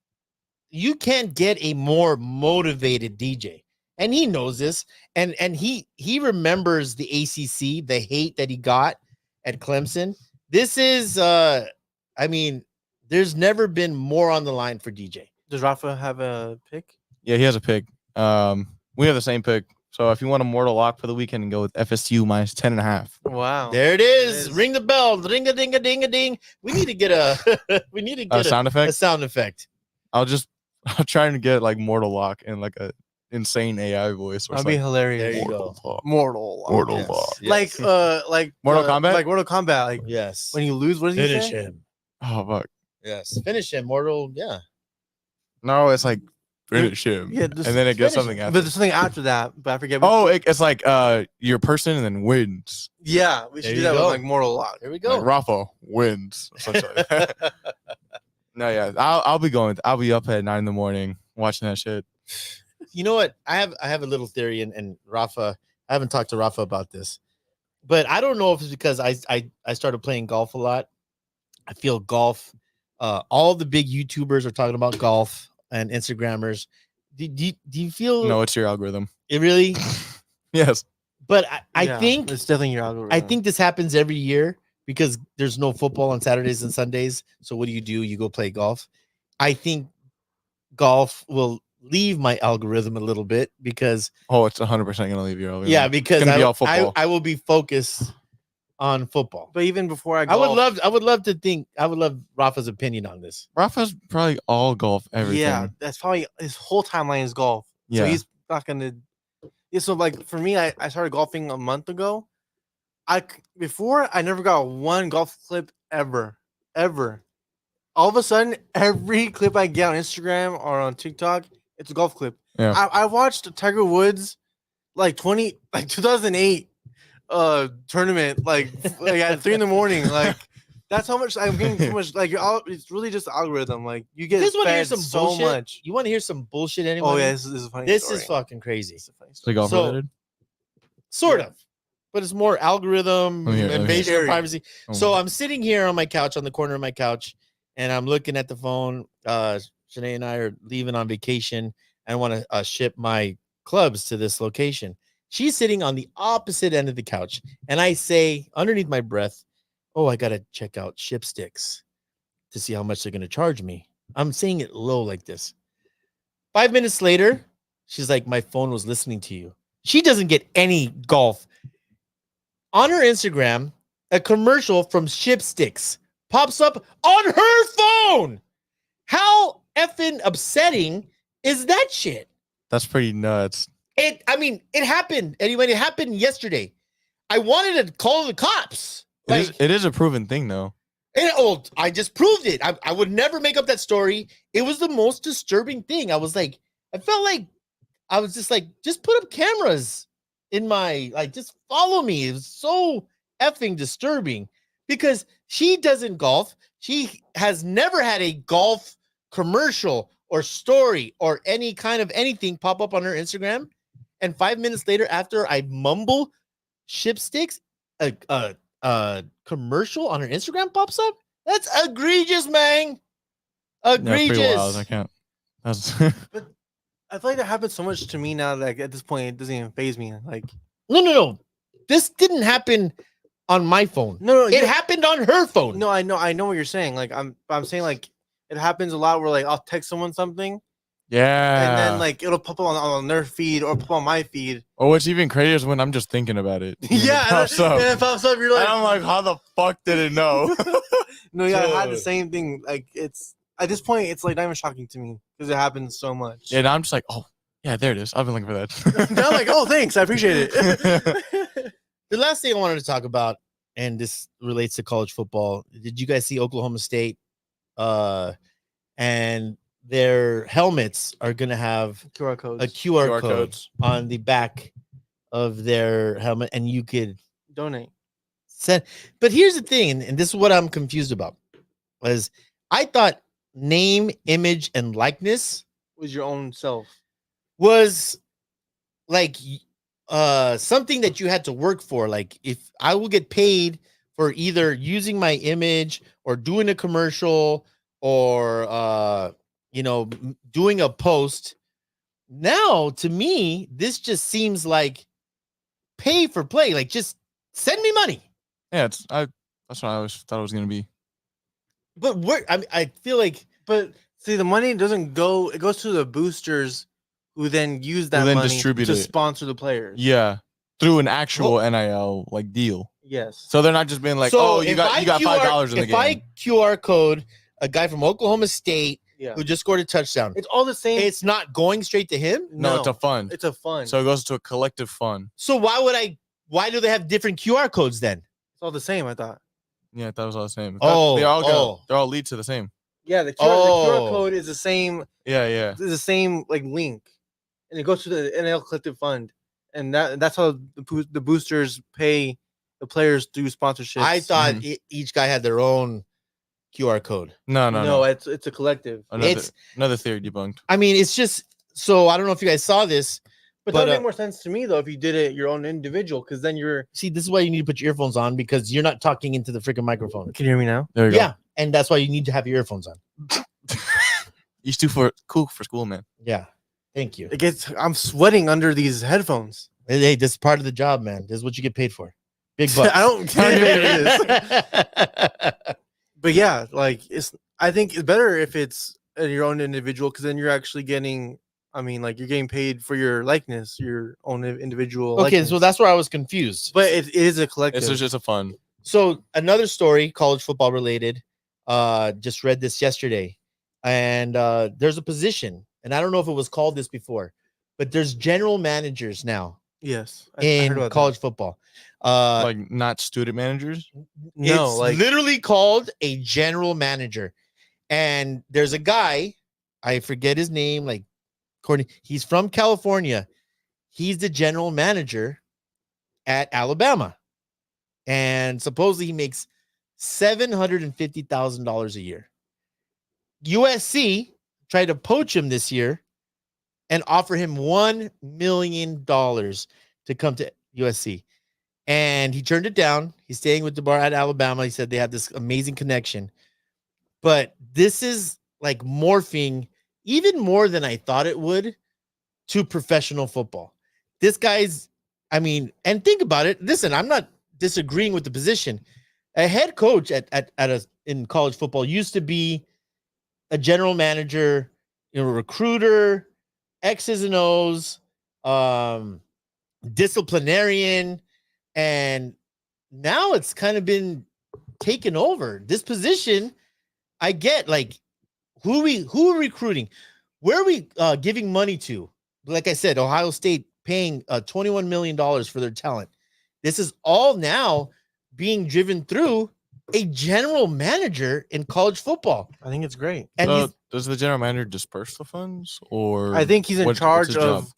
you can't get a more motivated DJ, and he knows this, and he remembers the ACC, the hate that he got at Clemson. This is, I mean, there's never been more on the line for DJ. Does Rafa have a pick? Yeah, he has a pick. We have the same pick. So if you want a mortal lock for the weekend, and go with FSU minus 10.5. Wow. There it is. Ring the bell. Ring a ding a ding a ding. We need to get a Sound effect. A sound effect. I'll try and get like mortal lock in like a insane AI voice. Or That'd be something. hilarious. There you Mortal go. Lock. Mortal. Mortal Yes, lock. yes. Like Mortal Kombat? Like Mortal Kombat. Like Yes. when you lose, what does he Finish say? him. Oh fuck. Yes. Finish him. Mortal. Yeah. No, it's like finish him. Yeah, and just then it gets finish something But after. there's something after that. But I forget. Oh, it's like your person and then wins. yeah, we should There do you that go. with like Mortal Lock. Here we Like go. Rafa wins. Essentially. No, yeah, I'll be going. I'll be up at 9 a.m. watching that shit. You know what? I have a little theory, and Rafa, I haven't talked to Rafa about this, but I don't know if it's because I started playing golf a lot. I feel golf. All the big YouTubers are talking about golf and Instagrammers. Do you feel No, it's your algorithm. it really? Yes. But I Yeah, think it's definitely your algorithm. I think this happens every year because there's no football on Saturdays and Sundays. So what do? You go play golf. I think golf will leave my algorithm a little bit because Oh, it's 100% gonna leave your algorithm. yeah, because gonna be all football. I will be focused on football. But even before I would love Rafa's opinion on this. Rafa's probably all golf everything. Yeah, that's probably his whole timeline is golf. Yeah. So he's not gonna. Yeah, so like for me, I started golfing a month ago. Before I never got one golf clip ever. All of a sudden, every clip I get on Instagram or on TikTok, it's a golf clip. Yeah. I watched Tiger Woods like 2008 tournament like at 3 a.m. Like that's how much I'm getting too much like it's really just the algorithm. Like you You get guys want to hear fed some so bullshit? much. You want to hear some bullshit anyway? Oh yeah, this is a funny This story. is fucking crazy. This is a funny Is it story. golf So- related? Sort Yeah. of. But it's more algorithm, Let me hear it, let me invasion hear of it. privacy. Oh So my- I'm sitting here on my couch, on the corner of my couch, and I'm looking at the phone. Shanae and I are leaving on vacation. I want to ship my clubs to this location. She's sitting on the opposite end of the couch, and I say underneath my breath, "Oh, I gotta check out Ship Sticks to see how much they're gonna charge me." I'm saying it low like this. 5 minutes later, she's like, "My phone was listening to you." She doesn't get any golf. On her Instagram, a commercial from Ship Sticks pops up on her phone. How effing upsetting is that shit? That's pretty nuts. It happened. Anyway, it happened yesterday. I wanted to call the cops. It is a proven thing though. I just proved it. I would never make up that story. It was the most disturbing thing. I felt like I was just like, just put up cameras in my, like, just follow me. It was so effing disturbing because she doesn't golf. She has never had a golf commercial or story or any kind of anything pop up on her Instagram. And 5 minutes later, after I mumble Ship Sticks, a commercial on her Instagram pops up. That's egregious, man. Yeah, pretty Egregious. wild. I can't. That's I feel like that happens so much to me now that like, at this point it doesn't even phase me. Like No. This didn't happen on my phone. no, It happened on her phone. No, I know what you're saying. Like I'm saying like it happens a lot where like I'll text someone something yeah. and then like it'll pop up on their feed or pop up on my feed. Oh, what's even crazier is when I'm just thinking about it. Yeah, It pops up. and it pops up. You're And like, I'm like, how the fuck did it know? no, yeah, I had the Dude. same thing. Like it's at this point, it's like not even shocking to me because it happens so much. And I'm just like, oh, yeah, there it is. I've been looking for that. Now I'm like, oh, thanks, I appreciate it. The last thing I wanted to talk about, and this relates to college football. Did you guys see Oklahoma State? And their helmets are going to have QR codes. a QR QR code codes. on the back of their helmet, and you could Donate. send. But here's the thing, and this is what I'm confused about, was I thought name, image, and likeness Was your own self. was like something that you had to work for. Like if I will get paid for either using my image or doing a commercial or doing a post. Now, to me, this just seems like pay for play. Like, just send me money. Yeah, that's what I always thought it was gonna be. But I feel like, But see, the money doesn't go; it goes to the boosters, who then use that then money distribute to it. sponsor the players. Yeah, through an actual NIL like deal. Yes. So they're not just being like, so oh, you if got I $5 in the if game. I QR code a guy from Oklahoma State Yeah. who just scored a touchdown, It's all the same. it's not going straight to him. No, it's a fund. It's a fund. So it goes to a collective fund. So why do they have different QR codes then? It's all the same. I thought. Yeah, that was all the same. Oh, They all lead to the same. Yeah, the Oh. QR code is the same. Yeah. Is the same like link, and it goes to the NL Collective Fund, and that's how the boosters pay the players through sponsorships. I thought each guy had their own QR code. No. it's a collective. Another theory debunked. I mean, it's just so I don't know if you guys saw this. But But, that would make more sense to me though if you did it your own individual, because then you're. See, this is why you need to put your earphones on because you're not talking into the freaking microphone. Can you hear me now? There you go. Yeah, and that's why you need to have your earphones on. You're too cool for school, man. Yeah, thank you. I'm sweating under these headphones. Hey, this is part of the job, man. This is what you get paid for. Big bucks. I don't care what it is. But yeah, like I think it's better if it's your own individual, because then you're actually getting. I mean, like you're getting paid for your likeness, your own individual. Okay, likeness. so that's where I was confused. But it is a collective. It's just a fun. So another story, college football related. Just read this yesterday, and there's a position, and I don't know if it was called this before, but there's general managers now Yes, I in heard about college football. Like not student managers. No, it's like literally called a general manager, and there's a guy, I forget his name, like Courtney. He's from California. He's the general manager at Alabama, and supposedly he makes $750,000 a year. USC tried to poach him this year and offer him $1 million to come to USC. And he turned it down. He's staying with DeBar at Alabama. He said they had this amazing connection. But this is like morphing even more than I thought it would to professional football. This guy's, I mean, and think about it. Listen, I'm not disagreeing with the position. A head coach in college football used to be a general manager, recruiter, X's and O's, disciplinarian, and now it's kind of been taken over. This position, I get like who are recruiting, where are we giving money to? Like I said, Ohio State paying $21 million for their talent. This is all now being driven through a general manager in college football. I think it's great. And Does the general manager disperse the funds, or I think he's in what's charge his job? of.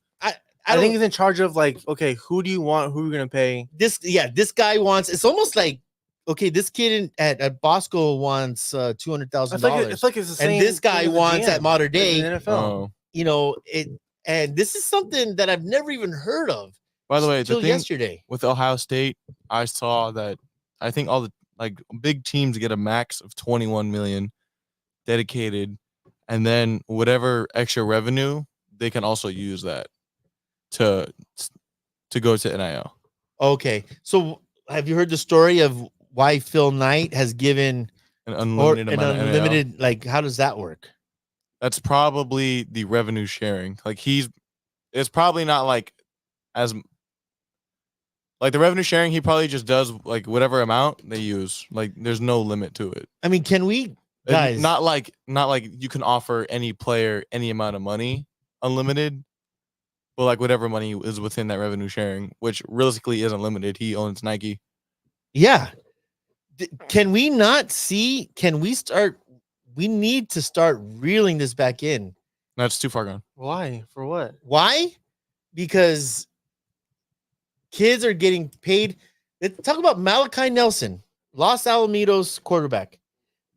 I think he's in charge of like, okay, who do you want? Who are you gonna pay? this guy wants. It's almost like, okay, this kid at Bosco wants $200,000. It's like it's the same. And this guy thing as a wants GM at Mater in Dei, the NFL. Oh. it. And this is something that I've never even heard of. By the way, until the thing yesterday. with Ohio State, I saw that I think all the like big teams get a max of 21 million dedicated, and then whatever extra revenue they can also use that to go to NIL. Okay, so have you heard the story of why Phil Knight has given An unlimited an amount of NIL. unlimited? Like, how does that work? That's probably the revenue sharing. Like it's probably not like as like the revenue sharing. He probably just does like whatever amount they use. Like there's no limit to it. I mean, can we, guys? Not like you can offer any player any amount of money unlimited, but like whatever money is within that revenue sharing, which realistically isn't limited. He owns Nike. Yeah. Can we not see? Can we start? We need to start reeling this back in. That's too far gone. Why? For what? Why? Because kids are getting paid. Talk about Malachi Nelson, Los Alamitos quarterback,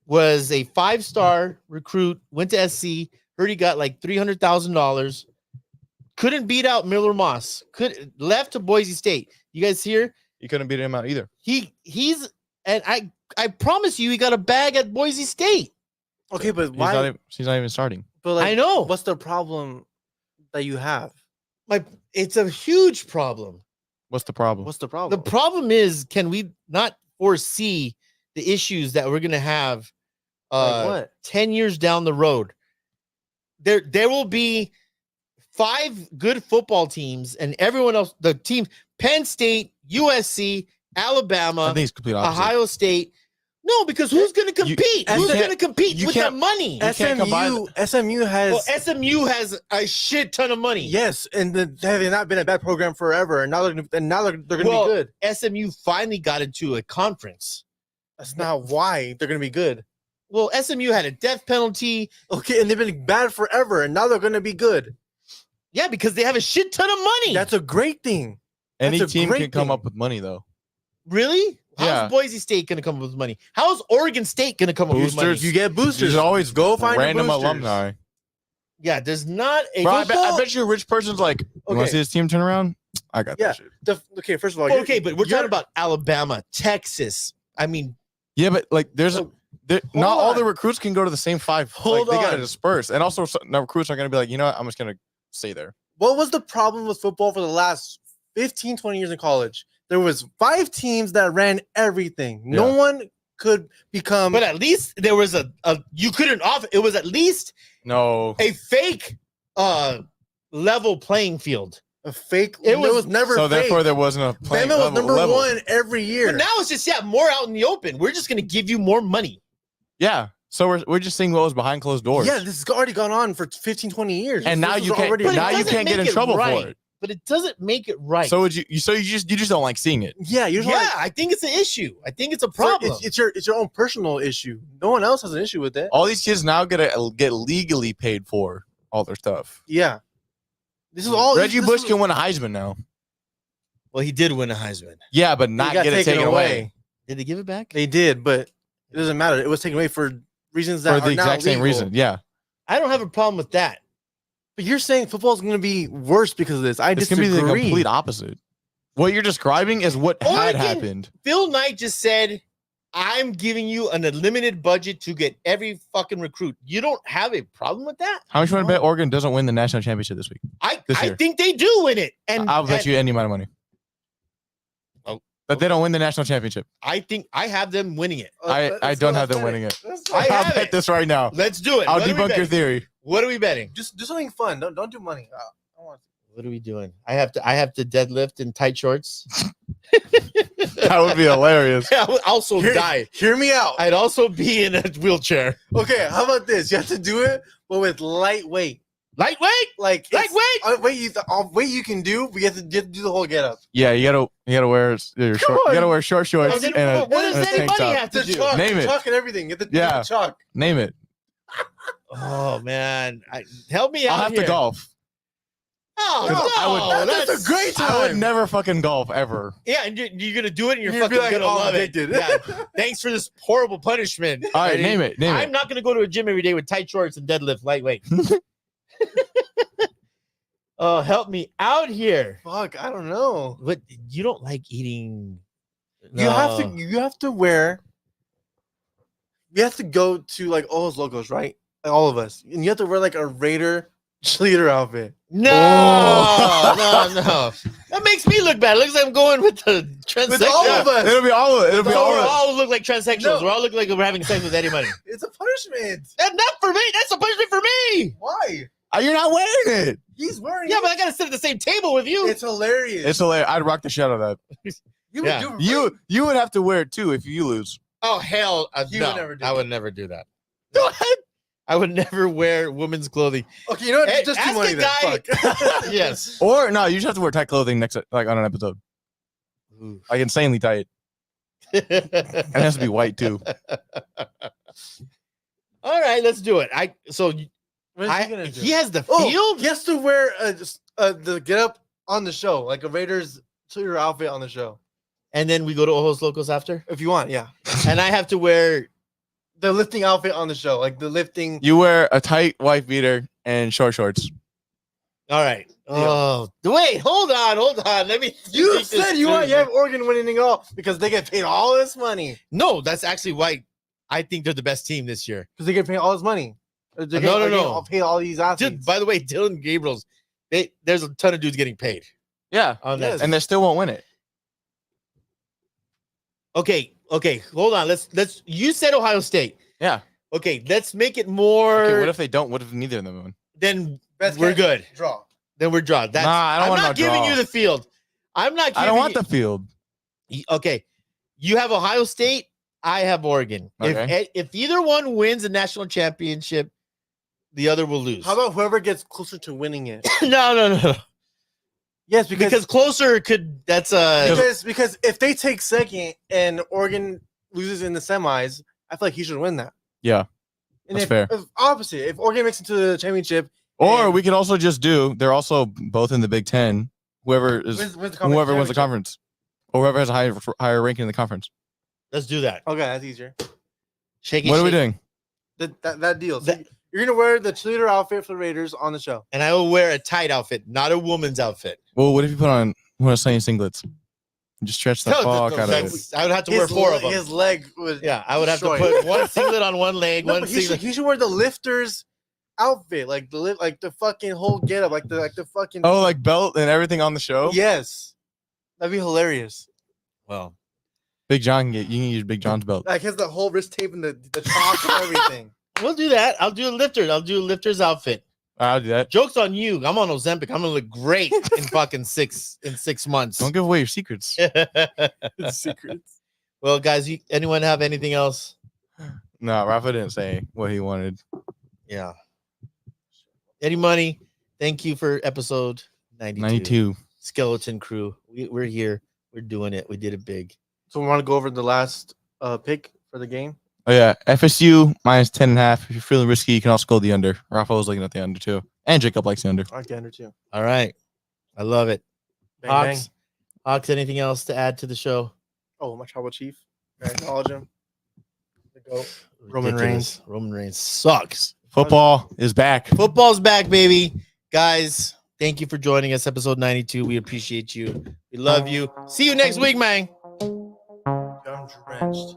was a 5-star recruit, went to SC, heard he got like $300,000, couldn't beat out Miller Moss, left to Boise State. You guys hear? You couldn't beat him out either. He's and I promise you he got a bag at Boise State. Okay, but why? He's not even starting. But like, I know. What's the problem that you have? It's a huge problem. What's the problem? What's the problem? The problem is, can we not foresee the issues that we're gonna have Like what? 10 years down the road? There will be 5 good football teams, and everyone else, the team, Penn State, USC, I Alabama, think it's complete opposite. Ohio State. No, because who's going to compete? you Who's can't- going to compete you with the can't- money? can't combine SMU has Well, SMU has a shit ton of money. yes, and they've not been a bad program forever, and now they're going to Well, be good. SMU finally got into a conference. That's not why they're going to be good. Well, SMU had a death penalty. Okay, and they've been bad forever, and now they're going to be good. Yeah, because they have a shit ton of money. That's a great thing. Any that's a team great can come thing. up with money though. Really? How's Yeah. Boise State going to come up with money? How's Oregon State going to come up with money? Boosters. You get boosters. There's always Go find your random boosters. alumni. Yeah, there's not a Bro, I football- bet you a rich person's like, you want Okay. to see this team turn around? I got Yeah. that shit. Okay, first of all, Okay, but we're talking about Alabama, Texas. I mean, Yeah, but like, there's Oh, not all on. the recruits can go to the same 5. Hold They got to on. disperse, and also no recruits are going to be like, you know what? I'm just going to stay there. what was the problem with football for the last 15, 20 years in college? There was 5 teams that ran everything. No Yeah. one could become but at least there was a you couldn't off. It was at least No, a fake level playing field. a fake. It It was- was never so fake. therefore there wasn't a playing Bama was level. number 1 every year. But now it's just more out in the open. We're just gonna give you more money. Yeah, so we're just seeing what was behind closed doors. Yeah, this has already gone on for 15, 20 years. and now This you was can't. already But it Now you doesn't can't get make in it trouble right. for it. But it doesn't make it right. So would you? So you just don't like seeing it. Yeah, you're yeah, like, I think it's an issue. I think it's a so problem. it's your own personal issue. No one else has an issue with it. All these kids now get legally paid for all their stuff. Yeah, this is all. Reggie this Bush is- can win a Heisman now. Well, he did win a Heisman. Yeah, but not got get it taken away Did they give it back? They did, but it doesn't matter. It was taken away for reasons that for the are now exact same legal. reason. Yeah, I don't have a problem with that. But you're saying football is going to be worse because of this. I it's gonna disagree. be the complete opposite. What you're describing is what had Oregon- happened. Phil Knight just said, I'm giving you an unlimited budget to get every fucking recruit. You don't have a problem with that? How much you want to No. bet Oregon doesn't win the national championship this week? This I year. think they do win it. And I'll bet and you any amount of money. Oh, That they don't win the national championship. I think I have them winning it. I don't have them winning it. I I'll have bet it. this right now. Let's do it. I'll What are we debunk your betting? theory. What are we betting? Just do something fun. Don't do money. I want What are we doing? I have to deadlift in tight shorts. That would be hilarious. I would also die. Hear me out. I'd also be in a wheelchair. Okay, how about this? You have to do it, but with lightweight. Lightweight? Like it's- Lightweight? weight you can do, but you have to do the whole get up. Yeah, you gotta wear your short. You gotta wear short shorts Then and a, what does and a tank anybody top. have to The do? chalk, Name it. chalk and everything. You have to Yeah. do the chalk. Name it. Oh man, help me out. I'll have here. to golf. Oh, 'Cause I would- no, that's a great time. I would never fucking golf ever. Yeah, and you're gonna do it, and you're You'd be fucking like, gonna "Oh, love it. addicted." Yeah. Thanks for this horrible punishment. All right, Eddie. name it. Name I'm it. not gonna go to a gym every day with tight shorts and deadlift lightweight. Oh, help me out here. Fuck, I don't know. But you don't like eating. You have to. No. You have to wear. You have to go to like all those logos, right? Like, all of us, and you have to wear like a Raider cheerleader outfit. No, Oh. no. That makes me look bad. It looks like I'm going with the transsexual. With all of us. It'll be all of it. It'll be So all we of it. all look like transsexuals. No. We all look like we're having sex with Eddie Money. It's a punishment. That's not for me. That's a punishment for me. Why? You're not wearing it. He's wearing. Yeah, it. but I gotta sit at the same table with you. It's hilarious. It's hilarious. I'd rock the shit out of that. you yeah. would do You would have to wear it too if you lose. Oh hell, You no! would never do I that. would never do that. I would never wear women's clothing. Okay, you know what? Hey, Just ask too money a then. guy- Fuck. Yes. Or no, you just have to wear tight clothing next like on an episode. Like insanely tight. And it has to be white too. All right, let's do it. What is he gonna do? He has the Oh, field. he has to wear the get up on the show, like a Raiders cheerleader outfit on the show, And then we go to Ojos Locos after. if you want. Yeah, And I have to wear. the lifting outfit on the show, like the lifting. You wear a tight white beater and short shorts. All right. Oh, wait, hold on. Let me. You think this said you through. have Oregon winning it all because they get paid all this money. No, that's actually why I think they're the best team this year. Because they get paid all this money. No. I'll pay all these athletes. Dude, by the way, Dylan Gabriel's. There's a ton of dudes getting paid Yeah, on that. Yes. and they still won't win it. Okay. Hold on. Let's. You said Ohio State. Yeah. Okay, let's make it more. Okay, what if they don't? What if neither of them win? Then Best we're case, good. Draw. Then we're drawn. That's, Nah, I don't I'm want not no giving draw. you the field. I'm not. Giving I don't want you, the field. Okay, you have Ohio State. I have Oregon. Okay. If either one wins the national championship, the other will lose. How about whoever gets closer to winning it? No. Yes, Because closer could. That's because if they take second and Oregon loses in the semis, I feel like he should win that. Yeah, And that's if, fair. If opposite, if Oregon makes it to the championship, Or and we could also just do. They're also both in the Big Ten. Whoever is wins the whoever wins the championship. conference, or whoever has a higher ranking in the conference. let's do that. Okay, that's easier. Shake it. What are we shake doing? That deal. So That- you're gonna wear the cheerleader outfit for the Raiders on the show. And I will wear a tight outfit, not a woman's outfit. Well, what if you put on one of Sunny singlets? And just stretch the No, fuck out of it. that's- I would have to wear four of them. His leg would. Yeah, I would have to destroy put it. one singlet on one leg, No, one but he singlet. should wear the lifters outfit, like the fucking whole getup, like the fucking. Oh, like belt and everything on the show. Yes, that'd be hilarious. Well, Big John can get. You can use Big John's belt. Like has the whole wrist tape and the chalk and everything. we'll do that. I'll do a lifter. I'll do a lifter's outfit. I'll do that. Joke's on you. I'm on Ozempic. I'm gonna look great in fucking 6 months. Don't give away your secrets. Secrets. Well, guys, anyone have anything else? No, Rafa didn't say what he wanted. Yeah. Eddie Money, thank you for episode 92. 92. Skeleton Crew. We're here. We're doing it. We did it big. So we want to go over the last pick for the game. Oh yeah, FSU minus 10.5. If you're feeling risky, you can also go the under. Rafa was looking at the under too, and Jacob likes the under. I like the under too. All right. I love it. Bang, bang. Hawks, anything else to add to the show? Oh, my tribal chief. I acknowledge him. The GOAT. Roman Ridiculous. Roman Reigns sucks. Football is back. Football's back, baby. Guys, thank you for joining us. Episode 92. We appreciate you. We love you. See you next week, man. I'm drenched.